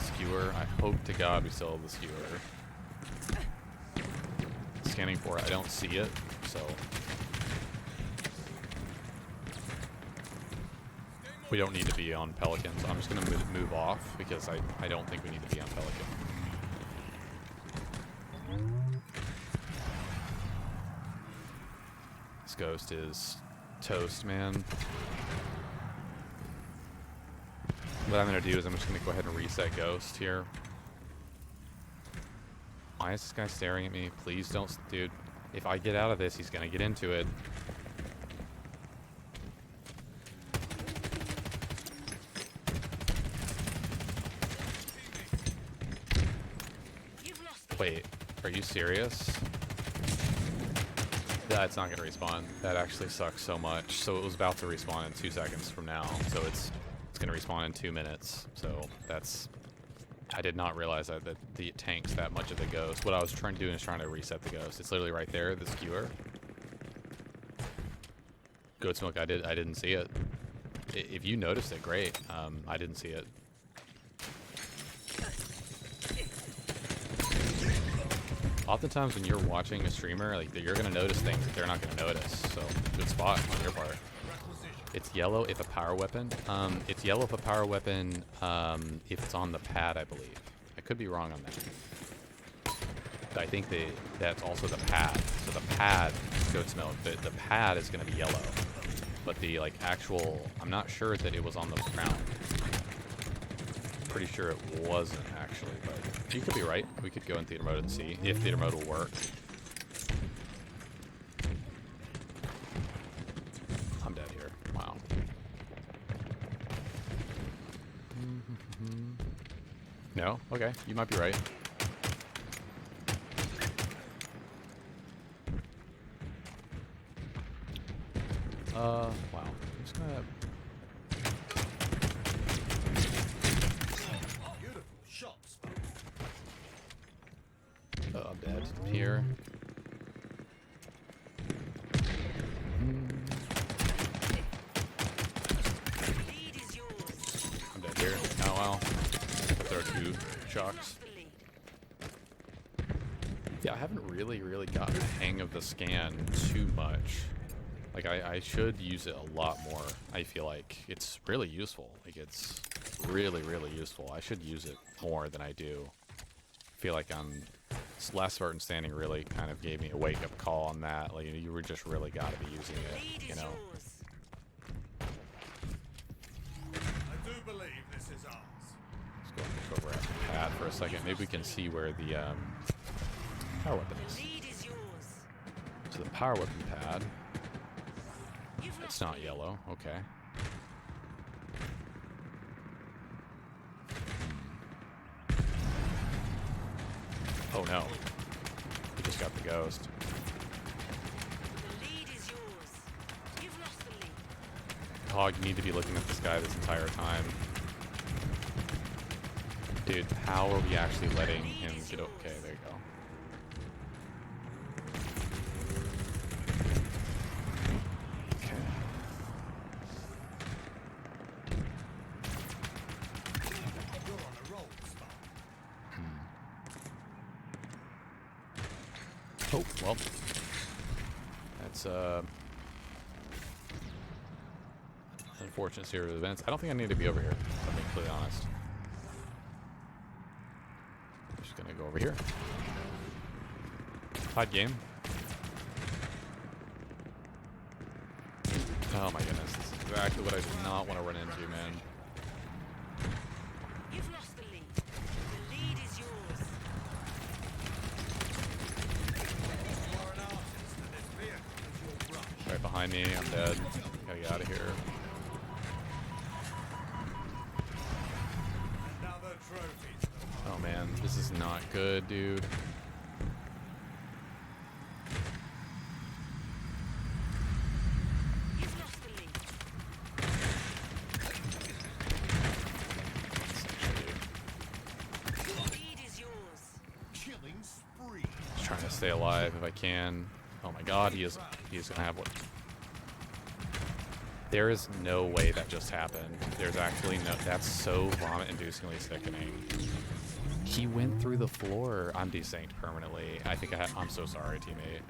skewer. I hope to God we still have the skewer. Scanning for it. I don't see it, so we don't need to be on Pelicans. I'm just gonna move off because I don't think we need to be on Pelican. This ghost is toast, man. What I'm going to do is I'm just going to go ahead and reset ghost here. Why is this guy staring at me? Please don't, dude. If I get out of this, he's going to get into it. Wait, are you serious? That's not going to respawn. That actually sucks so much. So it was about to respawn in 2 seconds from now. So it's going to respawn in 2 minutes. So that's... I did not realize that the tanks that much of the ghost. What I was trying to do is trying to reset the ghost. It's literally right there, the skewer. Goat's milk, I didn't see it. If you noticed it, great. I didn't see it. Oftentimes when you're watching a streamer, like you're gonna notice things that they're not gonna notice. So good spot on your part. It's yellow if a power weapon. It's yellow if a power weapon. If it's on the pad, I believe. I could be wrong on that. But I think that's also the pad. So the pad, goat's milk. The pad is gonna be yellow, but the like actual. I'm not sure that it was on the ground. Pretty sure it wasn't actually, but you could be right. We could go in theater mode and see if theater mode will work. I'm dead here. Wow. No? Okay, you might be right. Wow. I'm just gonna... Oh, I'm dead. Here. I'm dead here. Oh, well. There are 2 shocks. Yeah, I haven't really gotten the hang of the scan too much. Like, I should use it a lot more. I feel like it's really useful. Like, it's really useful. I should use it more than I do. I feel like last Spartan Standing really kind of gave me a wake-up call on that. Like, you were just really got to be using it, you know? I do believe this is ours. Let's go over at the pad for a second. Maybe we can see where the power weapon is. So the power weapon pad. It's not yellow. Okay. Oh no. We just got the ghost. Hog, you need to be looking at this guy this entire time. Dude, how are we actually letting him get... Okay, there you go. Okay. You're on a roll, Spartan. Oh, well. That's, unfortunate series of events. I don't think I need to be over here, if I'm being completely honest. I'm just gonna go over here. Hot game. Oh my goodness, this is exactly what I did not want to run into, man. You've lost the lead. The lead is yours. You are an artist, and this vehicle is your brush. Right behind me, I'm dead. Gotta get out of here. Another trophy to the Oh man, this is not good, dude. You've lost the lead. stay alive if I can. Oh my god, he's gonna have what? There is no way that just happened. There's actually no. That's so vomit-inducingly sickening. He went through the floor. I'm desynced permanently. I think I'm so sorry, teammate.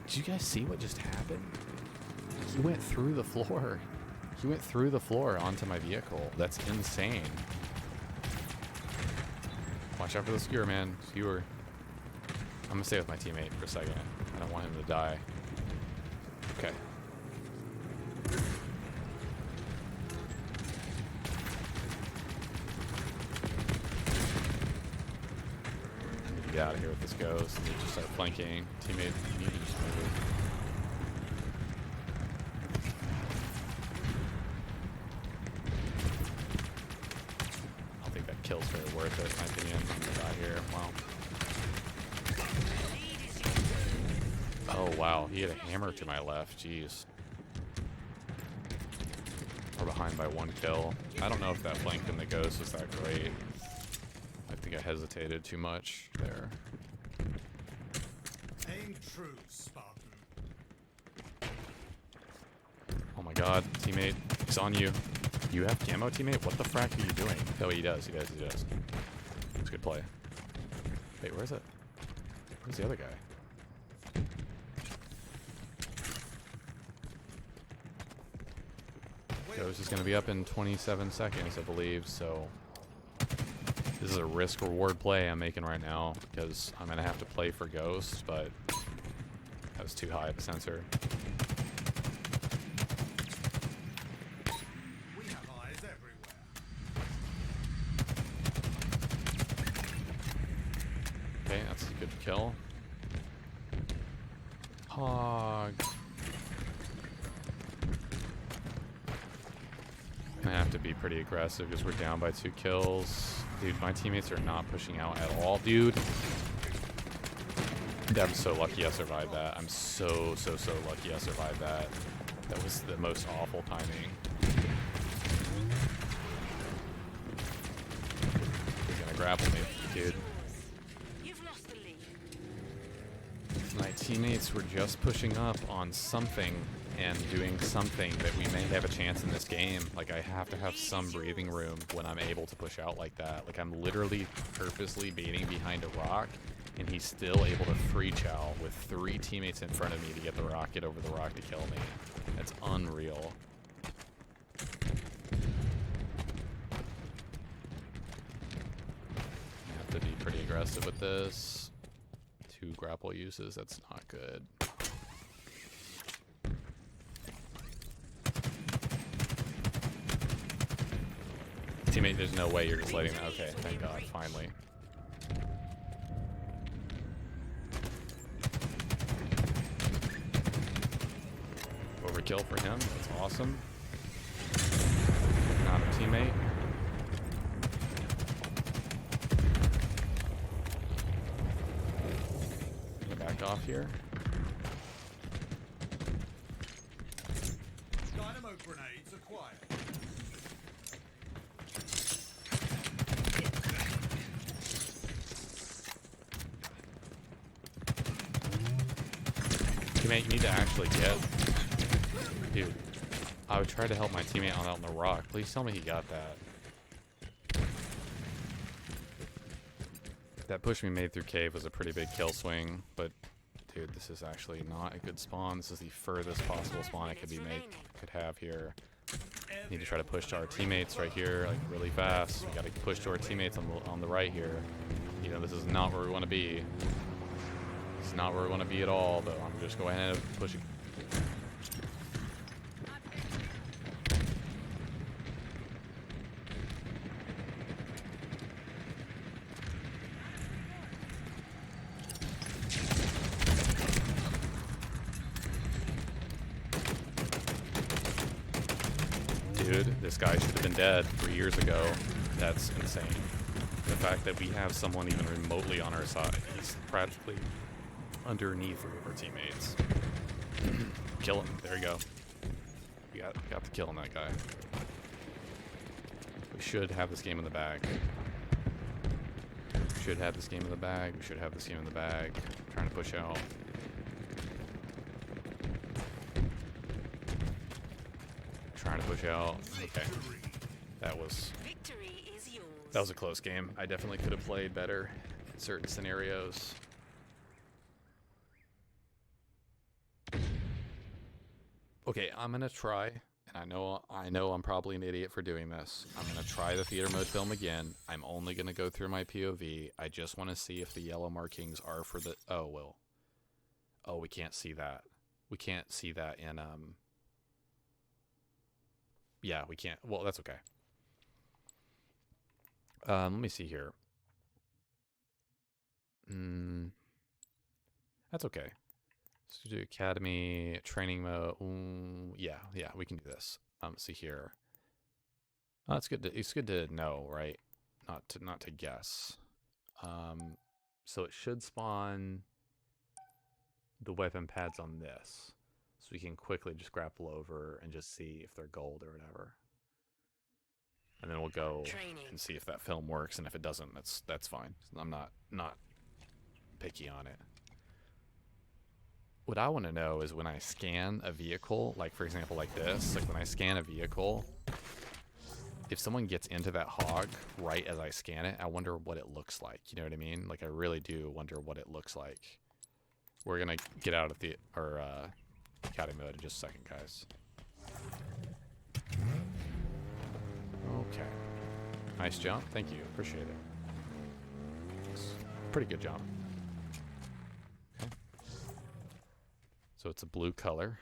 Did you guys see what just happened? He went through the floor. He went through the floor onto my vehicle. That's insane. Watch out for the skewer, man. Skewer. I'm gonna stay with my teammate for a second. I don't want him to die. Okay. I need to get out of here with this ghost. I need to just start flanking. Teammate, you need to just move. I don't think that kill's very worth it, in my opinion. I'm gonna die here. Wow. Oh wow, he had a hammer to my left. Jeez. We're behind by 1 kill. I don't know if that flank in the ghost was that great. I think I hesitated too much there. Aim true, Spartan. Oh my god, teammate. He's on you. You have camo, teammate? What the frack are you doing? Oh, he does. He does. It's a good play. Wait, where is it? Where's the other guy? Ghost is going to be up in 27 seconds, I believe, so this is a risk-reward play I'm making right now, because I'm going to have to play for Ghost, but that was too high of a sensor. We have eyes everywhere. Okay, that's a good kill. Hog. I have to be pretty aggressive because we're down by 2 kills. Dude, my teammates are not pushing out at all, dude. I'm so lucky I survived that. I'm so lucky I survived that. That was the most awful timing. He's gonna grapple me, dude. You've lost the lead. My teammates were just pushing up on something and doing something that we may have a chance in this game. Like, I have to have some breathing room when I'm able to push out like that. Like, I'm literally purposely baiting behind a rock, and he's still able to free chow with 3 teammates in front of me to get the rocket over the rock to kill me. That's unreal. I have to be pretty aggressive with this. 2 grapple uses, that's not good. Teammate, there's no way you're just letting that. Okay, thank God, finally. Overkill for him, that's awesome. Not a teammate. I'm gonna back off here. Dynamo grenades acquired. Teammate, you need to actually get... Dude, I would try to help my teammate out on the rock. Please tell me he got that. That push we made through cave was a pretty big kill swing, but dude, this is actually not a good spawn. This is the furthest possible spawn I could have here. Need to try to push to our teammates right here, like really fast. We gotta push to our teammates on the right here. You know, this is not where we want to be. This is not where we want to be at all, but I'm just going ahead and pushing. Dude, this guy should have been dead 3 years ago. That's insane. The fact that we have someone even remotely on our side, he's practically underneath our teammates. Kill him. There you go. We got the kill on that guy. We should have this game in the bag. should have this game in the bag. We should have this game in the bag. Trying to push out. Trying to push out. Okay. That was a close game. I definitely could have played better in certain scenarios. Okay, I'm gonna try, and I know I'm probably an idiot for doing this. I'm gonna try the theater mode film again. I'm only gonna go through my POV. I just want to see if the yellow markings are for the. Oh well. Oh, we can't see that. We can't see that in Yeah, we can't. Well, that's okay. Let me see here. That's okay. Studio Academy training mode. Yeah, we can do this. See here. Oh, it's good to know, right? Not to guess. So it should spawn the weapon pads on this, so we can quickly just grapple over and just see if they're gold or whatever. And then we'll go and see if that film works, and if it doesn't, that's fine. I'm not picky on it. What I want to know is when I scan a vehicle, like for example like this, like when I scan a vehicle, if someone gets into that hog right as I scan it, I wonder what it looks like. You know what I mean? Like I really do wonder what it looks like. We're gonna get out of the academy mode in just a second, guys. Okay. Nice jump. Thank you. Appreciate it. Pretty good jump. Okay. So it's a blue color.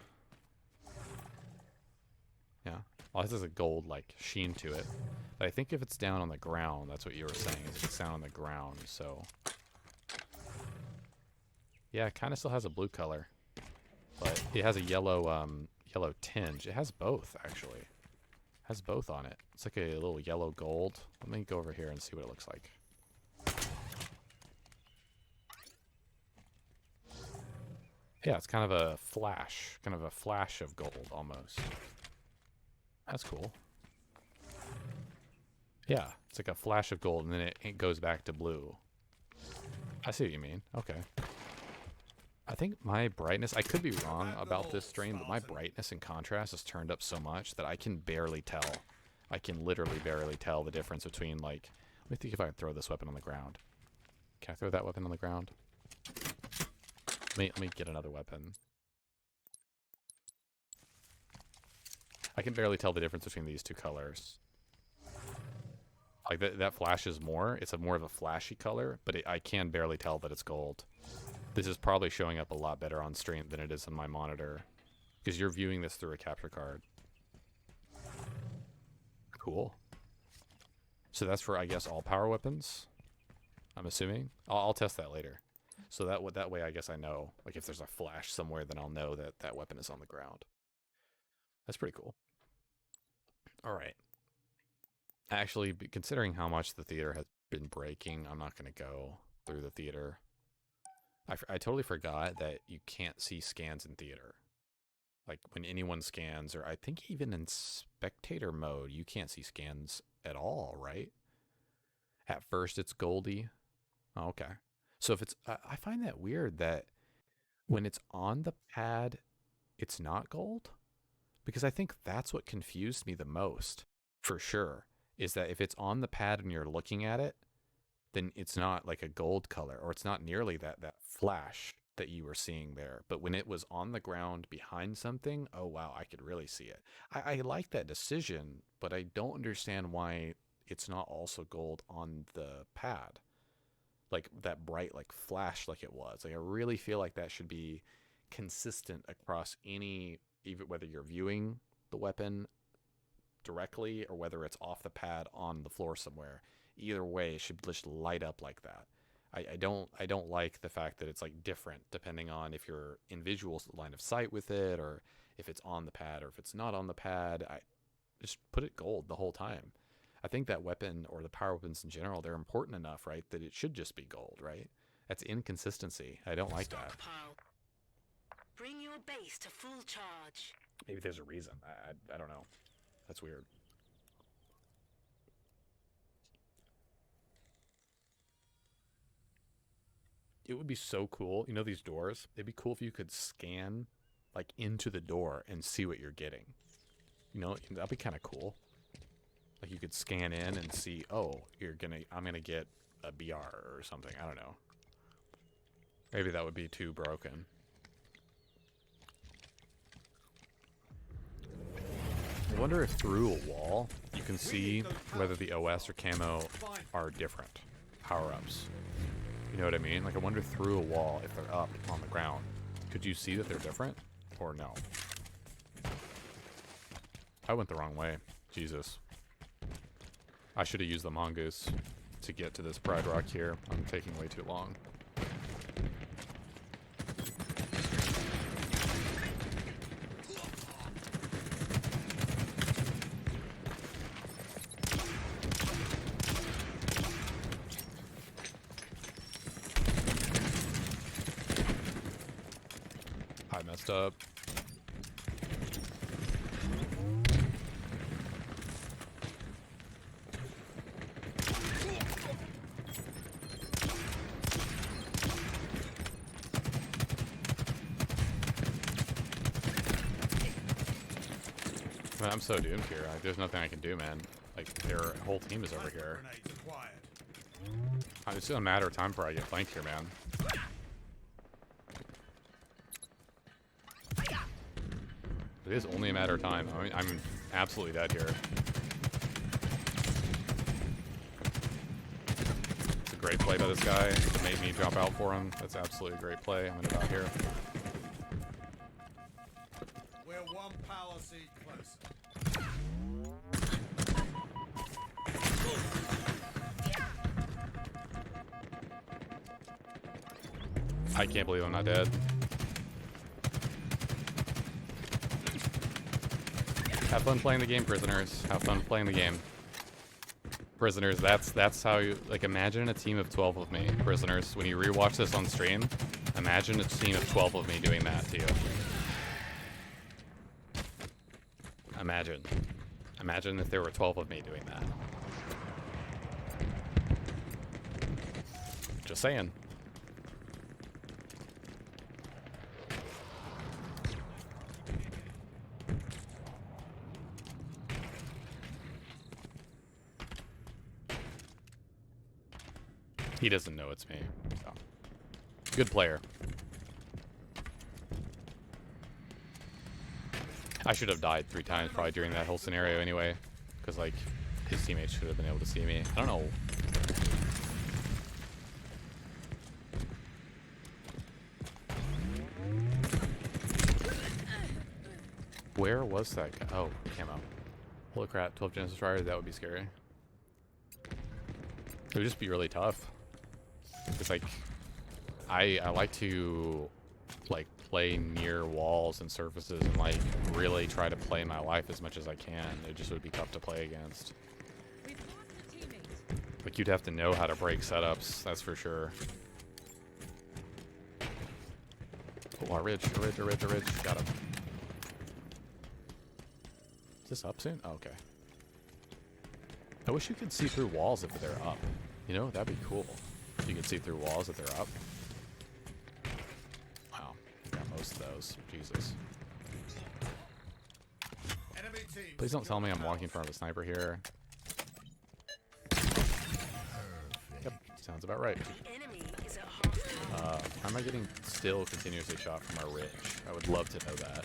Yeah. Oh, this has a gold like sheen to it. But I think if it's down on the ground, that's what you were saying, is it's down on the ground, so. Yeah, it kind of still has a blue color. But it has a yellow yellow tinge. It has both, actually. It has both on it. It's like a little yellow gold. Let me go over here and see what it looks like. Yeah, it's kind of a flash of gold almost. That's cool. Yeah, it's like a flash of gold and then it goes back to blue. I see what you mean. Okay. I think my brightness, I could be wrong about this stream, but my brightness and contrast is turned up so much that I can barely tell. I can literally barely tell the difference between, like, let me think if I can throw this weapon on the ground. Can I throw that weapon on the ground? Let me get another weapon. I can barely tell the difference between these two colors. Like, that flashes more. It's more of a flashy color, but I can barely tell that it's gold. This is probably showing up a lot better on stream than it is on my monitor, because you're viewing this through a capture card. Cool. So that's for, I guess, all power weapons, I'm assuming. I'll test that later. So that way I guess I know, like if there's a flash somewhere, then I'll know that that weapon is on the ground. That's pretty cool. All right. Actually, considering how much the theater has been breaking, I'm not going to go through the theater. I totally forgot that you can't see scans in theater. Like when anyone scans, or I think even in spectator mode, you can't see scans at all, right? At first it's Goldie. Oh, okay. So if it's, I find that weird that when it's on the pad, it's not gold. Because I think that's what confused me the most, for sure, is that if it's on the pad and you're looking at it, then it's not like a gold color, or it's not nearly that flash that you were seeing there. But when it was on the ground behind something, oh wow, I could really see it. I like that decision, but I don't understand why it's not also gold on the pad. Like that bright like flash like it was. Like I really feel like that should be consistent across any, even whether you're viewing the weapon directly or whether it's off the pad on the floor somewhere. Either way, it should just light up like that. I don't like the fact that it's like different depending on if you're in visual line of sight with it, or if it's on the pad, or if it's not on the pad. I just put it gold the whole time. I think that weapon, or the power weapons in general, they're important enough, right, that it should just be gold, right? That's inconsistency. I don't like that. Bring your base to full charge. Maybe there's a reason. I don't know. That's weird. it would be so cool. You know these doors? It'd be cool if you could scan like into the door and see what you're getting. You know, that'd be kind of cool. Like you could scan in and see, oh, I'm gonna get a BR or something. I don't know. Maybe that would be too broken. I wonder if through a wall you can see whether the OS or camo are different power-ups. You know what I mean? Like I wonder through a wall if they're up on the ground. Could you see that they're different or no? I went the wrong way. Jesus. I should have used the mongoose to get to this pride rock here. I'm taking way too long. I messed up. Man, I'm so doomed here. There's nothing I can do, man. Like, their whole team is over here. It's just a matter of time before I get flanked here, man. It is only a matter of time. I mean, I'm absolutely dead here. It's a great play by this guy. It made me jump out for him. That's absolutely a great play. I'm gonna die here. We're one power seed closer. I can't believe I'm not dead. Have fun playing the game, prisoners. Have fun playing the game. Prisoners, that's how you, like, imagine a team of 12 of me. Prisoners, when you rewatch this on stream, imagine a team of 12 of me doing that to you. Imagine. Imagine if there were 12 of me doing that. Just saying. He doesn't know it's me. So. Good player. I should have died 3 times probably during that whole scenario anyway. Because, like, his teammates should have been able to see me. I don't know. Where was that guy? Oh, camo. Holy crap, 12 Genesis Riders, that would be scary. It would just be really tough. It's like, I like to, like, play near walls and surfaces and, like, really try to play my life as much as I can. It just would be tough to play against. Like, you'd have to know how to break setups, that's for sure. Oh, a ridge. Got him. Is this up soon? Oh, okay. I wish you could see through walls if they're up. You know, that'd be cool. If you could see through walls if they're up. Wow. Got most of those. Jesus. Please don't tell me I'm walking in front of a sniper here. Yep. Sounds about right. How am I getting still continuously shot from our ridge? I would love to know that.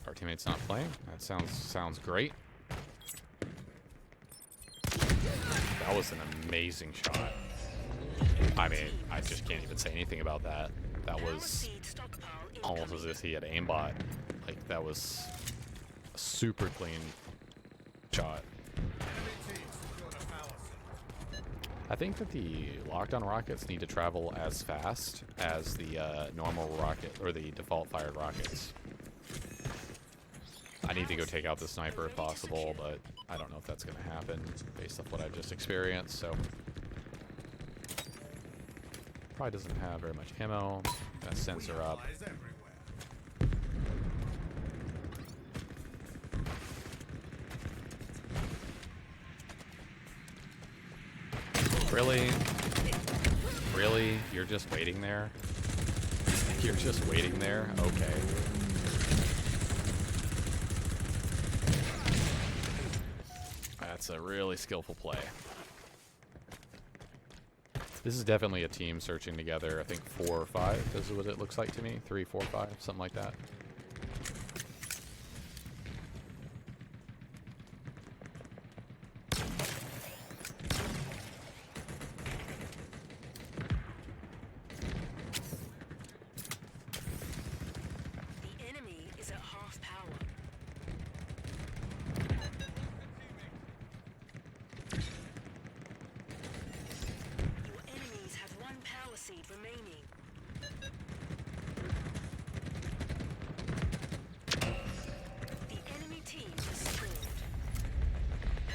Our teammate's not playing. That sounds great. That was an amazing shot. I mean, I just can't even say anything about that. That was almost as if he had aimbot. Like, that was a super clean shot. I think that the lockdown rockets need to travel as fast as the normal rocket, or the default fired rockets. I need to go take out the sniper if possible, but I don't know if that's going to happen based off what I've just experienced, so. Probably doesn't have very much ammo. Got sensor up. Really? Really? You're just waiting there? You're just waiting there? Okay. That's a really skillful play. This is definitely a team searching together. I think 4 or 5 is what it looks like to me. 3, 4, 5, something like that. The enemy is at half power. Your enemies have 1 power seed remaining. The enemy team has scored.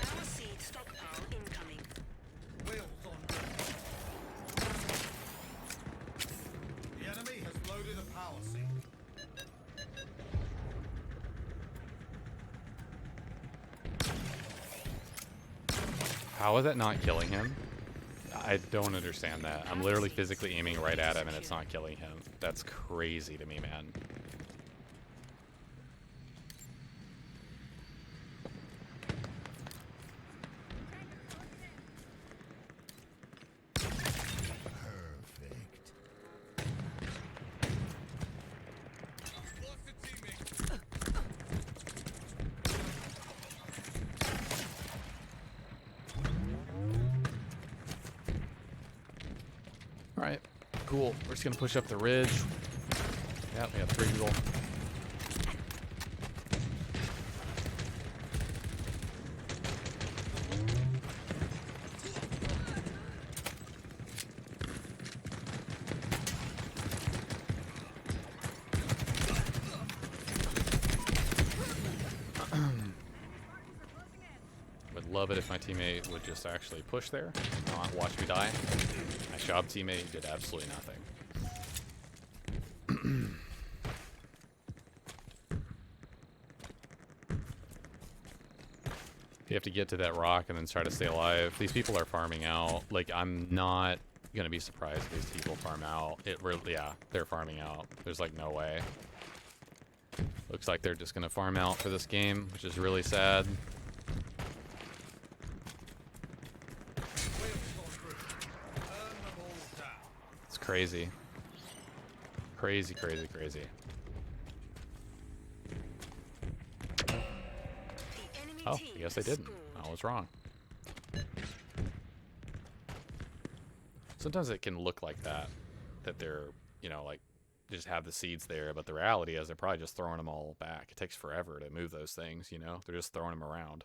Power seed stockpile incoming. Wheels on wheels. The enemy has loaded a power seed. How is that not killing him? I don't understand that. I'm literally physically aiming right at him and it's not killing him. That's crazy to me, man. Perfect. Alright, cool. We're just gonna push up the ridge. Yep, we got 3 people. Would love it if my teammate would just actually push there, not watch me die. My job teammate did absolutely nothing. You have to get to that rock and then try to stay alive. These people are farming out. Like, I'm not gonna be surprised if these people farm out. It really, yeah, they're farming out. There's like no way. Looks like they're just gonna farm out for this game, which is really sad. It's crazy. Crazy, crazy, crazy. Oh, I guess they didn't. I was wrong. Sometimes it can look like that they're, you know, like, just have the seeds there, but the reality is they're probably just throwing them all back. It takes forever to move those things, you know? They're just throwing them around.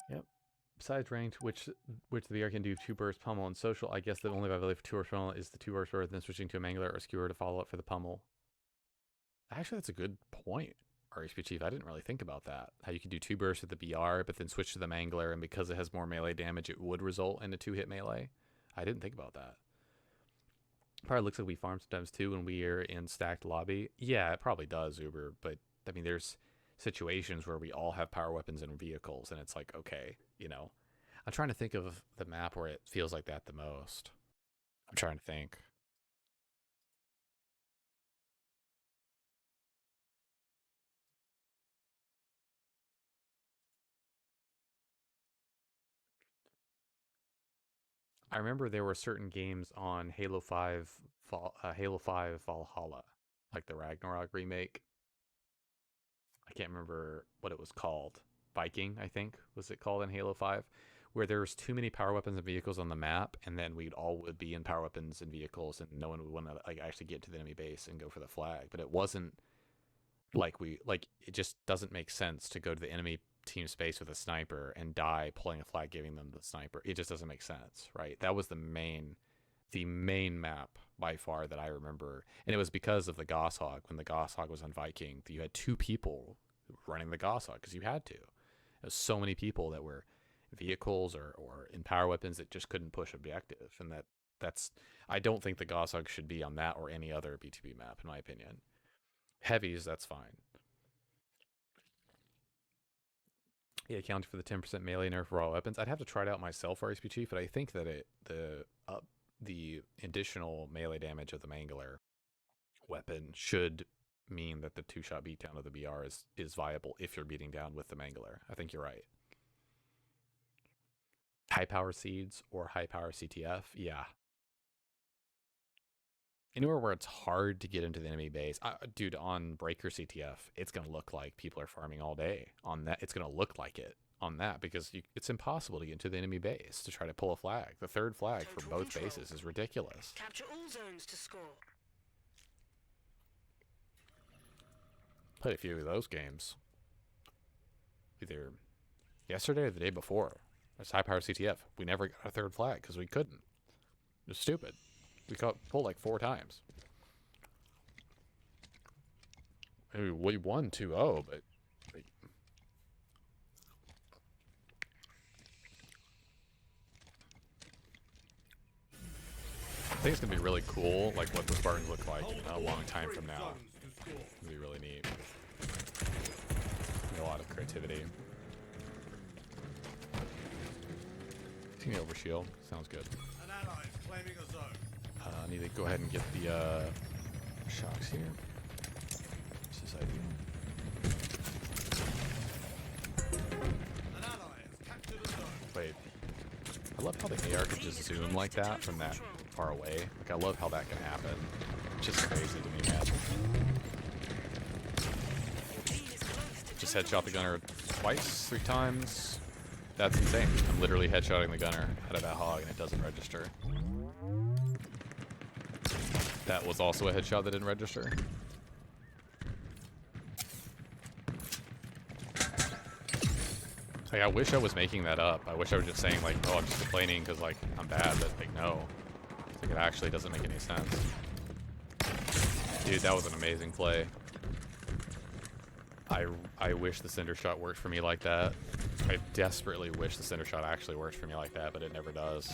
Yep. Besides ranked, which the VR can do 2 burst pummel and social, I guess the only viability for 2 burst pummel is the 2 burst bird, then switching to a mangler or skewer to follow up for the pummel. Actually, that's a good point, RHP Chief. I didn't really think about that. How you could do 2 bursts with the BR, but then switch to the mangler, and because it has more melee damage, it would result in a 2-hit melee. I didn't think about that. Probably looks like we farm sometimes too when we are in stacked lobby. Yeah, it probably does, Uber, but I mean, there's situations where we all have power weapons and vehicles, and it's like, okay, you know. I'm trying to think of the map where it feels like that the most. I'm trying to think. I remember there were certain games on Halo 5, Halo 5 Valhalla, like the Ragnarok remake. I can't remember what it was called. Viking, I think, was it called in Halo 5, where there was too many power weapons and vehicles on the map, and then we'd all would be in power weapons and vehicles, and no one would want to like actually get to the enemy base and go for the flag. But it wasn't like it just doesn't make sense to go to the enemy team space with a sniper and die pulling a flag, giving them the sniper. It just doesn't make sense, right? That was the main the main map by far that I remember, and it was because of the Goshawk. When the Goshawk was on Viking, you had 2 people running the Goshawk because you had to. There's so many people that were vehicles or in power weapons that just couldn't push objective, and that's I don't think the Goshawk should be on that or any other B2B map in my opinion. Heavies, that's fine. Yeah, accounting for the 10% melee nerf for all weapons. I'd have to try it out myself for XP Chief, but I think that the additional melee damage of the Mangler weapon should mean that the 2-shot beatdown of the BR is viable if you're beating down with the Mangler. I think you're right. High power seeds or high power CTF, yeah. Anywhere where it's hard to get into the enemy base, dude, on Breaker CTF, it's gonna look like people are farming all day on that. It's gonna look like it on that because it's impossible to get into the enemy base to try to pull a flag. The 3rd flag for both bases is ridiculous. Capture all zones to score. Played a few of those games, either yesterday or the day before. It's high power CTF. We never got a 3rd flag because we couldn't. It was stupid. We got pulled like 4 times. Maybe we won 2-0, but I think it's gonna be really cool, like what the Spartans look like a long time from now. It'll be really neat. A lot of creativity. Team over shield sounds good. An ally is claiming a zone. I need to go ahead and get the shocks here. This is ideal. An ally has captured a zone. Wait, I love how the AR can just zoom like that from that far away. Like, I love how that can happen. It's just crazy to me, man. Just headshot the gunner twice, 3 times. That's insane. I'm literally headshotting the gunner out of that hog and it doesn't register. That was also a headshot that didn't register. Like, I wish I was making that up. I wish I was just saying, like, oh, I'm just complaining because, like, I'm bad, but, like, no. Like, it actually doesn't make any sense. Dude, that was an amazing play. I wish the cinder shot worked for me like that. I desperately wish the cinder shot actually works for me like that, but it never does.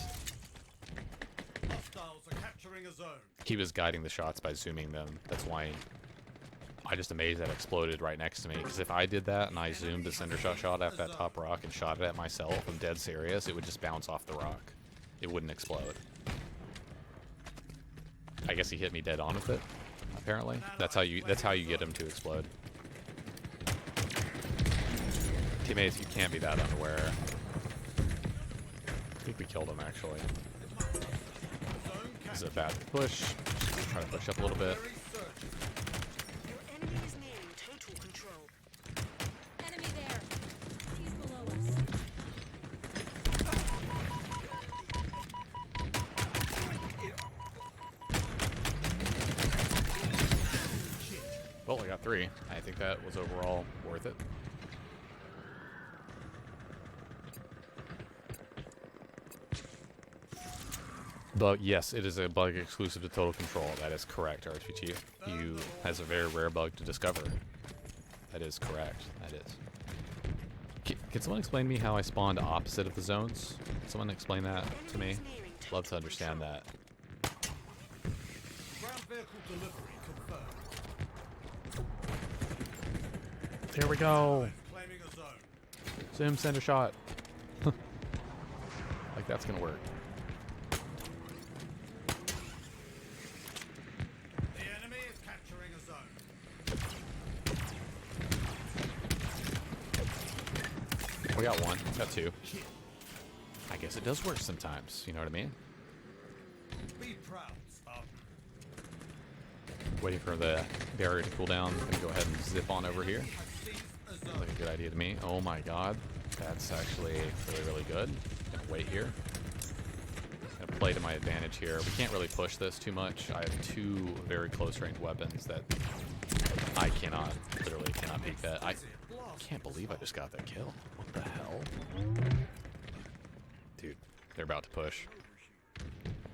Hostiles are capturing a zone. He was guiding the shots by zooming them. That's why I just amazed that exploded right next to me. Because if I did that and I zoomed the cinder shot off that top rock and shot it at myself, I'm dead serious, it would just bounce off the rock. It wouldn't explode. I guess he hit me dead on with it. Apparently, that's how you get him to explode. Teammates, you can't be that unaware. I think we killed him actually. This is a bad push. Try to push up a little bit. Your enemy is nearing total control. Enemy there. He's below us. Well, I got 3. I think that was overall worth it. But yes, it is a bug exclusive to Total Control. That is correct, RTT. You has a very rare bug to discover. That is correct. That is. Can someone explain to me how I spawned opposite of the zones? Can someone explain that to me? Love to understand that. Ground vehicle delivery confirmed. There we go. Claiming a zone. Zoom, send a shot. Like that's gonna work. The enemy is capturing a zone. We got 1. Got 2. I guess it does work sometimes. You know what I mean? Be proud, Spartan. Waiting for the barrier to cool down. Gonna go ahead and zip on over here. Seize a Sounds zone. like a good idea to me. Oh my god. That's actually really, really good. Gonna wait here. Gonna play to my advantage here. We can't really push this too much. I have 2 very close range weapons that I literally cannot peek that. I can't believe I just got that kill. What the hell? Dude, they're about to push.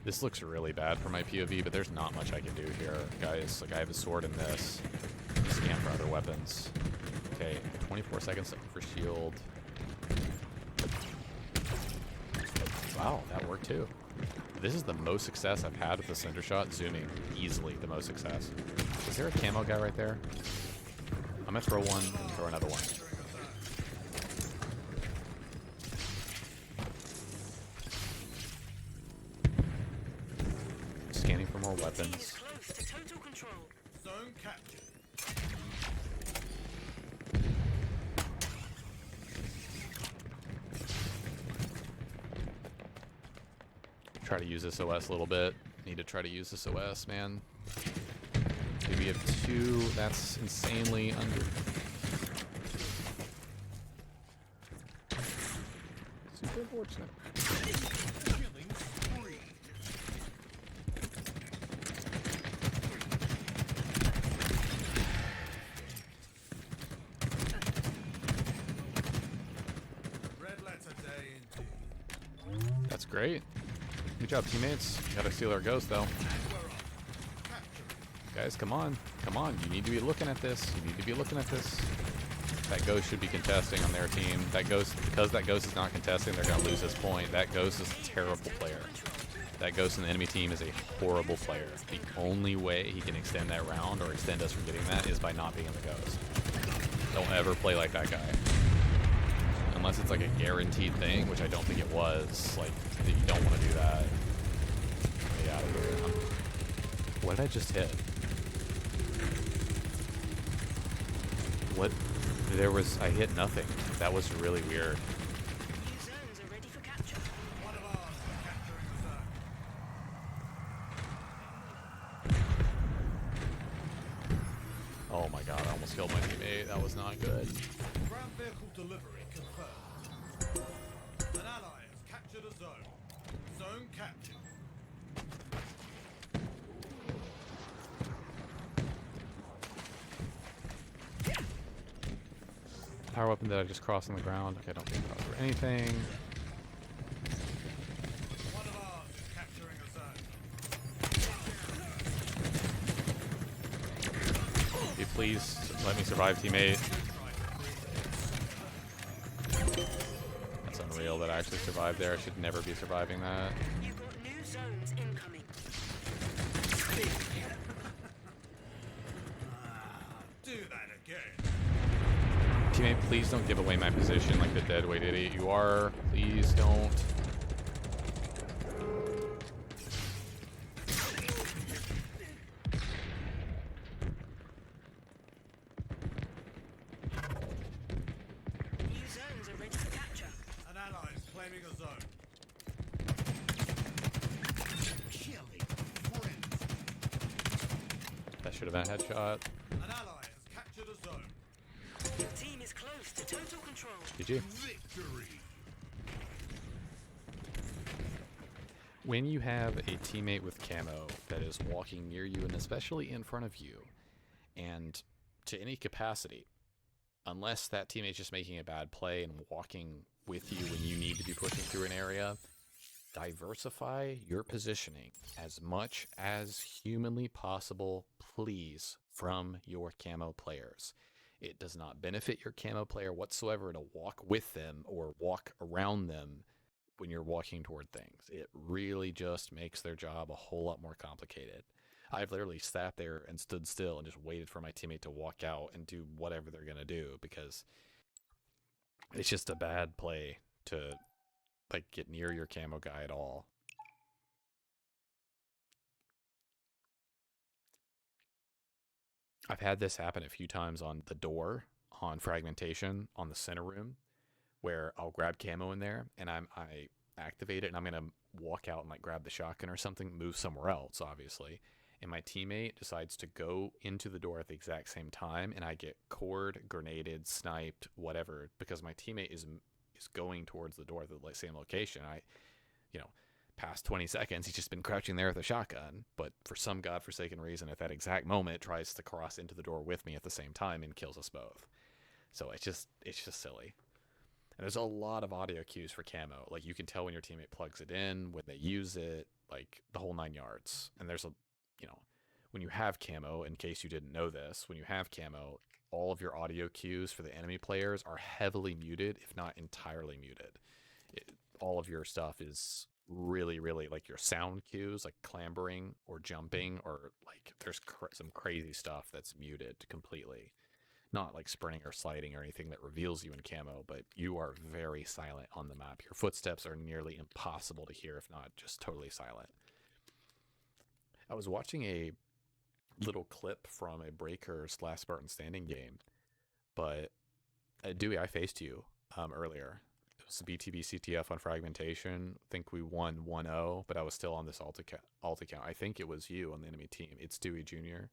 This looks really bad for my POV, but there's not much I can do here, guys. Like, I have a sword in this. Scan for other weapons. Okay, 24 seconds for shield. Wow, that worked too. This is the most success I've had with the Cinder Shot. Zooming, easily the most success. Is there a camo guy right there? I'm gonna throw one and throw another one. Scanning for more weapons. Close to total control. Zone captured. Try to use this OS a little bit. Need to try to use this OS, man. Okay, we have 2. That's insanely under. Super unfortunate. Killing spree. Red letter day indeed. That's great. Good job, teammates. Gotta steal our ghost, though. And we're off. Capture. Guys, come on. Come on. You need to be looking at this. You need to be looking at this. That ghost should be contesting on their team. That ghost, because that ghost is not contesting, they're going to lose this point. That ghost is a terrible player. That ghost in the enemy team is a horrible player. The only way he can extend that round or extend us from getting that is by not being the ghost. Don't ever play like that guy. Unless it's like a guaranteed thing, which I don't think it was. Like, you don't want to do that. Get out of here. What did I just hit? What? I hit nothing. That was really weird. New zones are ready for capture. One of ours is capturing the zone. Oh my god, I almost killed my teammate. That was not good. Ground vehicle delivery confirmed. An ally has captured a zone. Zone captured. Power weapon that I just crossed on the ground. Okay, I don't think that for anything. One of ours is capturing a zone. Can you please let me survive, teammate? That's unreal that I actually survived there. I should never be surviving that. You've got new zones incoming. Do that again. Teammate, please don't give away my position like the deadweight idiot you are. Please don't. New zones are ready for capture. An ally is claiming a zone. Killing friends. That should have been a headshot. An ally has captured a zone. Your team is close to total control. GG. Victory. When you have a teammate with camo that is walking near you and especially in front of you, and to any capacity, unless that teammate's just making a bad play and walking with you when you need to be pushing through an area, diversify your positioning as much as humanly possible, please, from your camo players. It does not benefit your camo player whatsoever to walk with them or walk around them when you're walking toward things. It really just makes their job a whole lot more complicated. I've literally sat there and stood still and just waited for my teammate to walk out and do whatever they're going to do, because it's just a bad play to like get near your camo guy at all. I've had this happen a few times on the door, on fragmentation, on the center room, where I'll grab camo in there and I activate it and I'm gonna walk out and like grab the shotgun or something, move somewhere else, obviously. And my teammate decides to go into the door at the exact same time, and I get cored, grenaded, sniped, whatever, because my teammate is going towards the door at the same location. Past 20 seconds, he's just been crouching there with a shotgun, but for some godforsaken reason, at that exact moment, tries to cross into the door with me at the same time and kills us both. So it's just silly. And there's a lot of audio cues for camo. Like, you can tell when your teammate plugs it in, when they use it. like the whole 9 yards. And there's a, you know, when you have camo, in case you didn't know this, when you have camo, all of your audio cues for the enemy players are heavily muted, if not entirely muted. All of your stuff is really, really, like your sound cues, like clambering or jumping, or like there's some crazy stuff that's muted completely. Not like sprinting or sliding or anything that reveals you in camo, but you are very silent on the map. Your footsteps are nearly impossible to hear, if not just totally silent. I was watching a little clip from a Breakers last Spartan Standing game, but Dewey, I faced you earlier. It was the BTB CTF on fragmentation. I think we won 1-0, but I was still on this alt account. I think it was you on the enemy team. It's Dewey Jr.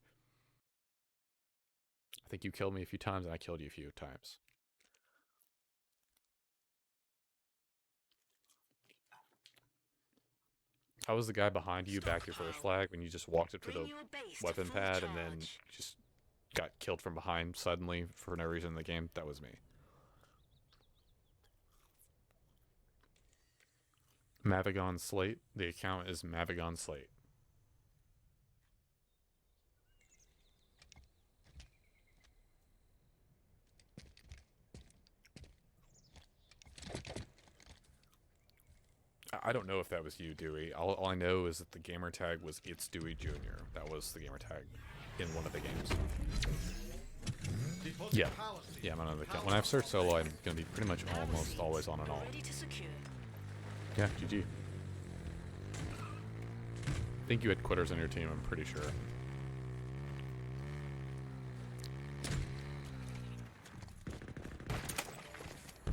I think you killed me a few times, and I killed you a few times. I was the guy behind you back your first flag when you just walked up to the weapon pad and then just got killed from behind suddenly for no reason in the game. That was me. Mavigon Slate. The account is Mavigon Slate. I don't know if that was you, Dewey. All I know is that the gamer tag was It's Dewey Jr. That was the gamer tag in one of the games. Yeah. Yeah, I'm on another account. When I have search solo, I'm going to be pretty much almost always on and all. Yeah, GG. I think you had quitters on your team, I'm pretty sure.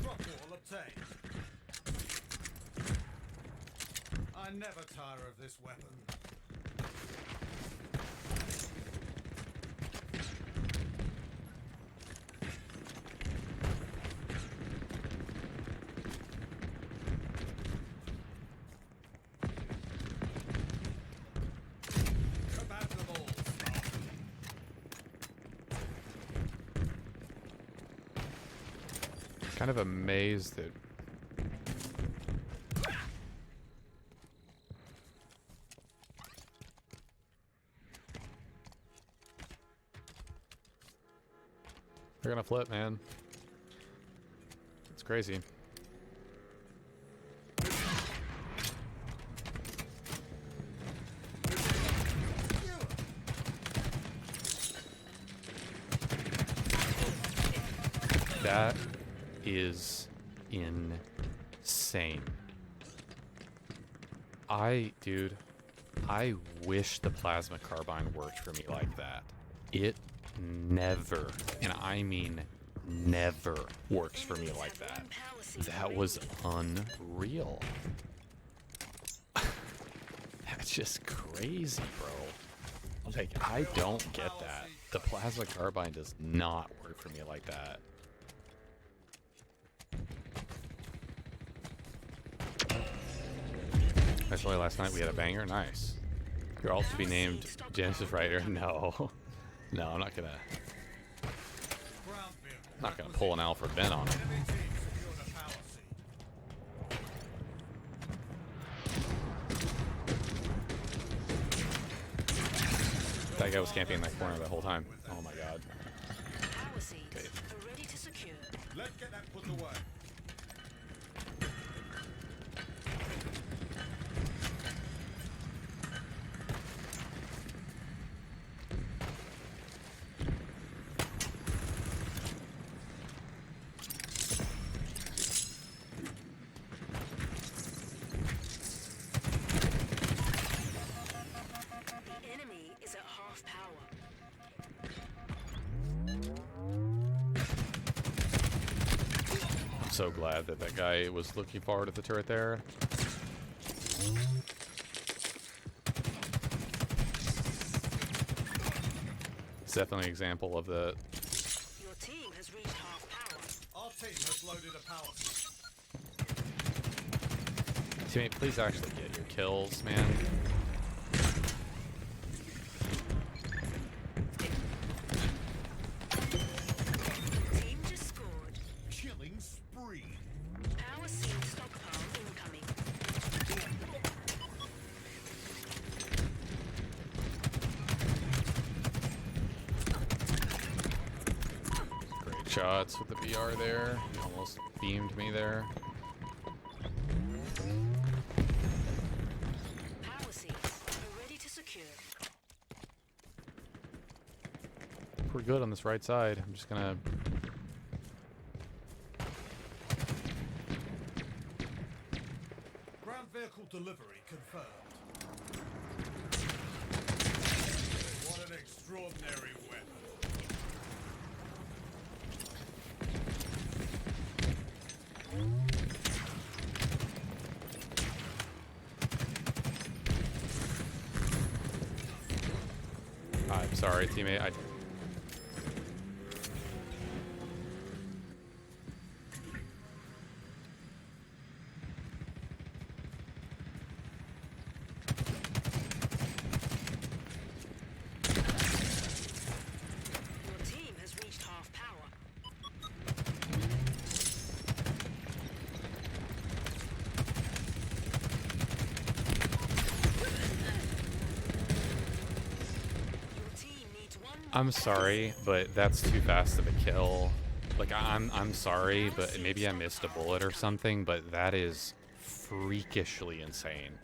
Drop wall obtained. I never tire of this weapon. Kind of amazed that they're gonna flip, man. It's crazy. That is insane. Dude, I wish the plasma carbine worked for me like that. It never, and I mean never, works for me like that. That was unreal. That's just crazy, bro. Like, I don't get that. The plasma carbine does not work for me like that. Especially last night we had a banger. Nice. You're also to be named Genesis Writer. No. No, I'm not gonna pull an Alfred Ben on him. That guy was camping in that corner the whole time. Oh my god. Okay. Let's get that put away. So glad that that guy was looking forward at the turret there. It's definitely an example of the. Your team has reached half power. Our team has loaded a power. Teammate, please actually get your kills, man. shots with the VR there. Almost beamed me there. Power seats are ready to secure. We're good on this right side. I'm just gonna... Ground vehicle delivery confirmed. What an extraordinary weapon. I'm sorry, teammate. Your team has reached half power. Your team needs one more I'm sorry, but that's too fast of a kill. Like, I'm sorry, but maybe I missed a bullet or something, but that is freakishly insane.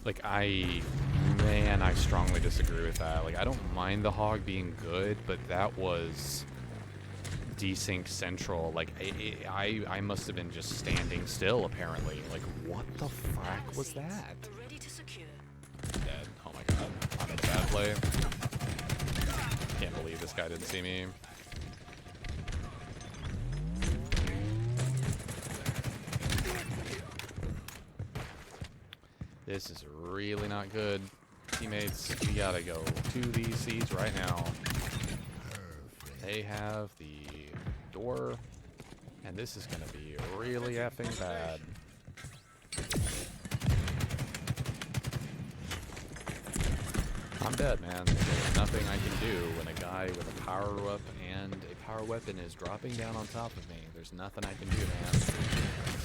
Like, man, I strongly disagree with that. Like, I don't mind the hog being good, but that was desync central. Like, I must have been just standing still, apparently. Like, what the frack was that? are ready to secure. Dead. Oh my god. I'm in a bad play. Can't believe this guy didn't see me. This is really not good. Teammates, we gotta go to these seats right now. They have the door, and this is gonna be really effing bad. I'm dead, man. There's nothing I can do when a guy with a power-up and a power weapon is dropping down on top of me. There's nothing I can do, man.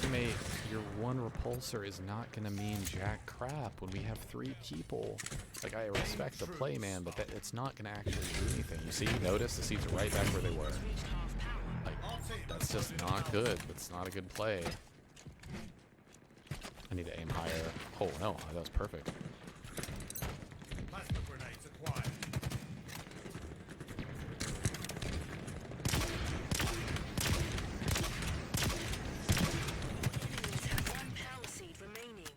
Teammate, your one repulsor is not gonna mean jack crap when we have 3 people. Like, I respect the play, man, but it's not gonna actually do anything. You see, notice the seats are right back where they were. Reached half power. Like, that's just not good. That's not a good play. I need to aim higher. Oh no, that was perfect. Plasma grenades acquired. Enemies have one power seed remaining.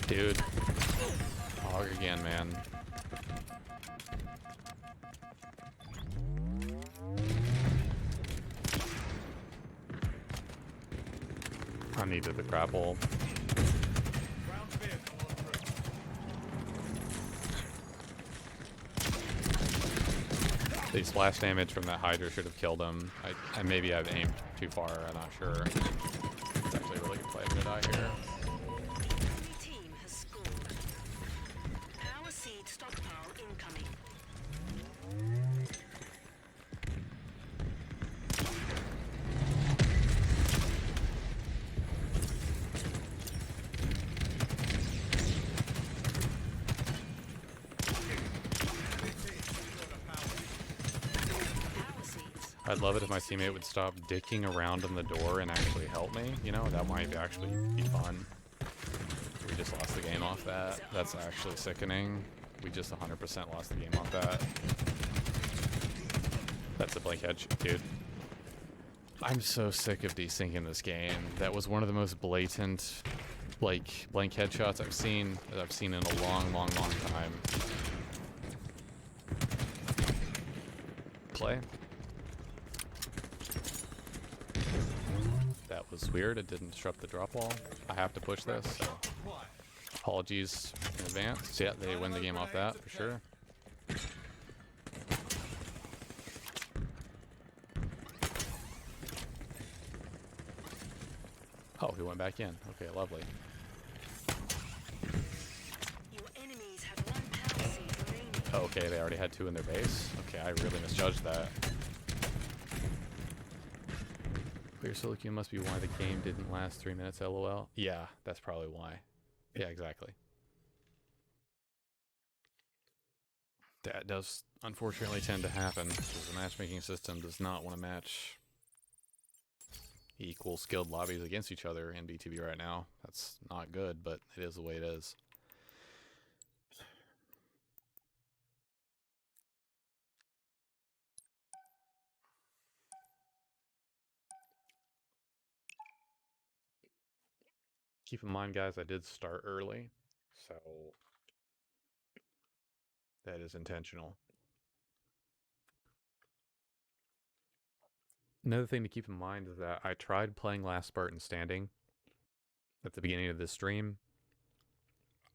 Dude. Hog again, man. I needed the grapple. Ground vehicle en route. The splash damage from that Hydra should have killed him. I maybe I've aimed too far, I'm not sure. It's actually a really good play. I'm gonna die here. Enemy team has scored. Power seed stockpile incoming. Enemy team secured a power. Power seeds. I'd love it if my teammate would stop dicking around on the door and actually help me. You know, that might actually be fun. We just lost the game off that. That's actually sickening. We just 100% lost the game off that. That's a blank hedge, dude. I'm so sick of desyncing this game. That was one of the most blatant, like, blank headshots I've seen in a long, long, long time. Play. That was weird. It didn't disrupt the drop wall. I have to push this, so Acquired. apologies in advance. Yeah, they win the game off that for sure. Oh, he went back in. Okay, lovely. Your enemies have one power seed remaining. Oh, okay, they already had 2 in their base. Okay, I really misjudged that. Clear Silicon must be why the game didn't last 3 minutes, lol. Yeah, that's probably why. Yeah, exactly. That does unfortunately tend to happen, because the matchmaking system does not want to match equal skilled lobbies against each other in BTB right now. That's not good, but it is the way it is. Keep in mind, guys, I did start early, so that is intentional. Another thing to keep in mind is that I tried playing Last Spartan Standing at the beginning of this stream.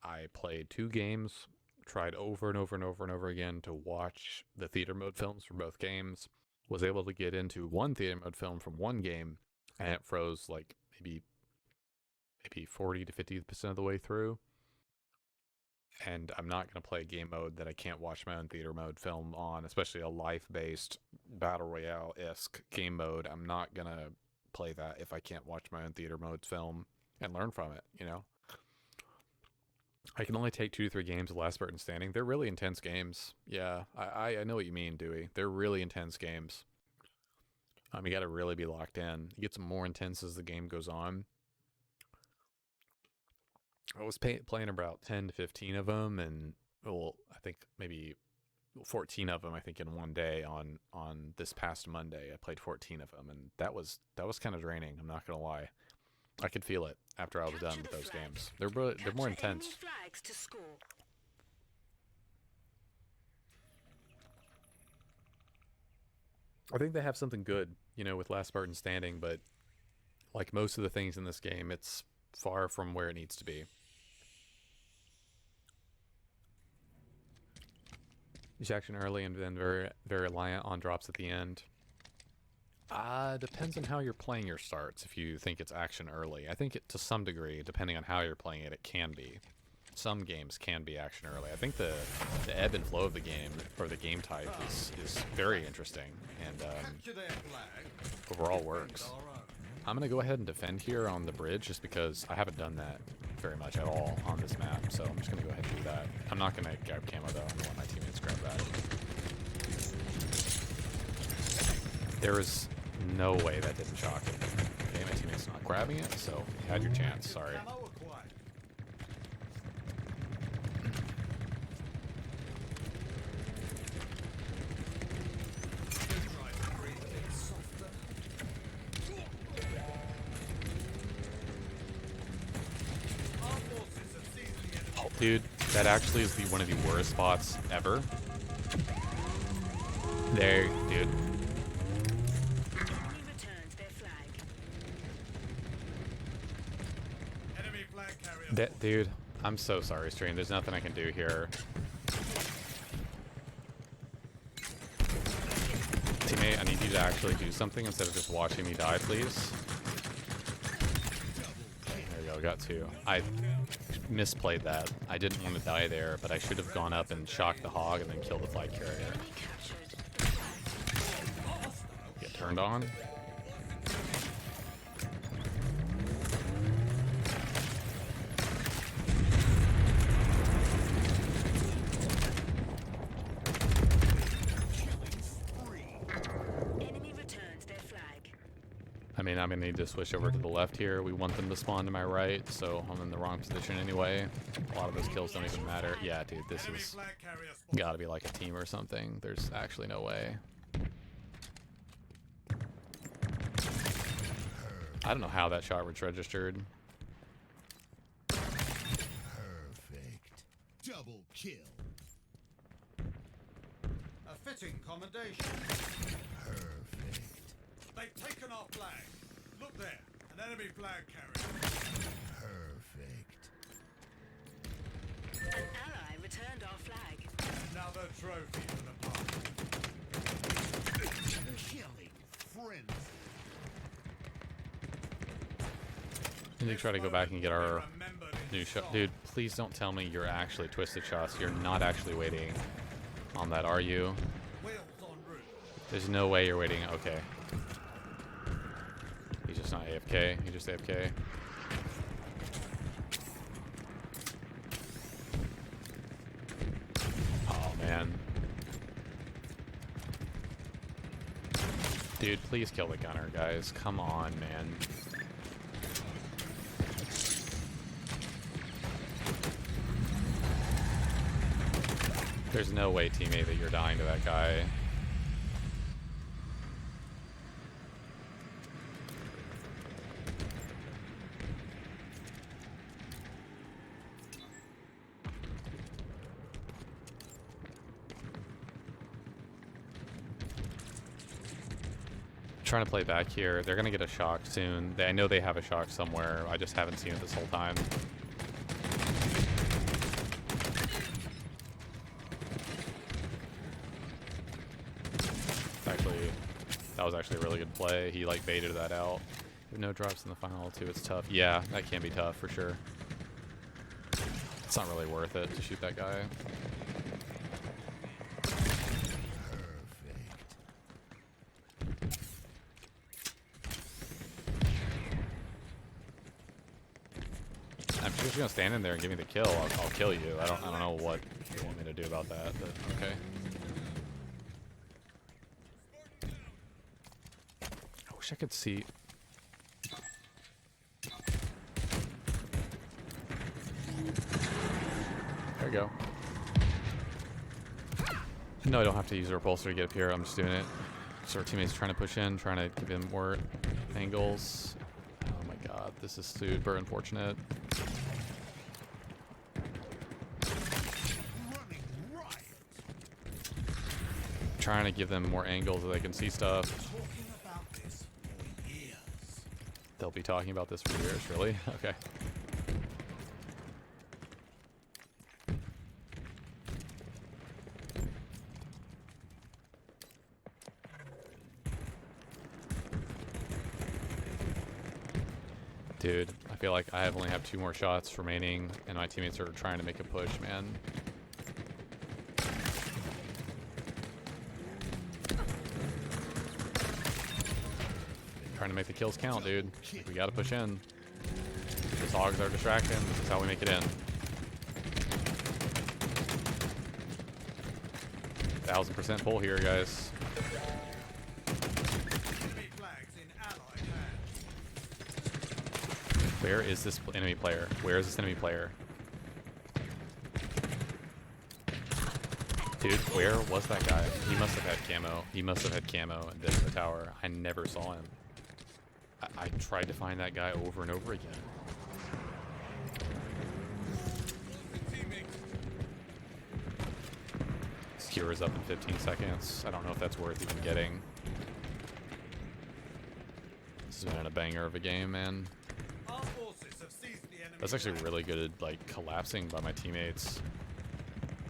I played 2 games, tried over and over and over and over again to watch the theater mode films for both games, was able to get into one theater mode film from one game, and it froze like maybe 40 to 50% of the way through. And I'm not going to play a game mode that I can't watch my own theater mode film on, especially a life-based battle royale-esque game mode. I'm not going to play that if I can't watch my own theater mode film and learn from it, you know? I can only take 2 to 3 games of Last Spartan Standing. They're really intense games. Yeah, I know what you mean, Dewey. They're really intense games. You got to really be locked in. It gets more intense as the game goes on. I was playing about 10 to 15 of them, and well, I think maybe 14 of them. I think in one day on this past Monday, I played 14 of them, and that was kind of draining. I'm not gonna lie, I could feel it after I was done with those games. They're more intense. Flags to score. I think they have something good, you know, with Last Spartan Standing, but like most of the things in this game, it's far from where it needs to be. Is action early and then very reliant on drops at the end? Depends on how you're playing your starts. If you think it's action early, I think to some degree, depending on how you're playing it, it can be. Some games can be action early. I think the ebb and flow of the game, or the game type, is very interesting, and overall works. I'm going to go ahead and defend here on the bridge, just because I haven't done that very much at all on this map, so I'm just going to go ahead and do that. I'm not going to grab camo, though. I'm going to let my teammates grab that. There is no way that didn't shock it. Okay, my teammate's not grabbing it, so you had your chance. Sorry. Dude, that actually is one of the worst spots ever. There, dude. Enemy returns their flag. Enemy flag carrier. Dude, I'm so sorry, stream. There's nothing I can do here. Teammate, I need you to actually do something instead of just watching me die, please. There you go, got 2. I misplayed that. I didn't want to die there, but I should have gone up and shocked the hog and then killed the flag carrier. Enemy captured. Get turned on. Enemy returns their flag. I mean, I'm going to need to switch over to the left here. We want them to spawn to my right, so I'm in the wrong position anyway. A lot of those kills don't even matter. Yeah, dude, this Enemy is flag carrier spotted. gotta be like a team or something. There's actually no way. I don't know how that shot was registered. Perfect. Double kill. A fitting commendation. Perfect. They've taken our flag. Look there, an enemy flag carrier. Perfect. An ally returned our flag. Another trophy for the party. Killing frenzy. I need to try to go back and get our Remembered in new shot. song. Dude, please don't tell me you're actually twisted shots. You're not actually waiting on that, are you? Wheels en route. There's no way you're waiting. Okay. He's just not AFK. He's just AFK. Oh, man. Dude, please kill the gunner, guys. Come on, man. There's no way, teammate, that you're dying to that guy. Trying to play back here. They're gonna get a shock soon. I know they have a shock somewhere. I just haven't seen it this whole time. Actually, that was actually a really good play. He like baited that out. No drops in the final two. It's tough. Yeah, that can be tough for sure. It's not really worth it to shoot that guy. I'm just gonna stand in there and give me the kill. I'll kill you. I don't know what you want me to do about that, but okay. I wish I could see. There we go. No, I don't have to use a repulsor to get up here. I'm just doing it. So our teammates trying to push in, trying to give him more angles. Oh my god, this is super unfortunate. Trying to give them more angles so they can see stuff. They'll be talking about this for years, really? Okay. Dude, I feel like I only have 2 more shots remaining, and my teammates are trying to make a push, man. Trying to make the kills count, dude. We gotta push in. These hogs are distracting. This is how we make it in. 1000% pull here, guys. Where is this enemy player? Where is this enemy player? Dude, where was that guy? He must have had camo. He must have had camo and been in the tower. I never saw him. I tried to find that guy over and over again. Skewer is up in 15 seconds. I don't know if that's worth even getting. This has been a banger of a game, man. That's actually really good, like, collapsing by my teammates.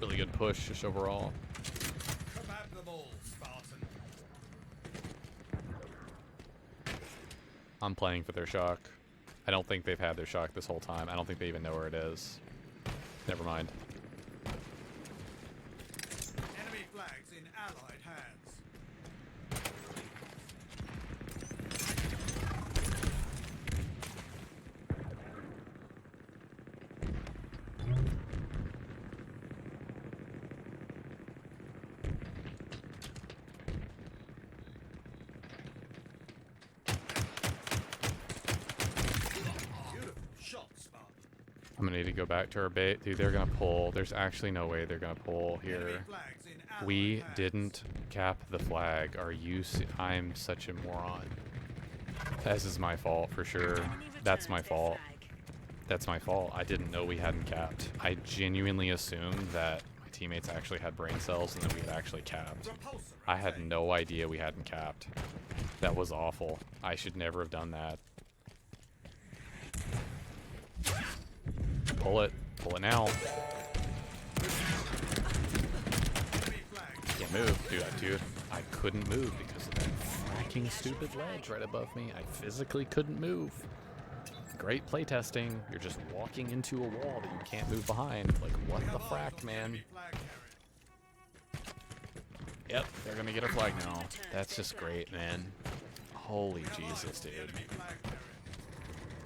Really good push, just overall. Come at them all, Spartan. I'm playing for their shock. I don't think they've had their shock this whole time. I don't think they even know where it is. Never mind. Enemy flags in allied hands. I'm gonna need to go back to our bait. Dude, they're gonna pull. There's actually no way they're gonna pull here. We didn't cap the flag. Are you I'm such a moron. This is my fault for sure. That's my fault. That's my fault. I didn't know we hadn't capped. I genuinely assumed that my teammates actually had brain cells and that we had actually capped. I had no idea we hadn't capped. That was awful. I should never have done that. Pull it. Pull it now. Can't move. Dude, I couldn't move because of that fracking stupid ledge right above me. I physically couldn't move. Great playtesting. You're just walking into a wall that you can't move behind. Like, what the frack, man? Yep, they're gonna get a flag now. That's just great, man. Holy Jesus, dude.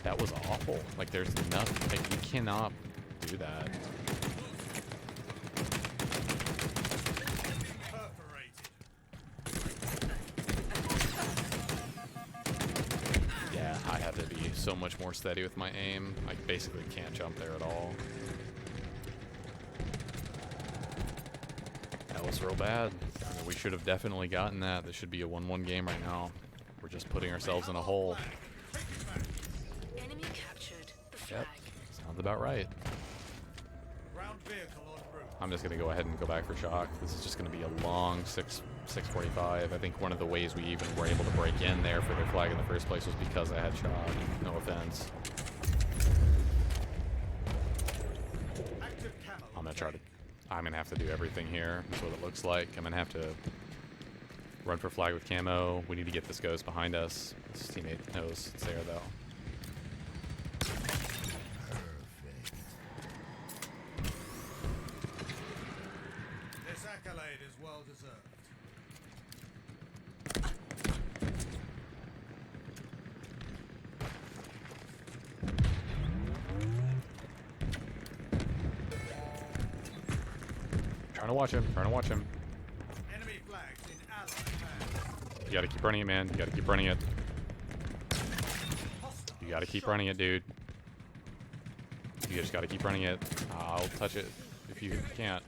That was awful. Like, there's nothing. Like, you cannot do that. so much more steady with my aim. I basically can't jump there at all. That was real bad. I mean, we should have definitely gotten that. This should be a 1-1 game right now. We're just putting ourselves in a hole. Enemy captured the flag. Yep, sounds about right. Ground vehicle en route. I'm just going to go ahead and go back for shock. This is just going to be a long 6:45. I think one of the ways we even were able to break in there for their flag in the first place was because I had shock. No offense. Active camo. I'm going to have to do everything here. That's what it looks like. I'm going to have to run for flag with camo. We need to get this ghost behind us. This teammate knows it's there, though. This accolade is well deserved. Trying to watch him. Enemy flags in allied hands. You gotta keep running it, man. You gotta keep running it. Hostile You gotta keep running it, dude. You just gotta keep running it. I'll touch it if you can't.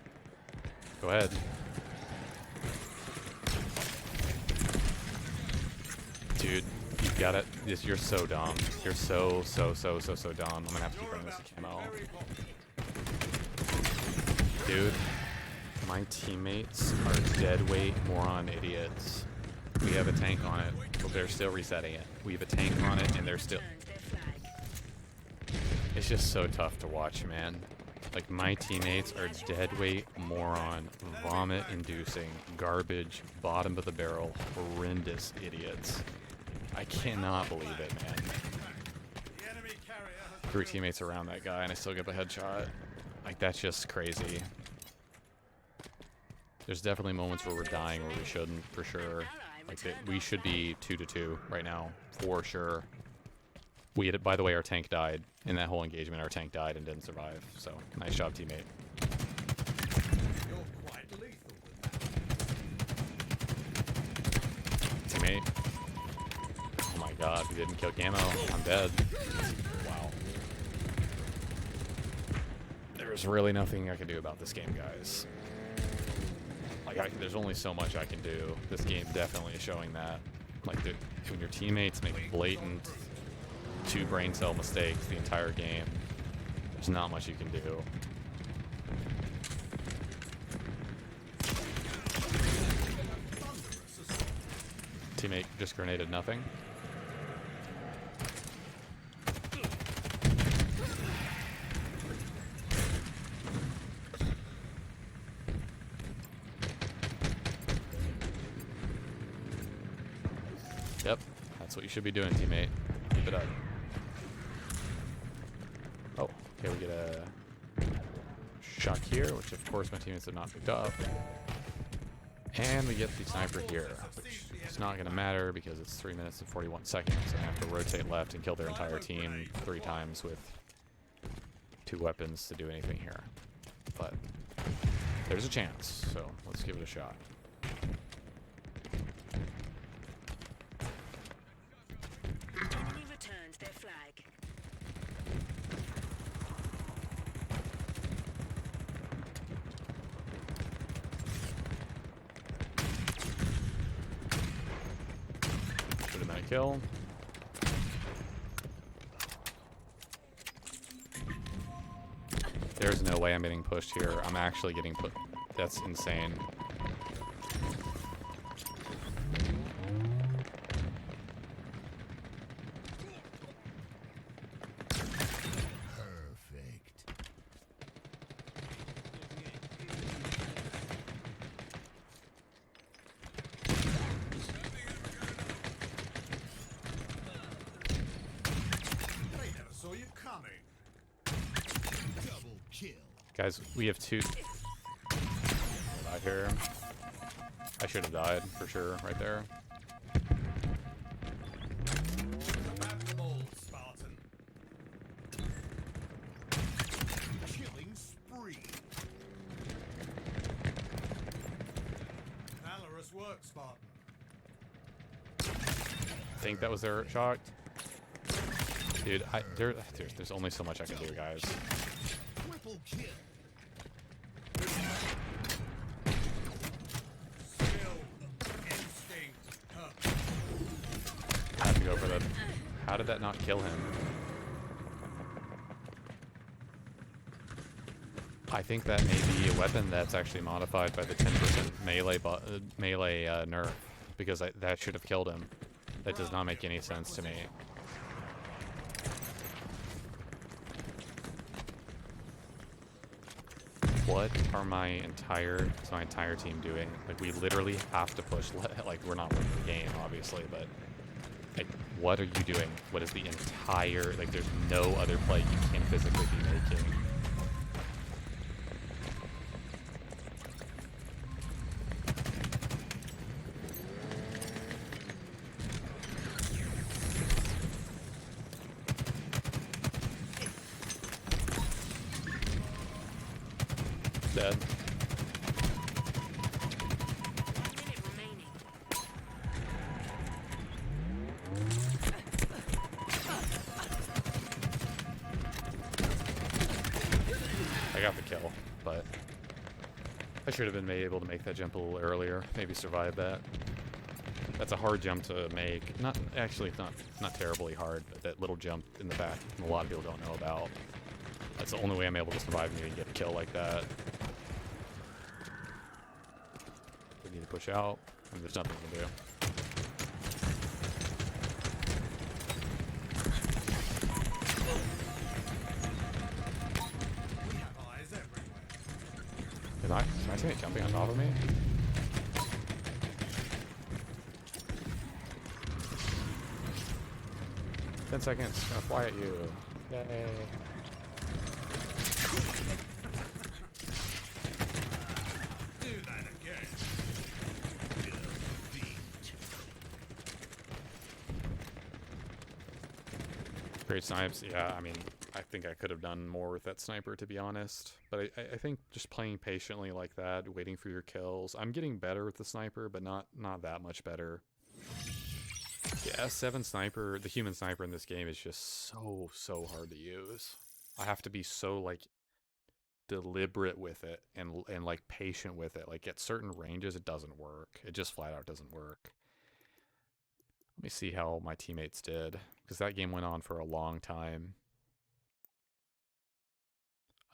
Go ahead. Dude, you got it. You're so dumb. You're so dumb. I'm gonna have to keep You're running this about to be camo. very popular. Dude, my teammates are deadweight moron idiots. We have a tank on it, but they're still resetting it. We have a tank on it, and they're still... Turned their flag. It's just so tough to watch, man. Like, my teammates are deadweight moron, vomit-inducing, garbage, bottom-of-the-barrel, horrendous idiots. I cannot believe it, man. The enemy carrier has 3 teammates around that guy, and I still get a headshot. Like, that's just crazy. There's definitely moments where we're dying where we shouldn't, for sure. Like, we should be 2-2 right now, for sure. We had, by the way, our tank died. In that whole engagement, our tank died and didn't survive. So, nice job, teammate. You're quite lethal with that. Teammate. Oh my god, we didn't kill Camo. I'm dead. Wow. There's really nothing I can do about this game, guys. Like, there's only so much I can do. This game definitely is showing that. Like, when your teammates make blatant 2 brain cell mistakes the entire game, there's not much you can do. Teammate just grenaded nothing. Yep, that's what you should be doing, teammate. Keep it up. Oh, okay, we get a shock here, which of course my teammates have not picked up. And we get the sniper here, which is not going to matter because it's 3 minutes and 41 seconds. And I have to rotate left and kill their entire team 3 times with 2 weapons to do anything here. But there's a chance, so let's give it a shot. Enemy returned their flag. Should have been a kill. There's no way I'm getting pushed here. I'm actually getting put. That's insane. They never saw you coming. Double kill. Guys, we have 2. Out here. I should have died for sure, right there. Grab them all, Spartan. Killing spree. Valorous work, Spartan. I think that was their shot. Dude, there's only so much I can do, guys. Triple kill. Skill, instinct, I have to go for the... How did that not kill him? I think that may be a weapon that's actually modified by the 10% melee nerf, because that should have killed him. That does not make any sense to me. What are my entire team doing? Like, we literally have to push. Like, we're not winning the game, obviously, but like, what are you doing? What is the entire, like, there's no other play you can physically be making. Dead. 1 minute remaining. I got the kill, but I should have been able to make that jump a little earlier. Maybe survive that. That's a hard jump to make. Not actually, it's not terribly hard, but that little jump in the back, a lot of people don't know about. That's the only way I'm able to survive and even get a kill like that. We need to push out, and there's nothing to do. we have eyes everywhere. Is my teammate jumping on top of me? Ten seconds, gonna fly at you. Yay. Do that again. Great snipes. Yeah, I mean, I think I could have done more with that sniper, to be honest. But I think just playing patiently like that, waiting for your kills. I'm getting better with the sniper, but not that much better. Yeah, S7 sniper, the human sniper in this game is just so hard to use. I have to be so, like, deliberate with it and like patient with it. Like, at certain ranges, it doesn't work. It just flat out doesn't work. Let me see how my teammates did, because that game went on for a long time.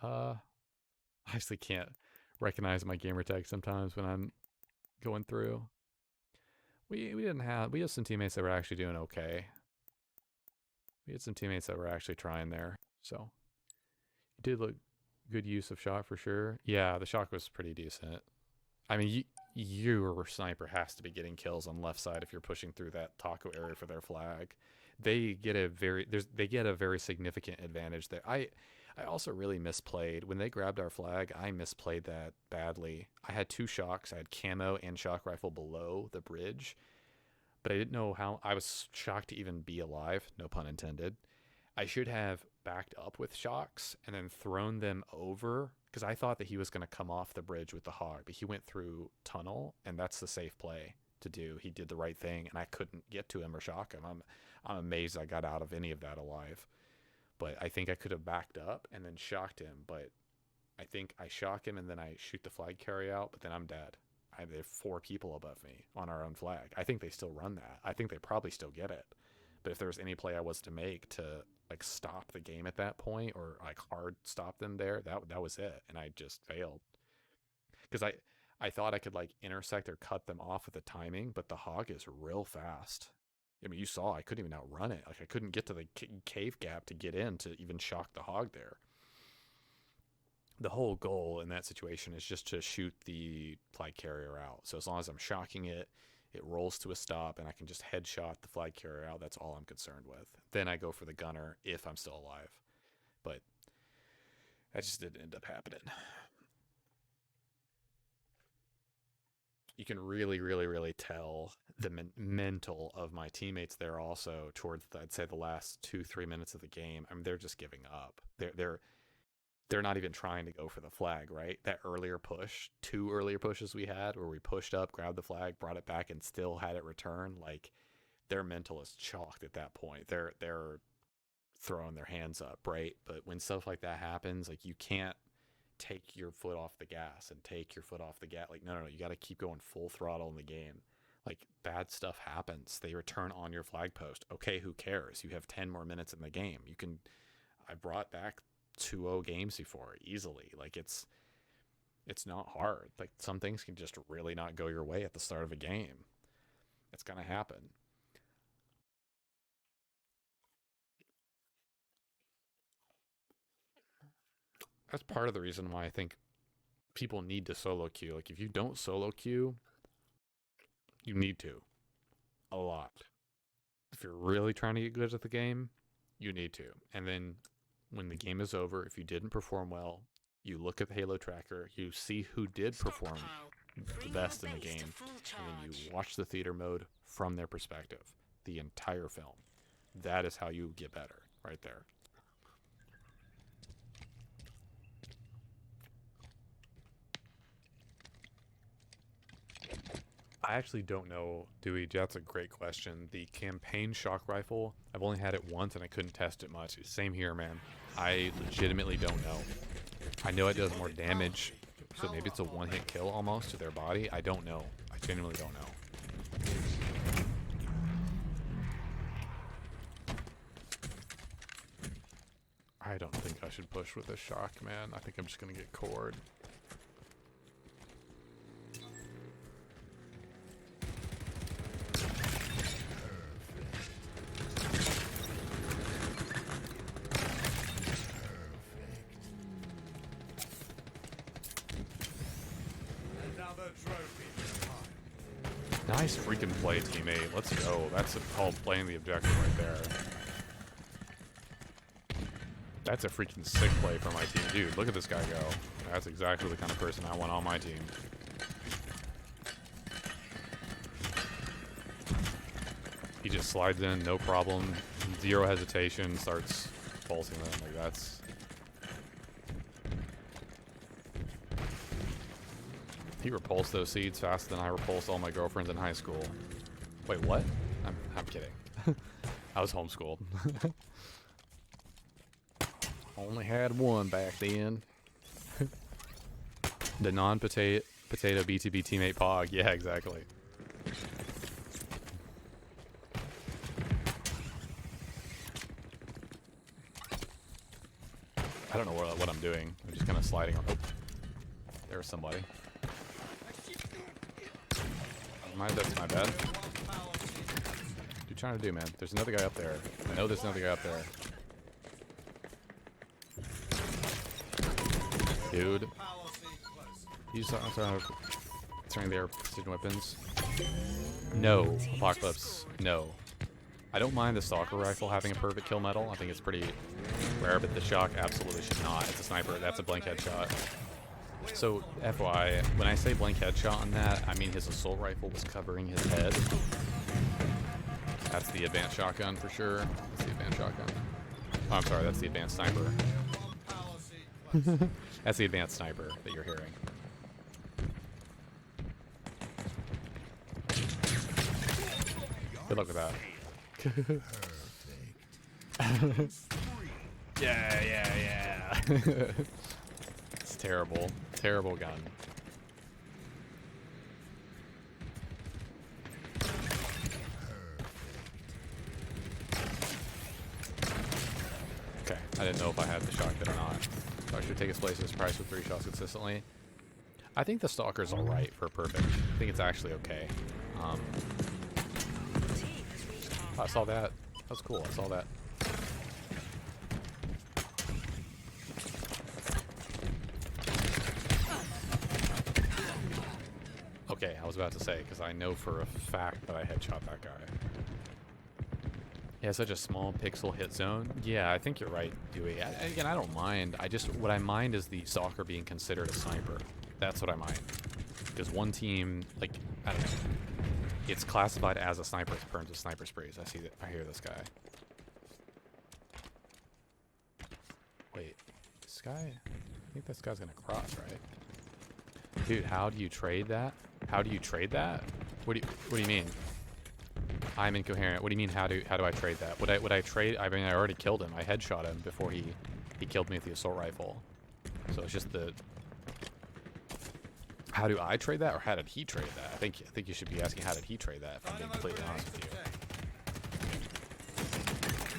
I actually can't recognize my gamer tag sometimes when I'm going through. We have some teammates that were actually doing okay. We had some teammates that were actually trying there. So you did look good use of shot for sure. Yeah, the shot was pretty decent. I mean, your sniper has to be getting kills on left side if you're pushing through that taco area for their flag. They get a very significant advantage there. I also really misplayed when they grabbed our flag. I misplayed that badly. I had two shocks. I had camo and shock rifle below the bridge, but I didn't know how. I was shocked to even be alive. No pun intended. I should have backed up with shocks and then thrown them over, because I thought that he was going to come off the bridge with the hog, but he went through tunnel, and that's the safe play to do. He did the right thing, and I couldn't get to him or shock him. I'm amazed I got out of any of that alive. But I think I could have backed up and then shocked him, but I think I shock him and then I shoot the flag carry out, but then I'm dead. There are 4 people above me on our own flag. I think they still run that. I think they probably still get it. But if there was any play I was to make to, like, stop the game at that point, or like hard stop them there, that was it, and I just failed. Because I thought I could, like, intersect or cut them off with the timing, but the hog is real fast. I mean, you saw I couldn't even outrun it. Like, I couldn't get to the cave gap to get in to even shock the hog there. The whole goal in that situation is just to shoot the flag carrier out. So as long as I'm shocking it, it rolls to a stop, and I can just headshot the flag carrier out. That's all I'm concerned with. Then I go for the gunner if I'm still alive. But that just didn't end up happening. You can really tell the mental of my teammates there also towards, I'd say, the last 2-3 minutes of the game. I mean, they're just giving up. They're not even trying to go for the flag, right? That earlier push, 2 earlier pushes we had where we pushed up, grabbed the flag, brought it back, and still had it return. Like, their mental is chalked at that point. They're throwing their hands up, right? But when stuff like that happens, like, you can't take your foot off the gas and take your foot off the gas. Like, no, you got to keep going full throttle in the game. Like, bad stuff happens. They return on your flag post. Okay, who cares? You have 10 more minutes in the game. You can. I brought back 2-0 games before easily. Like, it's not hard. Like, some things can just really not go your way at the start of a game. It's gonna happen. That's part of the reason why I think people need to solo queue. Like, if you don't solo queue, you need to. A lot. If you're really trying to get good at the game, you need to. And then when the game is over, if you didn't perform well, you look at the Halo tracker, you see who did perform the best in the game, and then you watch the theater mode from their perspective, the entire film. That is how you get better, right there. I actually don't know, Dewey. That's a great question. The campaign shock rifle, I've only had it once and I couldn't test it much. Same here, man. I legitimately don't know. I know it does more damage, so maybe it's a one-hit kill almost to their body. I don't know. I genuinely don't know. I don't think I should push with a shock, man. I think I'm just gonna get cored. Nice freaking play, teammate. Let's go. That's called playing the objective right there. That's a freaking sick play for my team. Dude, look at this guy go. That's exactly the kind of person I want on my team. He just slides in, no problem. Zero hesitation, starts pulsing them. Like, that's... He repulsed those seeds faster than I repulsed all my girlfriends in high school. Wait, what? I'm kidding. I was homeschooled. Only had one back then. The non-potato BTB teammate Pog. Yeah, exactly. I don't know what I'm doing. I'm just kind of sliding. Oh, there's somebody. That's my bad. What you trying to do, man? There's another guy up there. I know there's another guy up there. Dude. He's turning their precision weapons. No, Apocalypse. No. I don't mind the Stalker rifle having a perfect kill medal. I think it's pretty rare, but the shock absolutely should not. It's a sniper. That's a blank headshot. So, FYI, when I say blank headshot on that, I mean his assault rifle was covering his head. That's the advanced shotgun for sure. That's the advanced shotgun. Oh, I'm sorry, that's the advanced sniper. That's the advanced sniper that you're hearing. Good luck with that. Yeah. It's terrible. Terrible gun. Okay, I didn't know if I had the shotgun or not. So I should take its place as price with 3 shots consistently. I think the Stalker's alright for perfect. I think it's actually okay. I saw that. That was cool. I saw that. Okay, I was about to say, because I know for a fact that I headshot that guy. Yeah, such a small pixel hit zone. Yeah, I think you're right, Dewey. Again, I don't mind. What I mind is the Stalker being considered a sniper. That's what I mind. Because one team, like, I don't know. It's classified as a sniper in terms of sniper sprays. I hear this guy. Wait, this guy? I think this guy's gonna cross, right? Dude, how do you trade that? How do you trade that? What do you mean? I'm incoherent. What do you mean? How do I trade that? Would I trade? I mean, I already killed him. I headshot him before he killed me with the assault rifle. So it's just the. How do I trade that, or how did he trade that? I think you should be asking how did he trade that. If I'm being completely honest with you.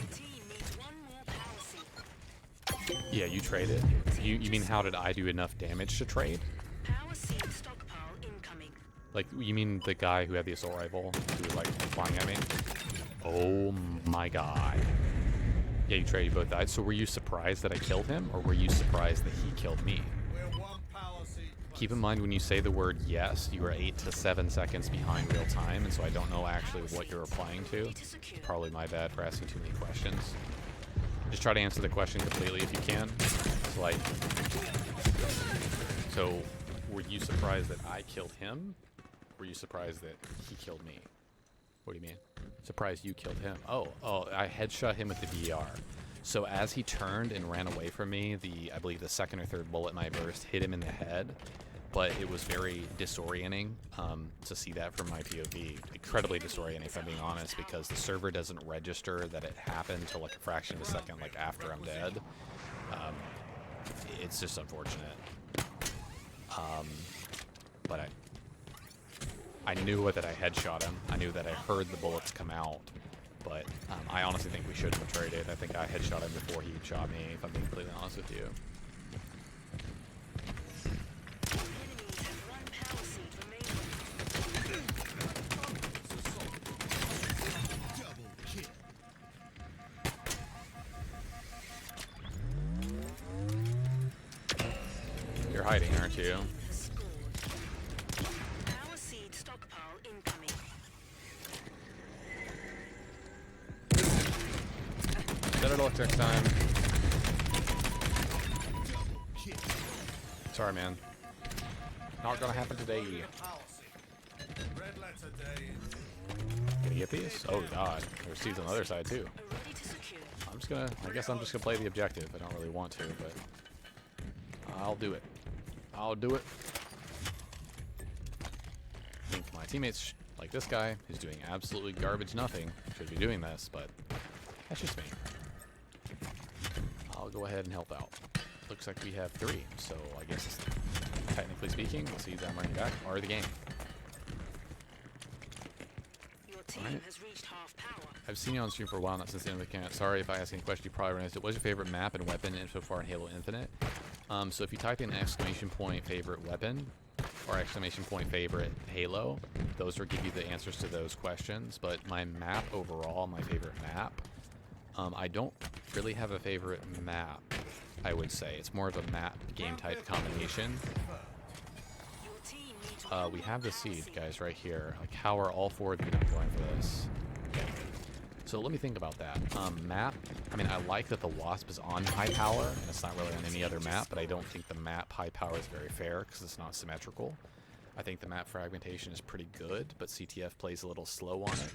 The team needs one more power seed. Yeah, you traded. You mean how did I do enough damage to trade? Power seed stockpile incoming. Like, you mean the guy who had the assault rifle, who was, like, flying at me? Oh my god. Yeah, you traded, both died. So were you surprised that I killed him, or were you surprised that he killed me? We're one power seed. Keep in mind, when you say the word yes, you are 8 to 7 seconds behind real time, and so I don't know actually what you're replying to. Probably my bad for asking too many questions. Just try to answer the question completely if you can. It's like... So, were you surprised that I killed him? Were you surprised that he killed me? What do you mean? Surprised you killed him. Oh, I headshot him with the VR. So as he turned and ran away from me, I believe the second or third bullet in my burst hit him in the head. But it was very disorienting to see that from my POV. Incredibly disorienting, if I'm being honest, because the server doesn't register that it happened till like a fraction of a second, like after I'm dead. It's just unfortunate. But I knew that I headshot him. I knew that I heard the bullets come out. But I honestly think we shouldn't have traded. I think I headshot him before he shot me, if I'm being completely honest with you. Enemies have one power seed remaining. Double kill. You're hiding, aren't you? Has scored. Power seed stockpile incoming. Better luck next time. Sorry, man. Not gonna happen today. Power seed. Red letter day. Gonna get these? Oh god. There's seeds on the other side too. Ready to secure. I guess I'm just gonna play the objective. I don't really want to, but I'll do it. I'll do it. I think my teammates, like this guy, who's doing absolutely garbage nothing, should be doing this, but that's just me. I'll go ahead and help out. Looks like we have 3, so I guess technically speaking, the seeds I'm running back are the game. Your team Alright. has reached half power. I've seen you on stream for a while, not since the end of the camp. Sorry if I ask any question, you probably realized it. What's your favorite map and weapon so far in Halo Infinite? So if you type in exclamation point favorite weapon or exclamation point favorite Halo, those will give you the answers to those questions. But my map overall, my favorite map, I don't really have a favorite map, I would say. It's more of a map game type combination. Your team needs We have the seed, guys, right here. Like, how are all 4 of you not going for this? Okay. So let me think about that. Map, I mean, I like that the Wasp is on high power, and it's not really on any other map, but I don't think the map high power is very fair because it's not symmetrical. I think the map fragmentation is pretty good, but CTF plays a little slow on it.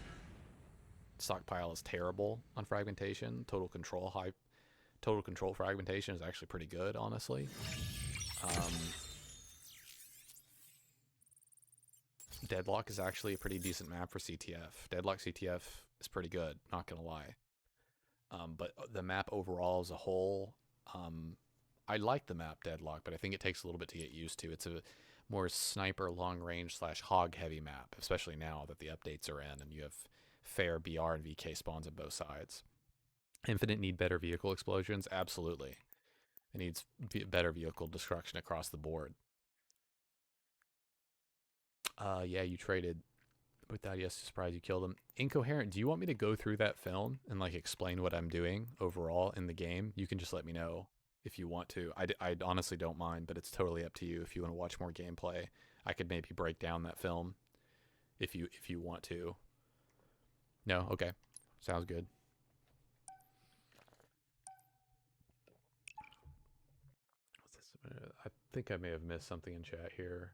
Stockpile is terrible on fragmentation. Total control fragmentation is actually pretty good, honestly. Deadlock is actually a pretty decent map for CTF. Deadlock CTF is pretty good, not gonna lie. But the map overall as a whole, I like the map Deadlock, but I think it takes a little bit to get used to. It's a more sniper long range / hog heavy map, especially now that the updates are in and you have fair BR and VK spawns on both sides. Infinite need better vehicle explosions? Absolutely. It needs better vehicle destruction across the board. Yeah, you traded with that. Yes, surprised you killed him. Incoherent, do you want me to go through that film and like explain what I'm doing overall in the game? You can just let me know if you want to. I honestly don't mind, but it's totally up to you. If you want to watch more gameplay, I could maybe break down that film if you want to. No? Okay. Sounds good. What's this? I think I may have missed something in chat here.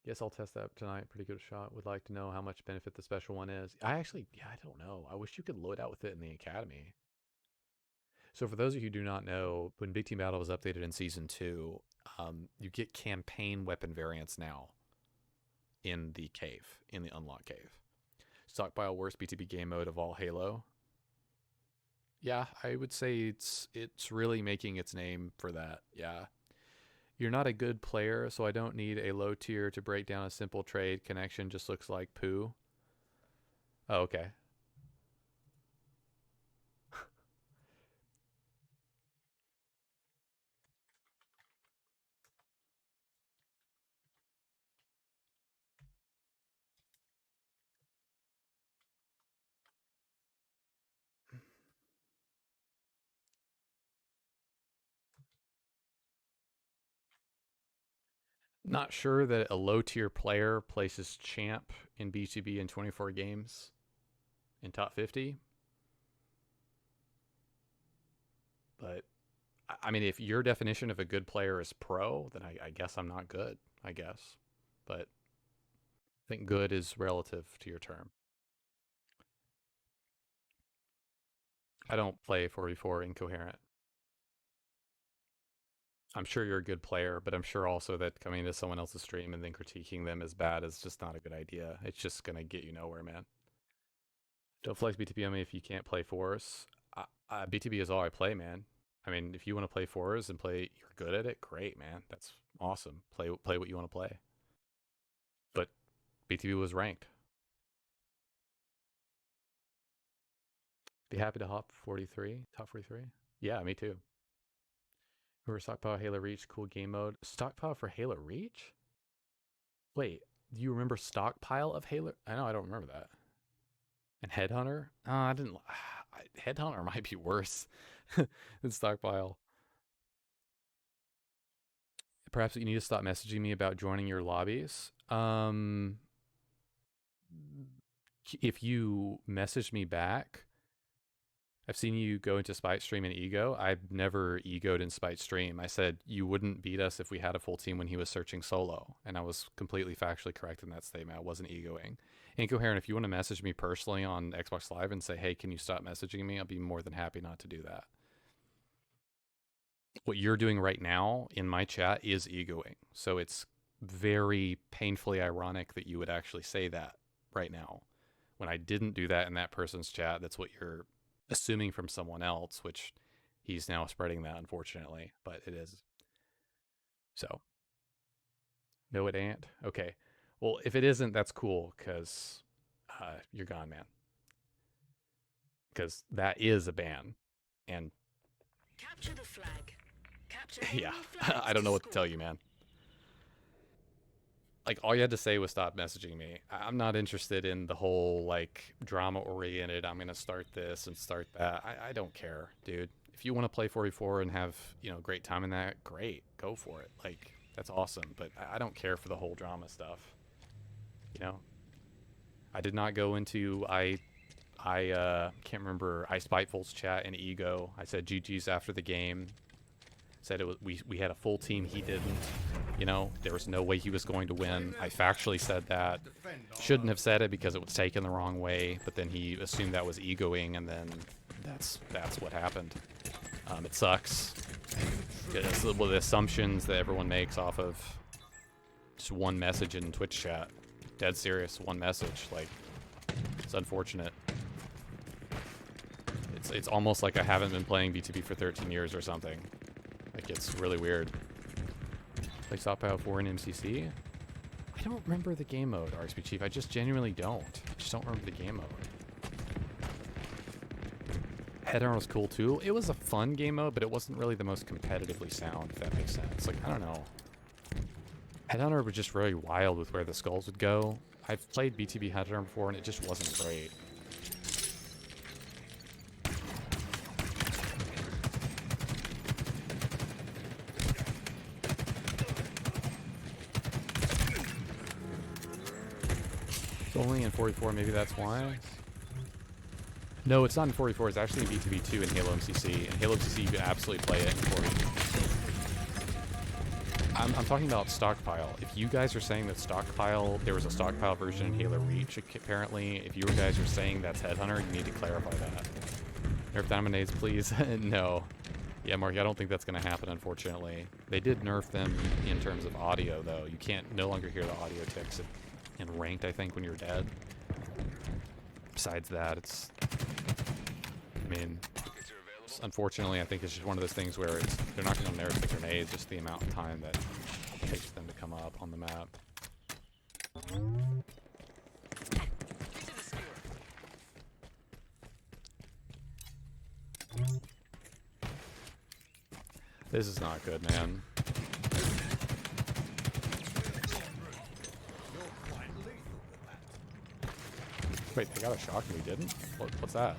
Guess I'll test that tonight. Pretty good shot. Would like to know how much benefit the special one is. I don't know. I wish you could load out with it in the academy. So for those of you who do not know, when Big Team Battle was updated in Season 2, you get campaign weapon variants now in the cave, in the unlock cave. Stockpile worst BTB game mode of all Halo. Yeah, I would say it's really making its name for that. Yeah. You're not a good player, so I don't need a low tier to break down a simple trade. Connection just looks like poo. Oh, okay. Not sure that a low tier player places champ in BTB in 24 games in top 50. But I mean, if your definition of a good player is pro, then I guess I'm not good, I guess. But I think good is relative to your term. I don't play 4v4 incoherent. I'm sure you're a good player, but I'm sure also that coming to someone else's stream and then critiquing them as bad is just not a good idea. It's just going to get you nowhere, man. Don't flex BTB on me if you can't play fours. BTB is all I play, man. I mean, if you want to play fours and play, you're good at it, great, man. That's awesome. Play what you want to play. But BTB was ranked. Be happy to hop 43, top 43. Yeah, me too. Remember Stockpile Halo Reach, cool game mode. Stockpile for Halo Reach? Wait, do you remember Stockpile of Halo? I know, I don't remember that. And Headhunter? I didn't. Headhunter might be worse than Stockpile. Perhaps you need to stop messaging me about joining your lobbies. If you message me back, I've seen you go into Spite Stream and ego. I've never egoed in Spite Stream. I said you wouldn't beat us if we had a full team when he was searching solo. And I was completely factually correct in that statement. I wasn't egoing. Incoherent, if you want to message me personally on Xbox Live and say, hey, can you stop messaging me? I'll be more than happy not to do that. What you're doing right now in my chat is egoing. So it's very painfully ironic that you would actually say that right now. When I didn't do that in that person's chat, that's what you're assuming from someone else, which he's now spreading that, unfortunately, but it is. So, no, it ain't. Okay. Well, if it isn't, that's cool, because you're gone, man. Because that is a ban. And Capture the flag. Capture yeah, flags I don't know what to score. tell you, man. Like, all you had to say was stop messaging me. I'm not interested in the whole, like, drama-oriented, I'm going to start this and start that. I don't care, dude. If you want to play 4v4 and have, you know, great time in that, great. Go for it. Like, that's awesome. But I don't care for the whole drama stuff. You know? I did not go into, I can't remember, I Spiteful's chat and ego. I said GG's after the game. Said it was, we had a full team, he didn't. You know, there was no way he was going to win. I factually said that. Shouldn't have said it because it was taken the wrong way, but then he assumed that was egoing, and then that's what happened. It sucks. It's one of the assumptions that everyone makes off of just one message in Twitch chat. Dead serious, one message. Like, it's unfortunate. It's almost like I haven't been playing BTB for 13 years or something. Like, it's really weird. Play Stockpile 4 in MCC? I don't remember the game mode, RXP Chief. I just genuinely don't. I just don't remember the game mode. Headhunter was cool too. It was a fun game mode, but it wasn't really the most competitively sound, if that makes sense. Like, I don't know. Headhunter was just really wild with where the skulls would go. I've played BTB Headhunter before, and it just wasn't great. Only in 44, maybe that's why. No, it's not in 44. It's actually in BTB 2 in Halo MCC. In Halo MCC, you can absolutely play it in 40. I'm talking about Stockpile. If you guys are saying that Stockpile, there was a Stockpile version in Halo Reach, apparently, if you guys are saying that's Headhunter, you need to clarify that. Nerf Diamond please. No. Yeah, Mark, I don't think that's going to happen, unfortunately. They did nerf them in terms of audio, though. You can't no longer hear the audio ticks in ranked, I think, when you're dead. besides that, it's, I mean, unfortunately, I think it's just one of those things where they're not going to narrow the grenades, just the amount of time that it takes them to come up on the map. This is not good, man. Wait, they got a shock and we didn't? What's that?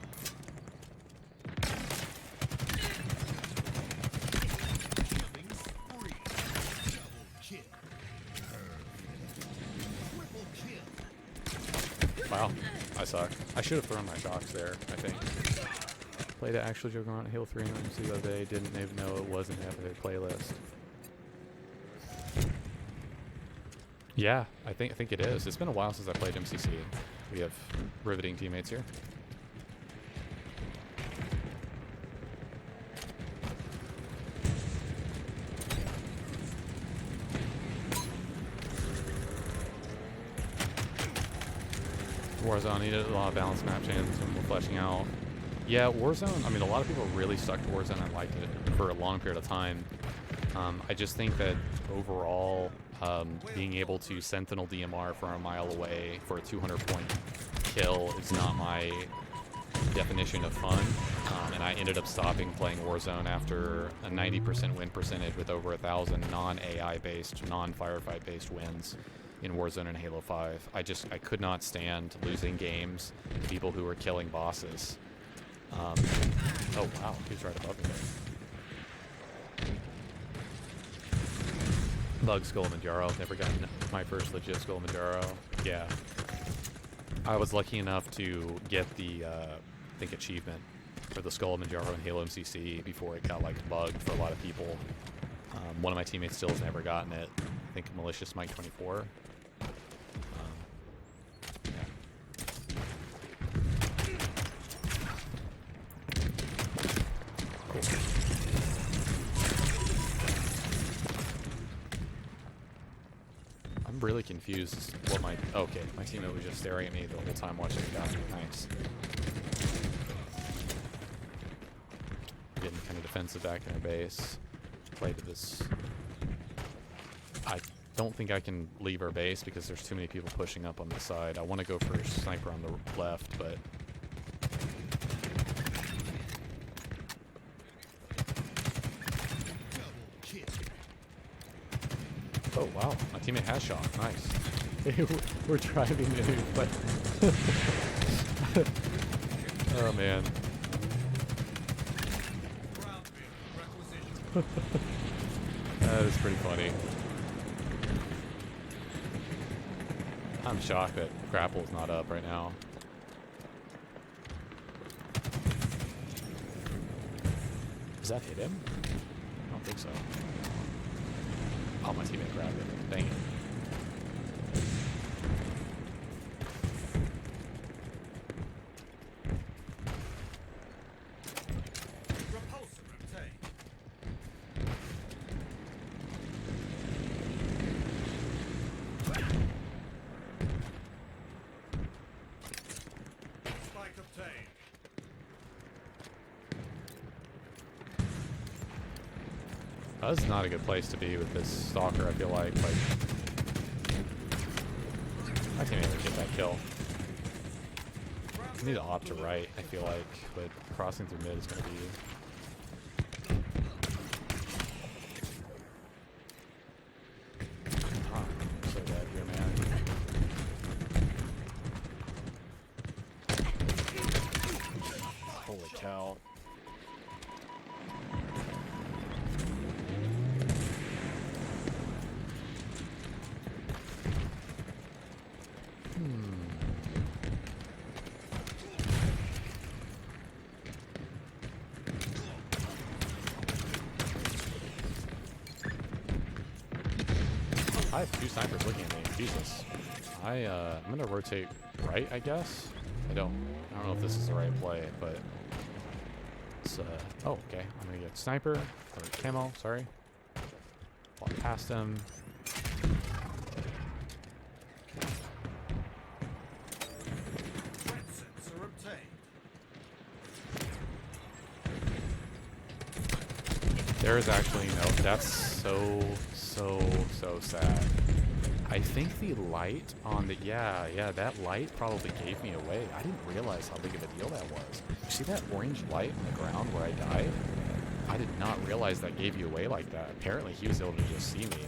Wow, I suck. I should have thrown my shocks there, I think. Played an actual joke on Halo 3 and MC the other day, didn't even know it was in the Epic playlist. Yeah, I think it is. It's been a while since I played MCC. We have riveting teammates here. Warzone needed a lot of balanced map changes and we're fleshing out. Yeah, Warzone, I mean, a lot of people really stuck to Warzone and liked it for a long period of time. I just think that overall, being able to Sentinel DMR from a mile away for a 200-point kill is not my definition of fun. And I ended up stopping playing Warzone after a 90% win percentage with over 1,000 non-AI-based, non-firefight-based wins in Warzone and Halo 5. I could not stand losing games to people who were killing bosses. Oh wow, he's right above me there. Bug Skull-Manjaro, never gotten my first legit Skull-Manjaro. Yeah. I was lucky enough to get the, I think, achievement for the Skull-Manjaro in Halo MCC before it got, like, bugged for a lot of people. One of my teammates still has never gotten it. I think Malicious Mike 24. I'm really confused what my... Okay, my teammate was just staring at me the whole time watching the guy. Nice. Getting kind of defensive back in our base. Play to this... I don't think I can leave our base because there's too many people pushing up on the side. I want to go for a sniper on the left, but... Oh wow, my teammate has shot. Nice. We're driving in, but oh man. That is pretty funny. I'm shocked that Grapple's not up right now. Does that hit him? I don't think so. Oh, my teammate grabbed it. Dang it. Repulsor obtained. Spike obtained. This is not a good place to be with this stalker, I feel like. I can't even get that kill. I need to opt to right, I feel like, but crossing through mid is going to be... Ah, I'm so bad here, man. Holy cow. I have two snipers looking at me. Jesus. I'm gonna rotate right, I guess. I don't know if this is the right play, but it's oh, okay. I'm gonna get sniper or camo. Sorry. Walk past him. Threat sensor There is actually no. That's so sad. I think the light on the that light probably gave me away. I didn't realize how big of a deal that was. You see that orange light on the ground where I died? I did not realize that gave you away like that. Apparently he was able to just see me.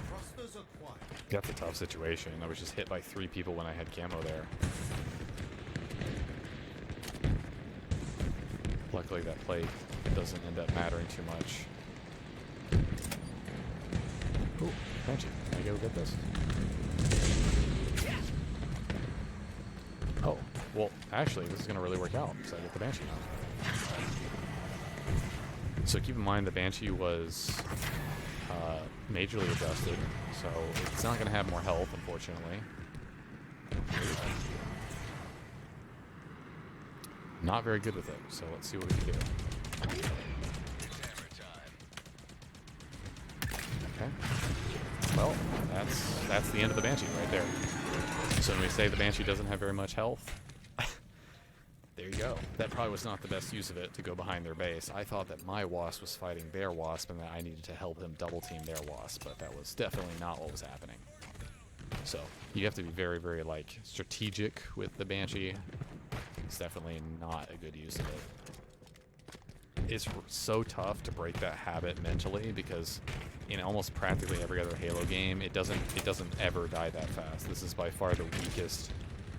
Thrusters acquired. That's a tough situation. I was just hit by 3 people when I had camo there. Luckily that plate doesn't end up mattering too much. Ooh, Banshee. Can I go get this? Oh, well, actually, this is going to really work out, because I get the Banshee now. So keep in mind the Banshee was majorly adjusted, so it's not going to have more health, unfortunately. Not very good with it, so let's see what we can do. Okay. Well, that's the end of the Banshee right there. So when we say the Banshee doesn't have very much health, there you go. That probably was not the best use of it to go behind their base. I thought that my Wasp was fighting their Wasp and that I needed to help him double team their Wasp, but that was definitely not what was happening. So you have to be very, very like strategic with the Banshee. It's definitely not a good use of it. It's so tough to break that habit mentally because in almost practically every other Halo game, it doesn't ever die that fast. This is by far the weakest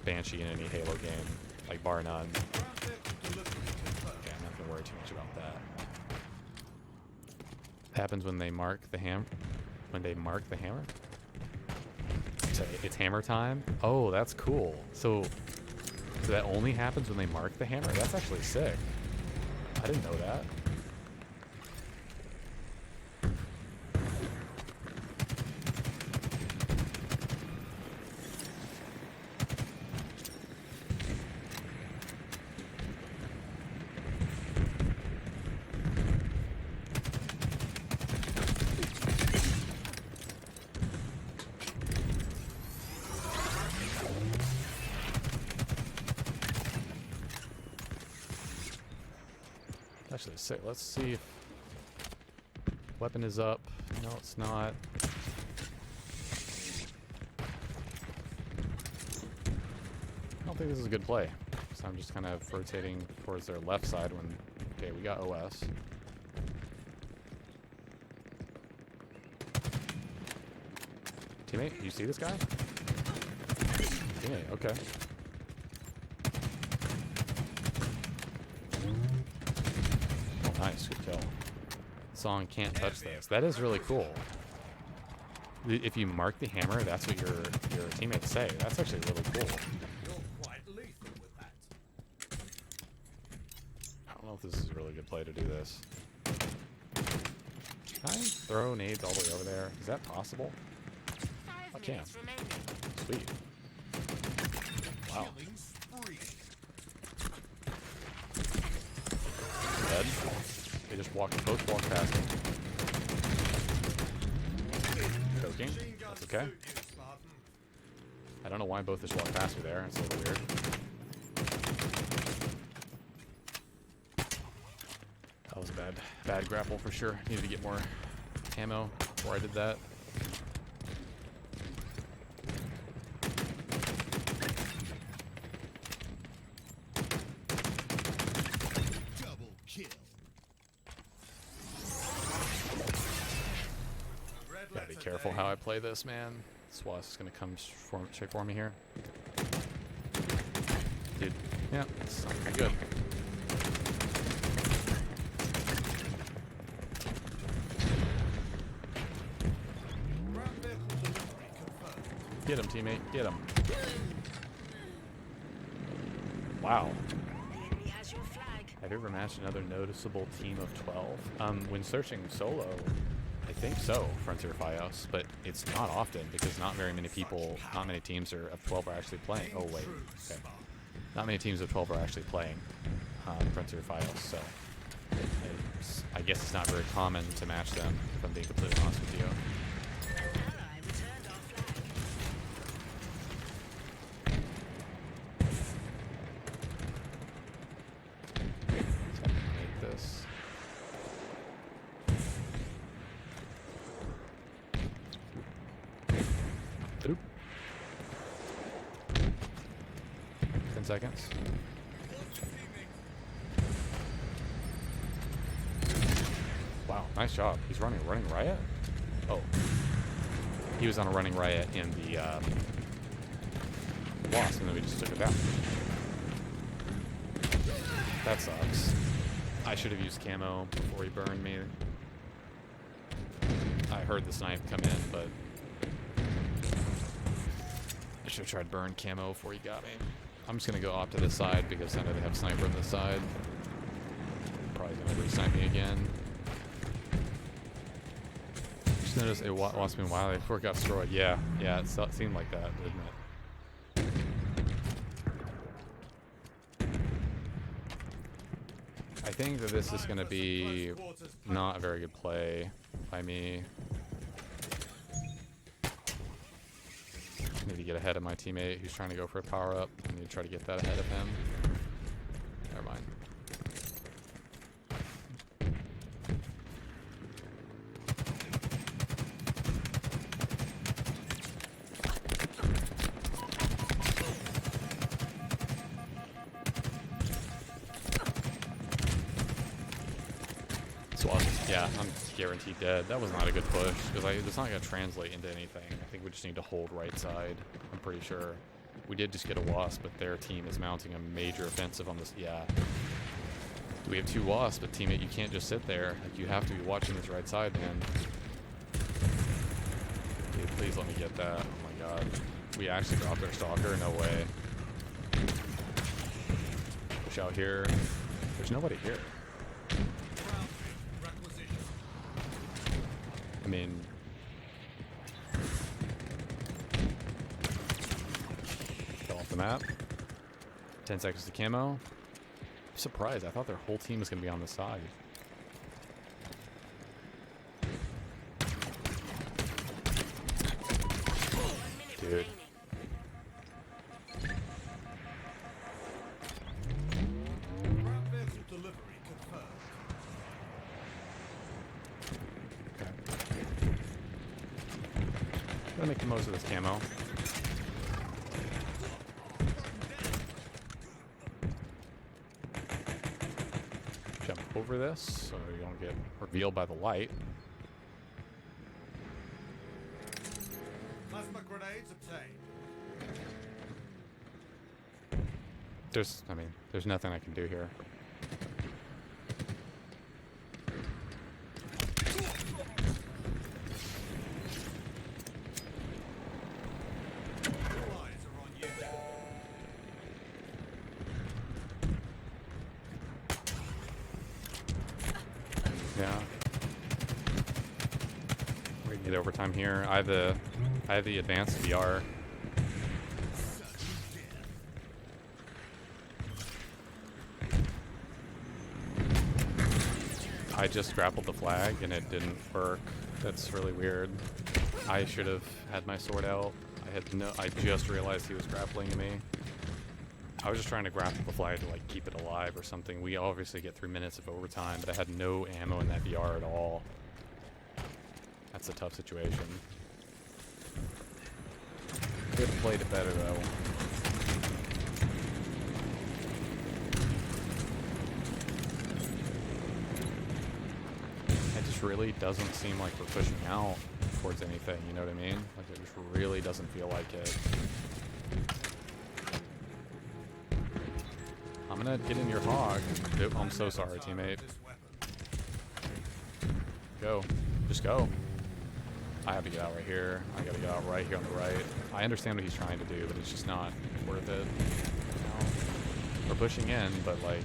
Banshee in any Halo game, like bar none. Okay, I'm not gonna worry too much about that. Happens when they mark the hammer. When they mark the hammer. So it's hammer time. Oh, that's cool. So that only happens when they mark the hammer. That's actually sick. I didn't know that. Actually, sick. Let's see if weapon is up. No, it's not. I don't think this is a good play. So I'm just kind of rotating towards their left side when... Okay, we got OS. Teammate, do you see this guy? Teammate, okay. Nice, good kill. Song can't touch this. That is really cool. If you mark the hammer, that's what your teammates say. That's actually really cool. You're quite lethal with that. I don't know if this is a really good play to do this. Can I throw nades all the way over there? Is that possible? I can. Sweet. Wow. Killing spree. Dead. They just both walked past me. Choking. Machine guns That's okay. suit you, Spartan. I don't know why both just walked past me there. It's a little weird. That was a bad grapple for sure. Needed to get more ammo before I did that. Double kill. Gotta be careful how I play this, man. Swas is gonna come straight for me here. Dude, yeah, it's not pretty good. Get him, teammate. Get him. Wow. The enemy has your flag. Have you ever matched another noticeable team of 12? When searching solo, I think so, Frontier Fios, but it's not often because not very many people, not many teams of 12 are actually playing. Oh, wait. Okay. Not many teams of 12 are actually playing Frontier Fios, so I guess it's not very common to match them, if I'm being completely honest with you. Ally returned our flag. So I'm gonna make this. 10 seconds. Wow, nice job. He's running a running riot? Oh. He was on a running riot in the Wasp, and then we just took it down. That sucks. I should have used camo before he burned me. I heard the snipe come in, but I should have tried burn camo before he got me. I'm just going to go off to this side because I know they have sniper on this side. Probably going to re-snipe me again. Just noticed it lost me wildly before it got destroyed. Yeah, it seemed like that, didn't it? I think that this is going to be not a very good play by me. I need to get ahead of my teammate who's trying to go for a power-up. I need to try to get that ahead of him. Never mind. Yeah, I'm guaranteed dead. That was not a good push, because it's not going to translate into anything. I think we just need to hold right side. I'm pretty sure. We did just get a Wasp, but their team is mounting a major offensive on this. Yeah. We have 2 Wasps, but teammate, you can't just sit there. Like, you have to be watching this right side, man. Dude, please let me get that. Oh my god. We actually dropped our Stalker? No way. Push out here. There's nobody here. I mean, fell off the map. 10 seconds to camo. I'm surprised. I thought their whole team was going to be on the side. Dude. Gonna make the most of this camo. Jump over this so you don't get revealed by the light. Plasma grenades obtained. There's nothing I can do here. Yeah. We can get overtime here. I have the advanced VR. I just grappled the flag and it didn't work. That's really weird. I should have had my sword out. I just realized he was grappling to me. I was just trying to grapple the flag to like keep it alive or something. We obviously get 3 minutes of overtime, but I had no ammo in that VR at all. That's a tough situation. Could have played it better though. It just really doesn't seem like we're pushing out towards anything, you know what I mean? Like it just really doesn't feel like it. I'm gonna get in your hog. Nope, I'm so sorry, teammate. Go. Just go. I have to get out right here. I gotta get out right here on the right. I understand what he's trying to do, but it's just not worth it. We're pushing in, but like...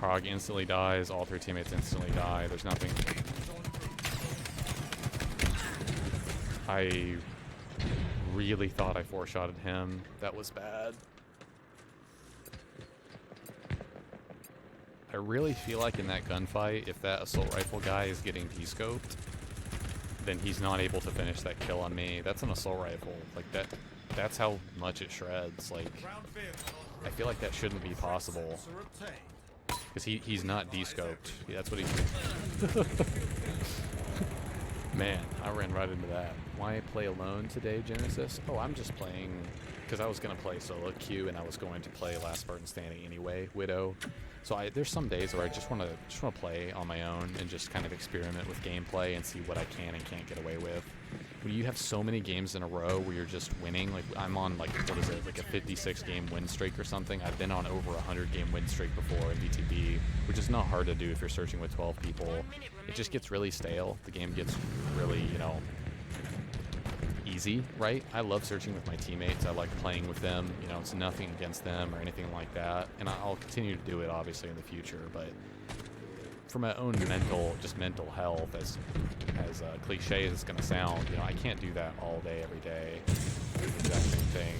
Hog instantly dies, all 3 teammates instantly die. There's nothing... I really thought I 4-shotted him. That was bad. I really feel like in that gunfight, if that assault rifle guy is getting descoped, then he's not able to finish that kill on me. That's an assault rifle. Like that's how much it shreds. Like, I feel like that shouldn't be possible. Because he's not descoped. That's what he's... Man, I ran right into that. Why play alone today, Genesis? Oh, I'm just playing because I was going to play solo queue and I was going to play Last Spartan Standing anyway, Widow. So there's some days where I just want to play on my own and just kind of experiment with gameplay and see what I can and can't get away with. When you have so many games in a row where you're just winning, like I'm on like, what is it, like a 56 game win streak or something. I've been on over a 100 game win streak before in BTB, which is not hard to do if you're searching with 12 people. It just gets really stale. The game gets really, you know, easy, right? I love searching with my teammates. I like playing with them. You know, it's nothing against them or anything like that. And I'll continue to do it, obviously, in the future. But for my own mental health, as cliche as it's going to sound, you know, I can't do that all day, every day. Do the exact same thing.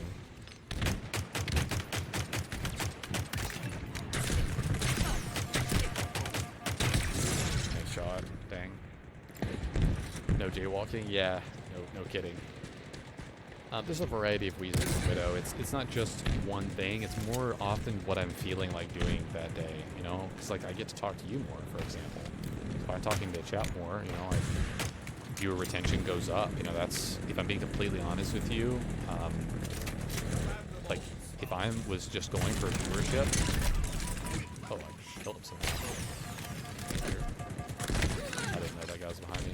Nice shot. Dang. No jaywalking? Yeah. No kidding. There's a variety of reasons for Widow. It's not just one thing. It's more often what I'm feeling like doing that day, you know? Because, like, I get to talk to you more, for example. So by talking to chat more, you know, viewer retention goes up. You know, that's, if I'm being completely honest with you, like, if I was just going for viewership... Oh, I killed him somehow. I didn't know that guy was behind me.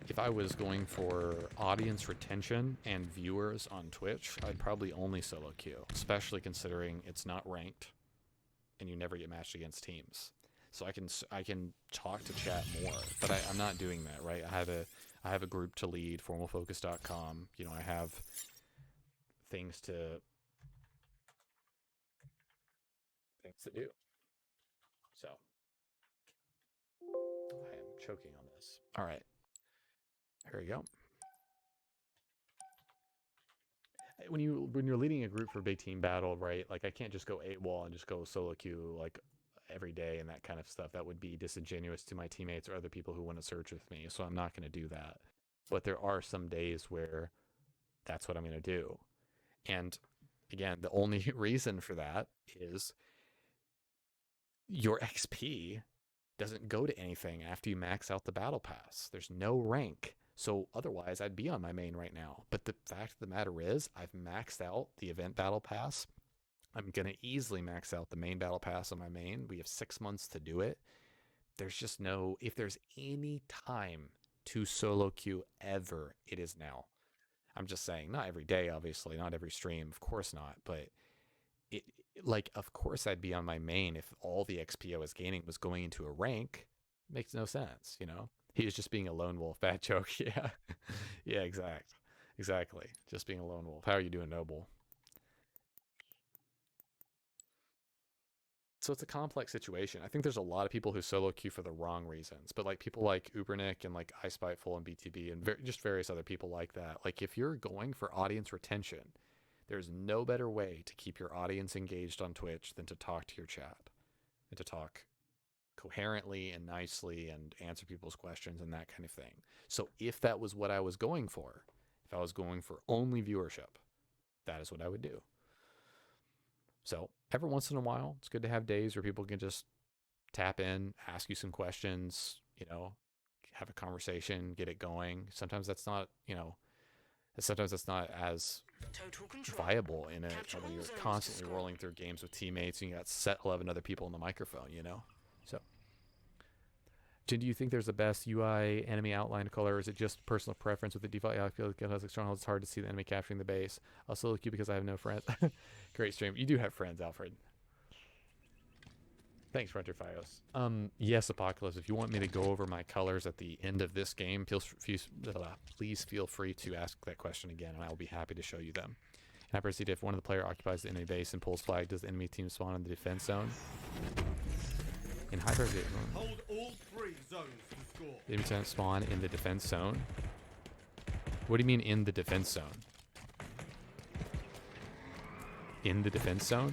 If I was going for audience retention and viewers on Twitch, I'd probably only solo queue, especially considering it's not ranked and you never get matched against teams. So I can talk to chat more, but I'm not doing that, right? I have a group to lead, formalfocus.com. You know, I have things to do. So I am choking on this. All right. Here we go. When you're leading a group for a big team battle, right? Like, I can't just go 8-wall and just go solo queue like every day and that kind of stuff. That would be disingenuous to my teammates or other people who want to search with me. So I'm not going to do that. But there are some days where that's what I'm going to do. And again, the only reason for that is your XP doesn't go to anything after you max out the battle pass. There's no rank. So otherwise, I'd be on my main right now. But the fact of the matter is, I've maxed out the event battle pass. I'm going to easily max out the main battle pass on my main. We have 6 months to do it. There's just no... If there's any time to solo queue ever, it is now. I'm just saying, not every day, obviously. Not every stream. Of course not. But, like, of course I'd be on my main if all the XP I was gaining was going into a rank. Makes no sense, you know? He was just being a lone wolf. Bad joke. Yeah. Yeah, exactly. Just being a lone wolf. How are you doing, Noble? So it's a complex situation. I think there's a lot of people who solo queue for the wrong reasons. But like people like Ubernick and like iSpiteful and BTB and just various other people like that. Like, if you're going for audience retention, there's no better way to keep your audience engaged on Twitch than to talk to your chat and to talk coherently and nicely and answer people's questions and that kind of thing. So if that was what I was going for, if I was going for only viewership, that is what I would do. So every once in a while, it's good to have days where people can just tap in, ask you some questions, you know, have a conversation, get it going. Sometimes that's not, you know, sometimes that's not as viable in it when you're constantly rolling through games with teammates and you got 11 other people on the microphone, you know? So, Jin, do you think there's the best UI enemy outline color, or is it just personal preference with the default? I feel like it has a stronghold. It's hard to see the enemy capturing the base. I'll solo queue because I have no friends. Great stream. You do have friends, Alfred. Thanks, Runter Fios. Yes, Apocalypse, if you want me to go over my colors at the end of this game, please feel free to ask that question again, and I will be happy to show you them. And I proceed, if one of the player occupies the enemy base and pulls flag, does the enemy team spawn in the defense zone? In Hyper, hold all 3 zones to score. The enemy team spawn in the defense zone. What do you mean in the defense zone? In the defense zone?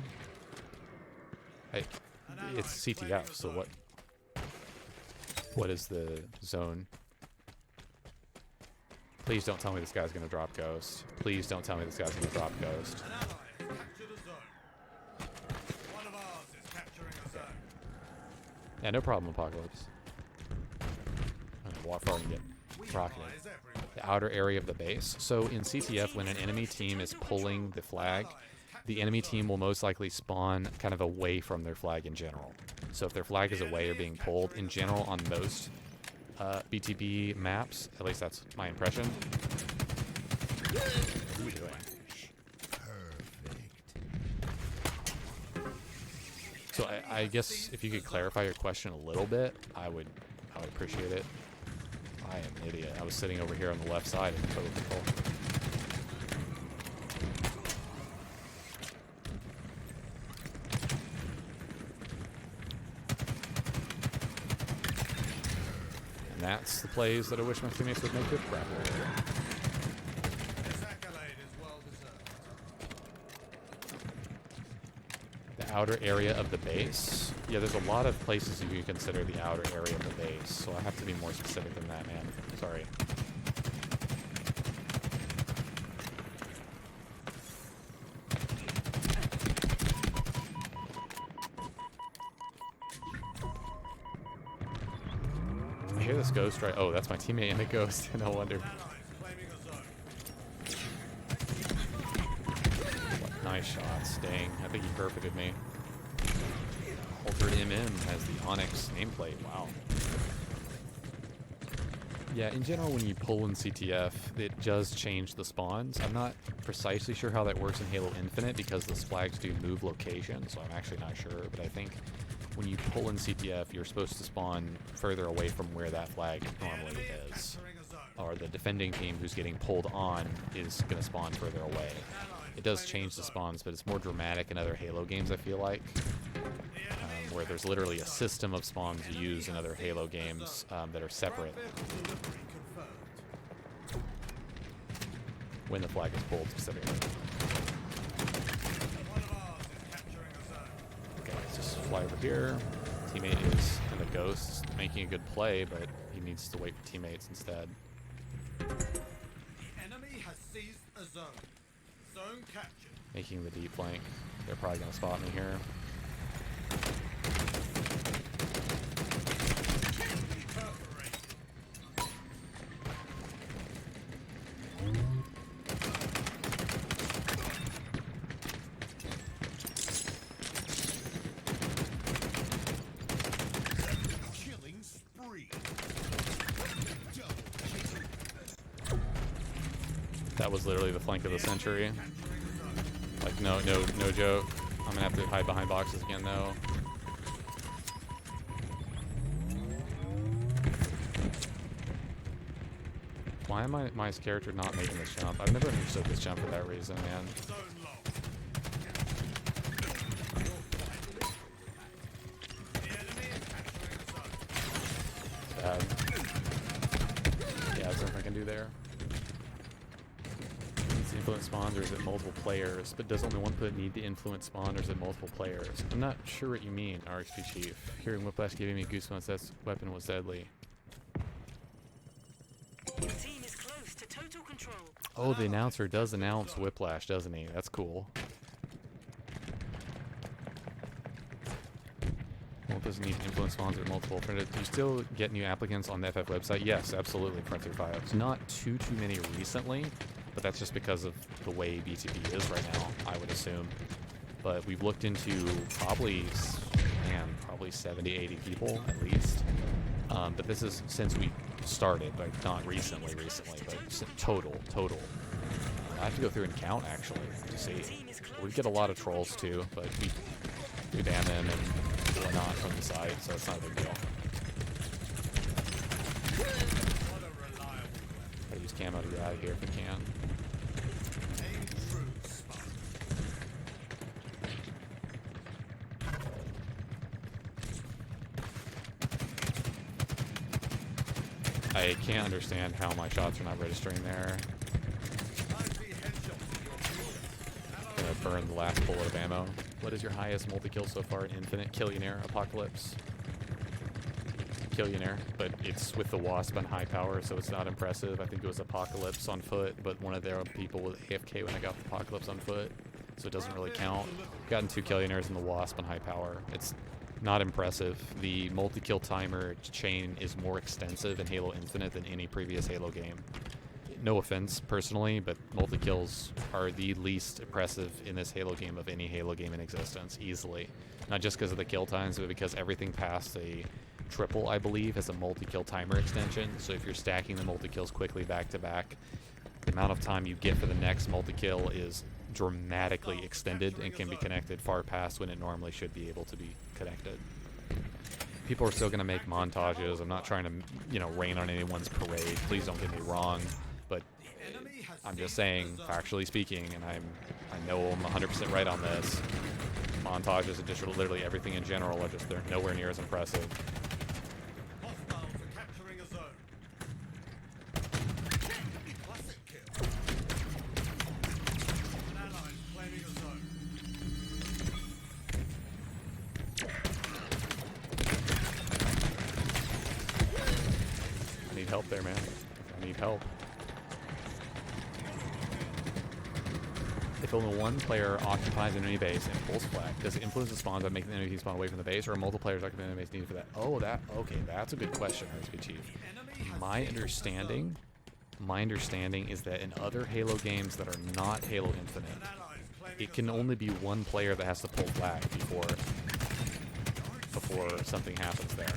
It's CTF, so what is the zone? Please don't tell me this guy's gonna drop Ghost. Please don't tell me this guy's gonna drop Ghost. An ally captured a zone. One of ours is capturing a zone. Yeah, no problem, Apocalypse. walk forward and get rocketed. The outer area of the base. So in CTF, when an enemy team is pulling the flag, the enemy team will most likely spawn kind of away from their flag in general. So if their flag is away or being pulled, in general on most BTB maps, at least that's my impression. What are you doing? So I guess if you could clarify your question a little bit, I would appreciate it. I am an idiot. I was sitting over here on the left side of the total control. And that's the plays that I wish my teammates would make with grapple. This accolade is well deserved. The outer area of the base. Yeah, there's a lot of places you can consider the outer area of the base, so I have to be more specific than that, man. Sorry. I hear this ghost right. Oh, that's my teammate and a ghost. No wonder. Nice shots. Dang. I think he perfected me. Altered MM has the Onyx nameplate. Wow. Yeah, in general, when you pull in CTF, it does change the spawns. I'm not precisely sure how that works in Halo Infinite because the flags do move location, so I'm actually not sure. But I think when you pull in CTF, you're supposed to spawn further away from where that flag normally is. Or the defending team who's getting pulled on is going to spawn further away. It does change the spawns, but it's more dramatic in other Halo games, I feel like. Where there's literally a system of spawns you use in other Halo games that are separate when the flag is pulled specifically. Okay, let's just fly over here. Teammate is in the ghost, making a good play, but he needs to wait for teammates instead. The enemy has seized a zone. Zone captured. Making the deep flank. They're probably going to spot me here. That was literally the flank of the century. Like, no joke. I'm gonna have to hide behind boxes again, though. Why am my character not making this jump? I've never understood this jump for that reason, man. Bad. Yeah, there's nothing I can do there. Influence spawns, or is it multiple players? But does only one put need to influence spawn, or is it multiple players? I'm not sure what you mean, RXP Chief. Hearing Whiplash giving me goosebumps, that weapon was deadly. Your team is close to total control. Oh, the announcer does announce Whiplash, doesn't he? That's cool. Well, it doesn't need influence spawns or multiple. Do you still get new applicants on the FF website? Yes, absolutely, Frontier 5. Not too many recently. But that's just because of the way BTB is right now, I would assume. But we've looked into probably 70, 80 people at least. But this is since we started, but not recently, but total. I have to go through and count, actually, to see. We get a lot of trolls, too, but we do ban them and whatnot from the side, so it's not a big deal. I use camo to get out of here if we can. I can't understand how my shots are not registering there. Gonna burn the last bullet of ammo. What is your highest multi-kill so far in Infinite? Killionaire, Apocalypse. Killionaire, but it's with the Wasp on high power, so it's not impressive. I think it was Apocalypse on foot, but one of their people was AFK when I got the Apocalypse on foot, so it doesn't really count. Gotten 2 Killionaires in the Wasp on high power. It's Not impressive. The multi-kill timer chain is more extensive in Halo Infinite than any previous Halo game. No offense, personally, but multi-kills are the least impressive in this Halo game of any Halo game in existence, easily. Not just because of the kill times, but because everything past a triple, I believe, has a multi-kill timer extension. So if you're stacking the multi-kills quickly back-to-back, the amount of time you get for the next multi-kill is dramatically extended and can be connected far past when it normally should be able to be connected. People are still going to make montages. I'm not trying to, you know, rain on anyone's parade. Please don't get me wrong. But I'm just saying, factually speaking, and I know I'm 100% right on this, montages and just literally everything in general are just, they're nowhere near as impressive. Hostiles are capturing a zone. Classic kill. An ally claiming a zone. I need help there, man. I need help. If only one player occupies an enemy base and pulls flag, does it influence the spawns by making the enemy spawn away from the base, or are multiple players occupying the base needed for that? Oh, okay, that's a good question, RSP Chief. My understanding is that in other Halo games that are not Halo Infinite, it can only be one player that has to pull flag before something happens there.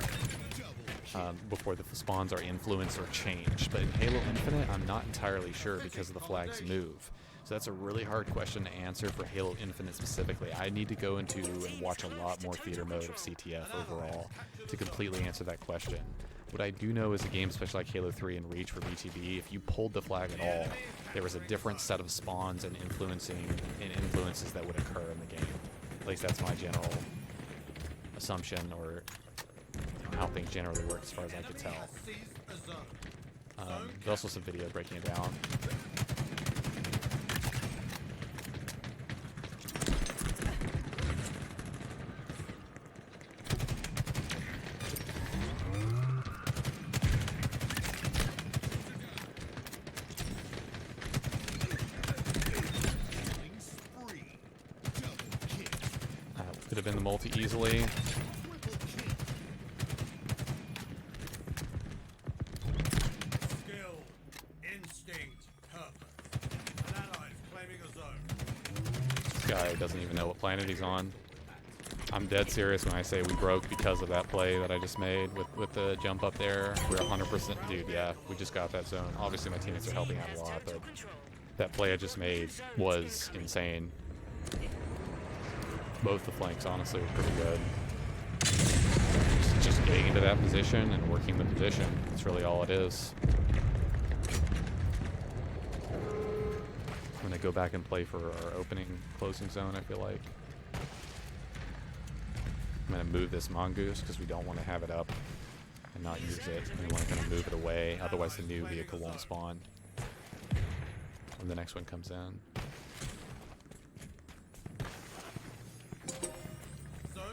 Before the spawns are influenced or changed. But in Halo Infinite, I'm not entirely sure because of the flag's move. So that's a really hard question to answer for Halo Infinite specifically. I need to go into and watch a lot more theater mode of CTF overall to completely answer that question. What I do know is a game especially like Halo 3 and Reach for BTB, if you pulled the flag at all, there was a different set of spawns and influences that would occur in the game. At least that's my general assumption, or how things generally work as far as I could tell. There's also some video breaking it down. Could have been the multi easily. Skill, instinct, purpose. An ally is claiming a zone. This guy doesn't even know what planet he's on. I'm dead serious when I say we broke because of that play that I just made with the jump up there. We're 100%, dude, yeah, we just got that zone. Obviously my teammates are helping out a lot, but that play I just made was insane. Both the flanks, honestly, were pretty good. Just getting into that position and working the position. That's really all it is. I'm gonna go back and play for our opening closing zone, I feel like. I'm gonna move this mongoose because we don't want to have it up and not use it. We want to kind of move it away, otherwise the new vehicle won't spawn when the next one comes in.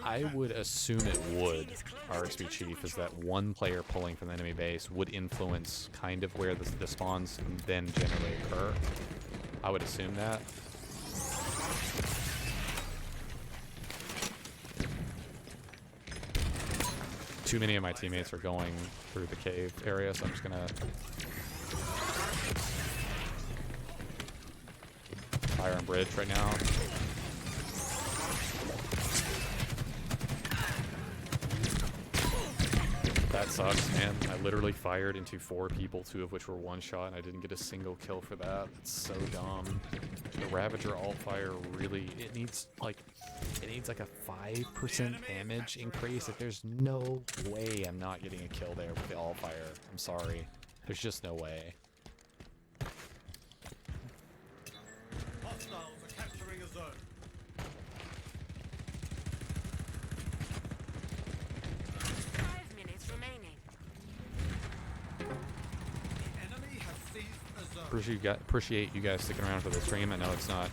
I would assume it would, RSP Chief, is that one player pulling from the enemy base would influence kind of where the spawns then generally occur. I would assume that. Too many of my teammates are going through the cave area, so I'm just gonna fire on bridge right now. That sucks, man. I literally fired into 4 people, 2 of which were one shot, and I didn't get a single kill for that. That's so dumb. The Ravager alt fire really, it needs like a 5% damage increase. Like, there's no way I'm not getting a kill there with the alt fire. I'm sorry. There's just no way. Hostiles are capturing a zone. 5 minutes remaining. The enemy has seized a zone. Appreciate you guys sticking around for the stream. I know it's not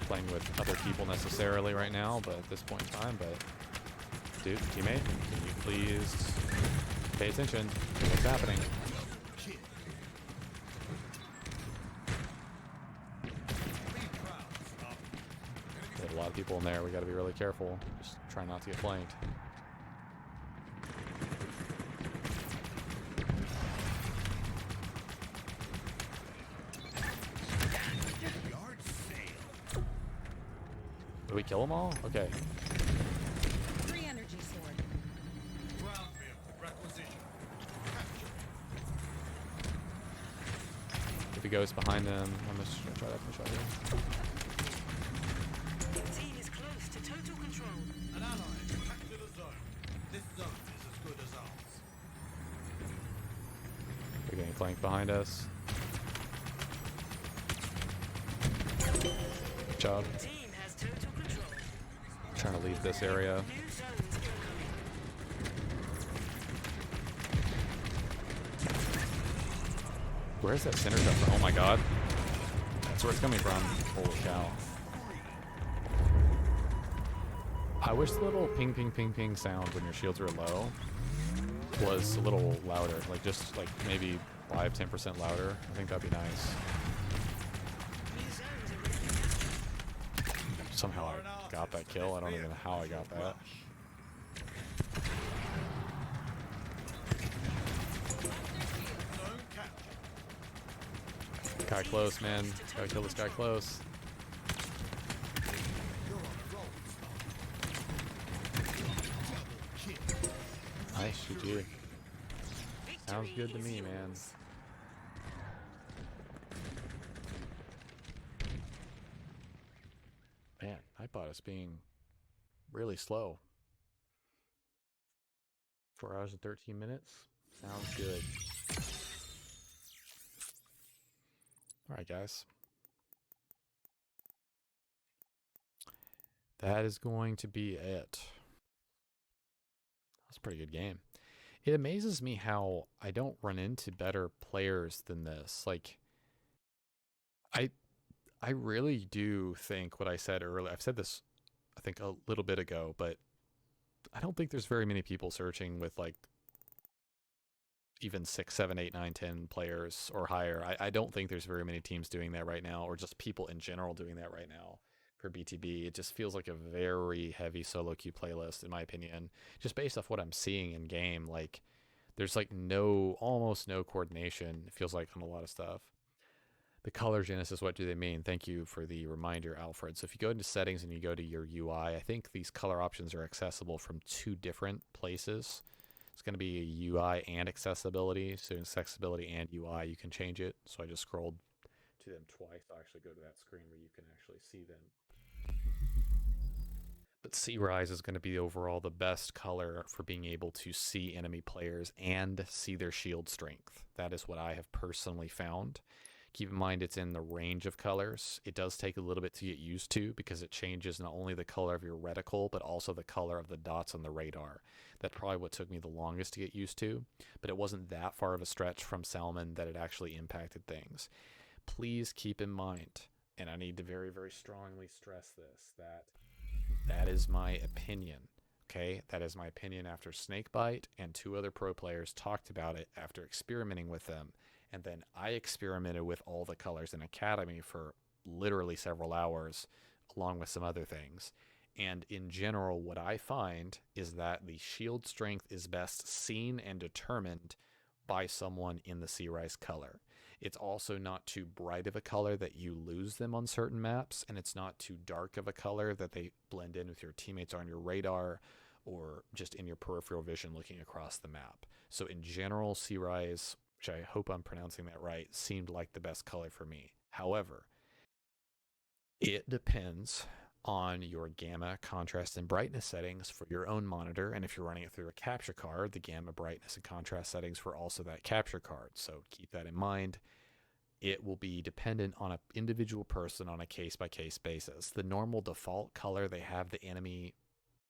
playing with other people necessarily right now, but at this point in time, but dude, teammate, can you please pay attention to what's happening? There's a lot of people in there. We got to be really careful. Just try not to get flanked. we kill them all? Okay. Free energy sword. Ground vehicle requisition. If he goes behind them, I'm just gonna try that push out here. Your team is close to total control. An ally has captured a zone. This zone is as good as ours. They're getting flanked behind us. Good job. Your team has total control. Trying to leave this area. New zones incoming. Where's that center come from? Oh my god. That's where it's coming from. Holy cow. I wish the little ping ping ping ping sound when your shields are low was a little louder. Like just like maybe 5-10% louder. I think that'd be nice. New zones are ready for capture. Somehow I got that kill. I don't even know how I got that. Zone captured. Guy close, man. Gotta kill this guy close. You're on a roll, Spartan. Double kill. Nice, GG. Sounds good to Victory me, is man. yours. Man, I thought us being really slow. 4 hours and 13 minutes. Sounds good. Alright, guys. That is going to be it. That's a pretty good game. It amazes me how I don't run into better players than this. Like, I really do think what I said earlier. I've said this, I think, a little bit ago, but I don't think there's very many people searching with like even 6, 7, 8, 9, 10 players or higher. I don't think there's very many teams doing that right now, or just people in general doing that right now for BTB. It just feels like a very heavy solo queue playlist, in my opinion, just based off what I'm seeing in game. Like, there's like almost no coordination, it feels like, on a lot of stuff. The color genesis, what do they mean? Thank you for the reminder, Alfred. So if you go into settings and you go to your UI, I think these color options are accessible from 2 different places. It's going to be UI and accessibility. So in accessibility and UI, you can change it. So I just scrolled to them twice. I'll actually go to that screen where you can actually see them. But Sea Rise is going to be overall the best color for being able to see enemy players and see their shield strength. That is what I have personally found. Keep in mind it's in the range of colors. It does take a little bit to get used to because it changes not only the color of your reticle, but also the color of the dots on the radar. That's probably what took me the longest to get used to, but it wasn't that far of a stretch from Salmon that it actually impacted things. Please keep in mind, and I need to very, very strongly stress this, that is my opinion. Okay, that is my opinion after Snakebite and 2 other pro players talked about it after experimenting with them. And then I experimented with all the colors in Academy for literally several hours, along with some other things. And in general, what I find is that the shield strength is best seen and determined by someone in the Sea Rise color. It's also not too bright of a color that you lose them on certain maps, and it's not too dark of a color that they blend in with your teammates on your radar or just in your peripheral vision looking across the map. So in general, Sea Rise, which I hope I'm pronouncing that right, seemed like the best color for me. However, it depends on your gamma, contrast, and brightness settings for your own monitor, and if you're running it through a capture card, the gamma, brightness, and contrast settings for also that capture card. So keep that in mind. It will be dependent on an individual person on a case-by-case basis. The normal default color they have the enemy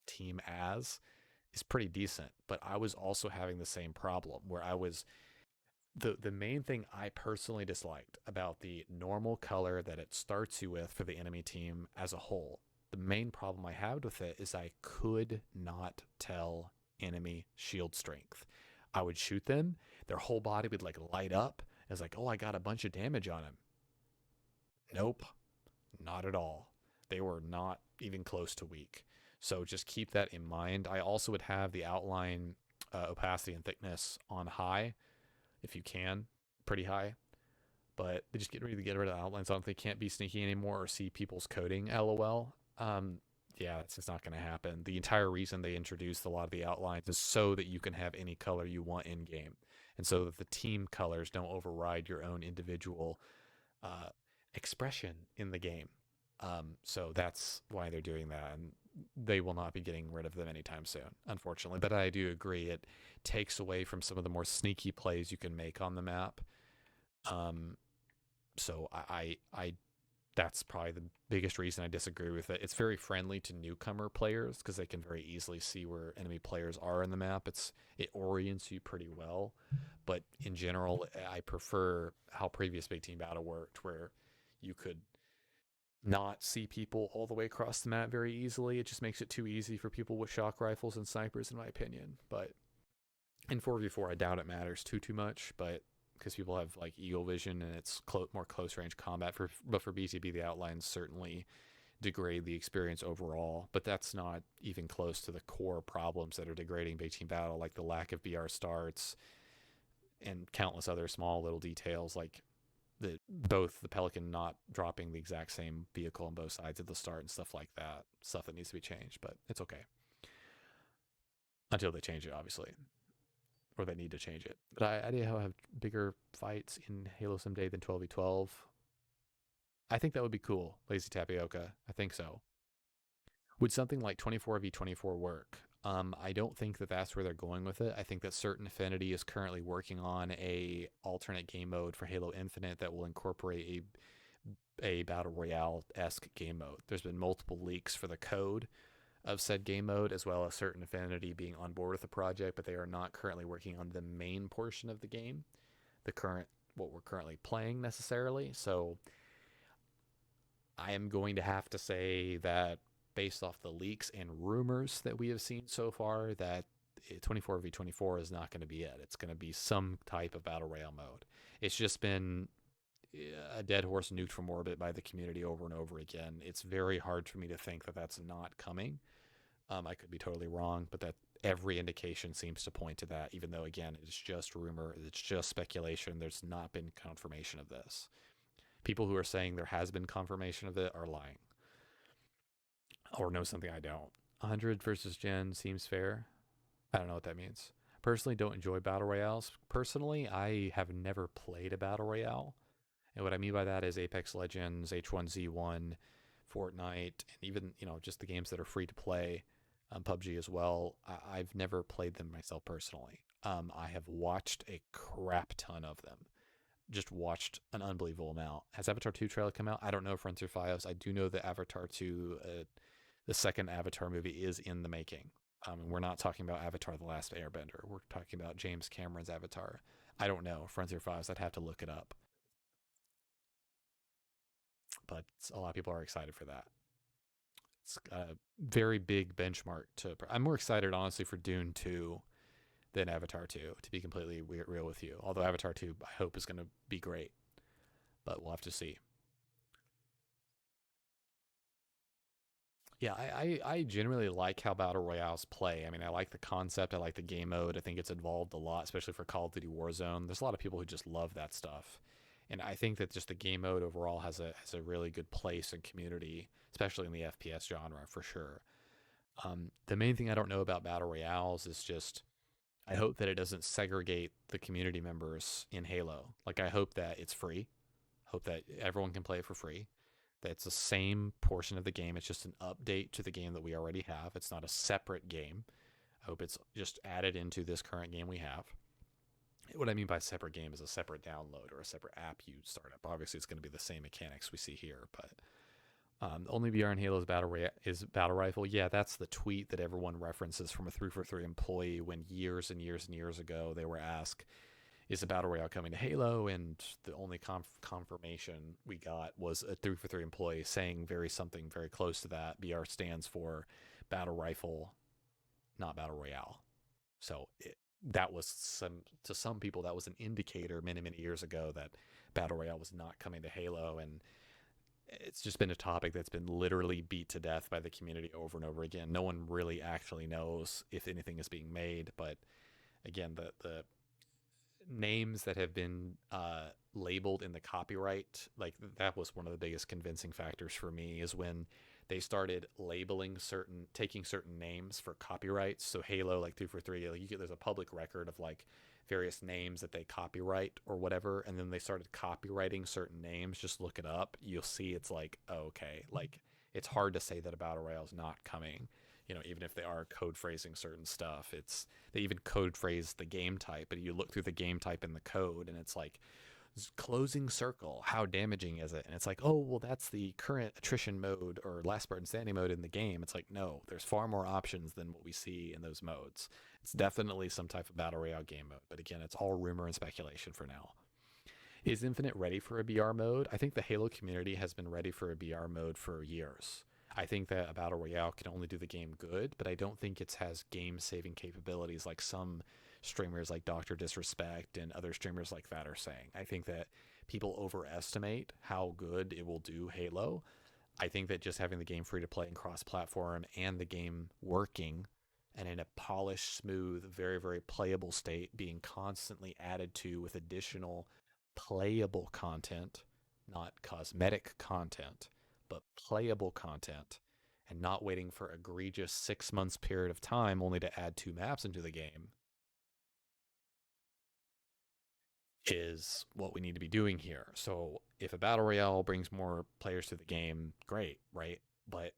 team as is pretty decent, but I was also having the same problem where I was... The main thing I personally disliked about the normal color that it starts you with for the enemy team as a whole, the main problem I had with it is I could not tell enemy shield strength. I would shoot them, their whole body would like light up. It's like, oh, I got a bunch of damage on him. Nope, not at all. They were not even close to weak. So just keep that in mind. I also would have the outline opacity and thickness on high, if you can, pretty high. But they just get rid of the outline so they can't be sneaky anymore or see people's coding, LOL. Yeah, it's just not going to happen. The entire reason they introduced a lot of the outlines is so that you can have any color you want in game, and so that the team colors don't override your own individual uh, expression in the game. So that's why they're doing that, and they will not be getting rid of them anytime soon, unfortunately. But I do agree it takes away from some of the more sneaky plays you can make on the map. Um, so I that's probably the biggest reason I disagree with it. It's very friendly to newcomer players because they can very easily see where enemy players are in the map. It orients you pretty well, but in general, I prefer how previous Big Team Battle worked, where you could not see people all the way across the map very easily. It just makes it too easy for people with shock rifles and snipers, in my opinion. But in 4v4, I doubt it matters too much, but because people have like eagle vision and it's more close range combat. But for BTB, the outlines certainly degrade the experience overall. But that's not even close to the core problems that are degrading Big Team Battle, like the lack of BR starts and countless other small little details, like both the Pelican not dropping the exact same vehicle on both sides of the start and stuff like that. Stuff that needs to be changed, but it's okay until they change it, obviously. Or they need to change it. But I do have bigger fights in Halo someday than 12v12. I think that would be cool, Lazy Tapioca. I think so. Would something like 24v24 work? I don't think that that's where they're going with it. I think that Certain Affinity is currently working on a alternate game mode for Halo Infinite that will incorporate a battle royale-esque game mode. There's been multiple leaks for the code of said game mode, as well as Certain Affinity being on board with the project, but they are not currently working on the main portion of the game, what we're currently playing necessarily. So I am going to have to say that based off the leaks and rumors that we have seen so far, that 24v24 is not going to be it. It's going to be some type of battle royale mode. It's just been a dead horse nuked from orbit by the community over and over again. It's very hard for me to think that that's not coming. I could be totally wrong, but that every indication seems to point to that, even though, again, it's just rumor, it's just speculation. There's not been confirmation of this. People who are saying there has been confirmation of it are lying or know something I don't. 100 versus Gen seems fair. I don't know what that means. Personally, don't enjoy battle royales. Personally, I have never played a battle royale. And what I mean by that is Apex Legends, H1Z1, Fortnite, and even, just the games that are free to play, PUBG as well. I've never played them myself personally. I have watched a crap ton of them. Just watched an unbelievable amount. Has Avatar 2 trailer come out? I don't know, Frontier Files. I do know that Avatar 2, the second Avatar movie, is in the making. And we're not talking about Avatar The Last Airbender. We're talking about James Cameron's Avatar. I don't know, Frontier Files. I'd have to look it up. But a lot of people are excited for that. It's a very big benchmark I'm more excited, honestly, for Dune 2 than Avatar 2, to be completely real with you. Although Avatar 2, I hope, is going to be great. But we'll have to see. Yeah, I generally like how Battle Royales play. I mean, I like the concept. I like the game mode. I think it's evolved a lot, especially for Call of Duty Warzone. There's a lot of people who just love that stuff. And I think that just the game mode overall has a really good place and community, especially in the FPS genre, for sure. The main thing I don't know about Battle Royales is just I hope that it doesn't segregate the community members in Halo. Like, I hope that it's free. Hope that everyone can play it for free. That it's the same portion of the game. It's just an update to the game that we already have. It's not a separate game. I hope it's just added into this current game we have. What I mean by separate game is a separate download or a separate app you start up. Obviously, it's going to be the same mechanics we see here, but only VR in Halo's battle rifle. Yeah, that's the tweet that everyone references from a 343 employee when years and years and years ago they were asked, is the battle royale coming to Halo? And the only confirmation we got was a 343 employee saying something very close to that. BR stands for battle rifle, not battle royale. So that was to some people that was an indicator many years ago that battle royale was not coming to Halo, and it's just been a topic that's been literally beat to death by the community over and over again. No one really actually knows if anything is being made, but again, the names that have been labeled in the copyright, like, that was one of the biggest convincing factors for me, is when they started taking certain names for copyrights. So Halo, like 343, like there's a public record of like various names that they copyright or whatever, and then they started copywriting certain names. Just look it up, you'll see it's like, oh, okay, like it's hard to say that a battle royale is not coming. Even if they are code phrasing certain stuff, they even code phrase the game type, but you look through the game type in the code and it's like closing circle, how damaging is it? And it's like, oh, well, that's the current attrition mode or last Spartan standing mode in the game. It's like, no, there's far more options than what we see in those modes. It's definitely some type of battle royale game mode, but again, it's all rumor and speculation for now. Is Infinite ready for a BR mode? I think the Halo community has been ready for a BR mode for years. I think that a battle royale can only do the game good, but I don't think it has game-saving capabilities like some streamers like Dr. Disrespect and other streamers like that are saying. I think that people overestimate how good it will do Halo. I think that just having the game free to play and cross-platform and the game working and in a polished, smooth, very, very playable state being constantly added to with additional playable content, not cosmetic content, but playable content, and not waiting for egregious 6 months period of time only to add 2 maps into the game is what we need to be doing here. So if a battle royale brings more players to the game, great, right? But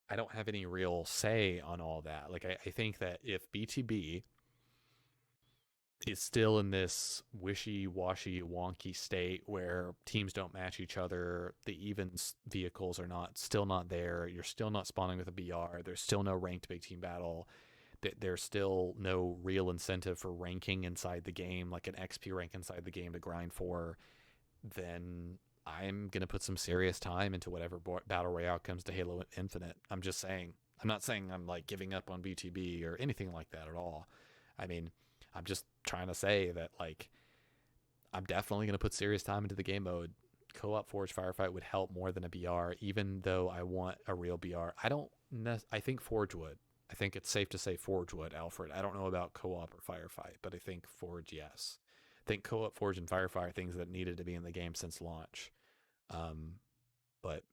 I don't have any real say on all that. Like I think that if BTB is still in this wishy-washy, wonky state where teams don't match each other, the evens vehicles are still not there, you're still not spawning with a BR, there's still no ranked big team battle, there's still no real incentive for ranking inside the game, like an XP rank inside the game to grind for, then I'm going to put some serious time into whatever battle royale comes to Halo Infinite. I'm just saying. I'm not saying I'm like giving up on BTB or anything like that at all. I mean, I'm just trying to say that like I'm definitely going to put serious time into the game mode. Co-op Forge Firefight would help more than a BR, even though I want a real BR. I think Forge would. I think it's safe to say Forge would, Alfred. I don't know about co-op or Firefight, but I think Forge, yes. I think co-op, Forge, and Firefight are things that needed to be in the game since launch. But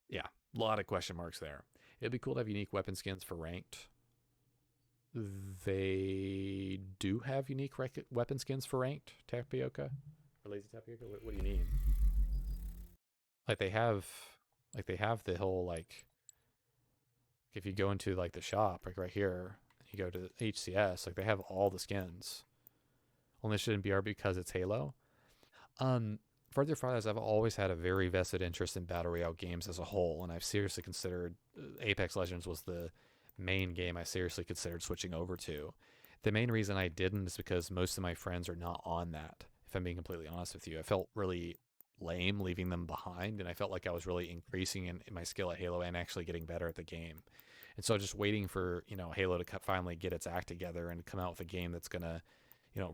yeah, a lot of question marks there. It'd be cool to have unique weapon skins for ranked. They do have unique weapon skins for ranked, Tapioca? Or Lazy Tapioca? What do you mean? Like they have the whole like, if you go into like the shop, like right here, you go to HCS, like they have all the skins. Only shouldn't BR because it's Halo. Further farther, I've always had a very vested interest in Battle Royale games as a whole, and I've seriously considered Apex Legends was the main game I seriously considered switching over to. The main reason I didn't is because most of my friends are not on that, if I'm being completely honest with you. I felt really lame leaving them behind, and I felt like I was really increasing in my skill at Halo and actually getting better at the game. And so just waiting for, Halo to finally get its act together and come out with a game that's going to,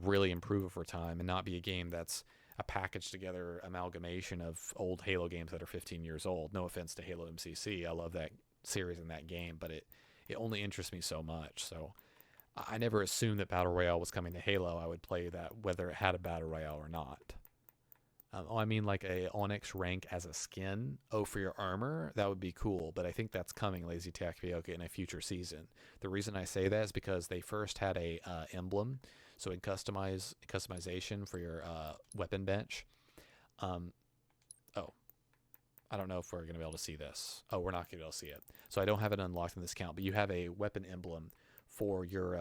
really improve over time and not be a game that's a packaged together amalgamation of old Halo games that are 15 years old. No offense to Halo MCC. I love that series and that game, but it only interests me so much. So I never assumed that Battle Royale was coming to Halo. I would play that whether it had a Battle Royale or not. I mean like a Onyx rank as a skin. Oh, for your armor? That would be cool, but I think that's coming, Lazy Tapioca, in a future season. The reason I say that is because they first had a emblem. So in customization for your weapon bench. I don't know if we're going to be able to see this. Oh, we're not going to be able to see it. So I don't have it unlocked in this count, but you have a weapon emblem for your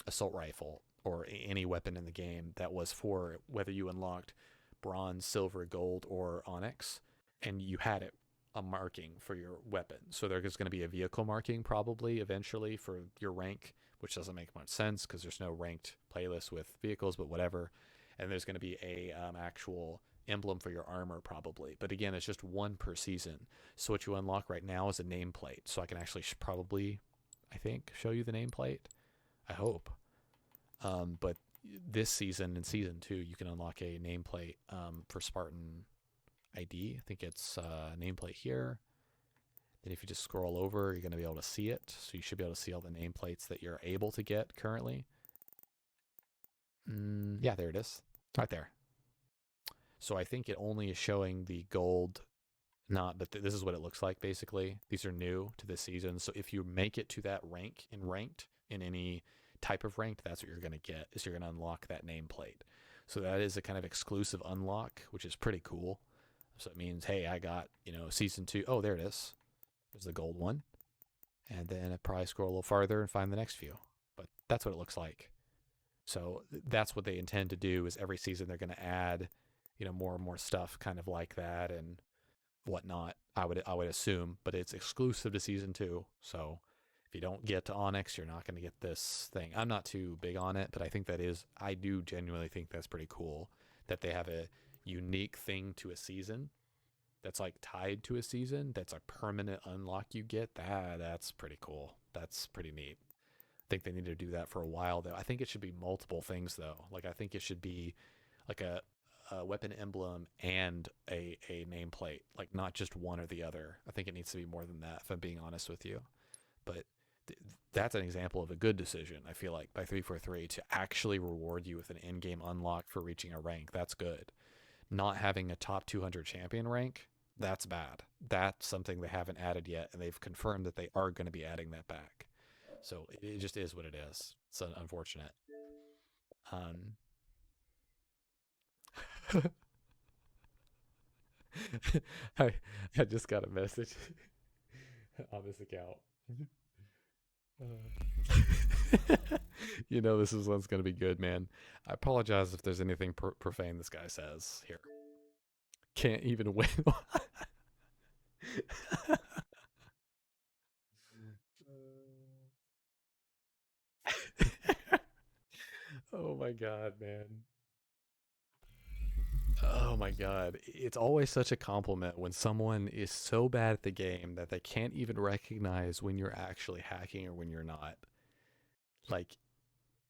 assault rifle or any weapon in the game that was for whether you unlocked bronze, silver, gold, or onyx, and you had it a marking for your weapon. So there's going to be a vehicle marking probably eventually for your rank, which doesn't make much sense because there's no ranked playlist with vehicles, but whatever. And there's going to be a actual emblem for your armor probably, but again, it's just one per season. So what you unlock right now is a nameplate, so I can actually probably, I think, show you the nameplate, I hope. But this season, in season 2, you can unlock a nameplate for Spartan ID. I think it's nameplate here. Then if you just scroll over, you're going to be able to see it. So you should be able to see all the nameplates that you're able to get currently. Yeah, there it is. Right there. So I think it only is showing the gold not, but this is what it looks like basically. These are new to this season. So if you make it to that rank in ranked, in any type of ranked, that's what you're going to get, is you're going to unlock that nameplate. So that is a kind of exclusive unlock, which is pretty cool. So it means, hey, I got, season 2. Oh, there it is. There's the gold one. And then I probably scroll a little farther and find the next few. But that's what it looks like. So that's what they intend to do, is every season they're going to add, more and more stuff kind of like that and whatnot. I would assume, but it's exclusive to season 2. So if you don't get to Onyx, you're not going to get this thing. I'm not too big on it, but I do genuinely think that's pretty cool that they have a unique thing to a season that's like tied to a season. That's a permanent unlock you get. That's pretty cool. That's pretty neat. I think they need to do that for a while though. I think it should be multiple things though. Like I think it should be like a weapon emblem and a nameplate, like not just one or the other. I think it needs to be more than that, if I'm being honest with you. But that's an example of a good decision, I feel like, by 343 to actually reward you with an in-game unlock for reaching a rank. That's good. Not having a top 200 champion rank, that's bad. That's something they haven't added yet, and they've confirmed that they are going to be adding that back. So it just is what it is. It's unfortunate. I just got a message on this account. This one's going to be good, man. I apologize if there's anything profane this guy says here. Can't even win. Oh my god, man. Oh my god. It's always such a compliment when someone is so bad at the game that they can't even recognize when you're actually hacking or when you're not. Like,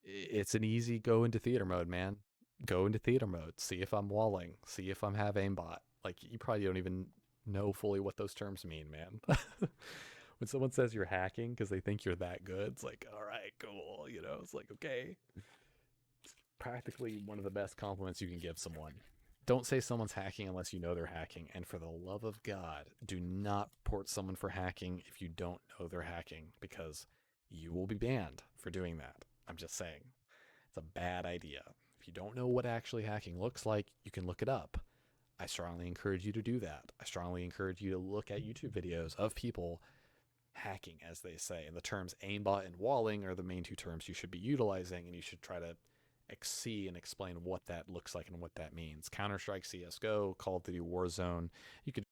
it's an easy go into theater mode, man. Go into theater mode. See if I'm walling. See if I'm have aimbot. Like, you probably don't even know fully what those terms mean, man. When someone says you're hacking because they think you're that good, it's like, all right, cool. It's like, okay. It's practically one of the best compliments you can give someone. Don't say someone's hacking unless you know they're hacking. And for the love of God, do not report someone for hacking if you don't know they're hacking, because you will be banned for doing that. I'm just saying. It's a bad idea. If you don't know what actually hacking looks like, you can look it up. I strongly encourage you to do that. I strongly encourage you to look at YouTube videos of people hacking, as they say. And the terms aimbot and walling are the main two terms you should be utilizing, and you should try to see and explain what that looks like and what that means. Counter-Strike, CSGO, Call of Duty Warzone. You could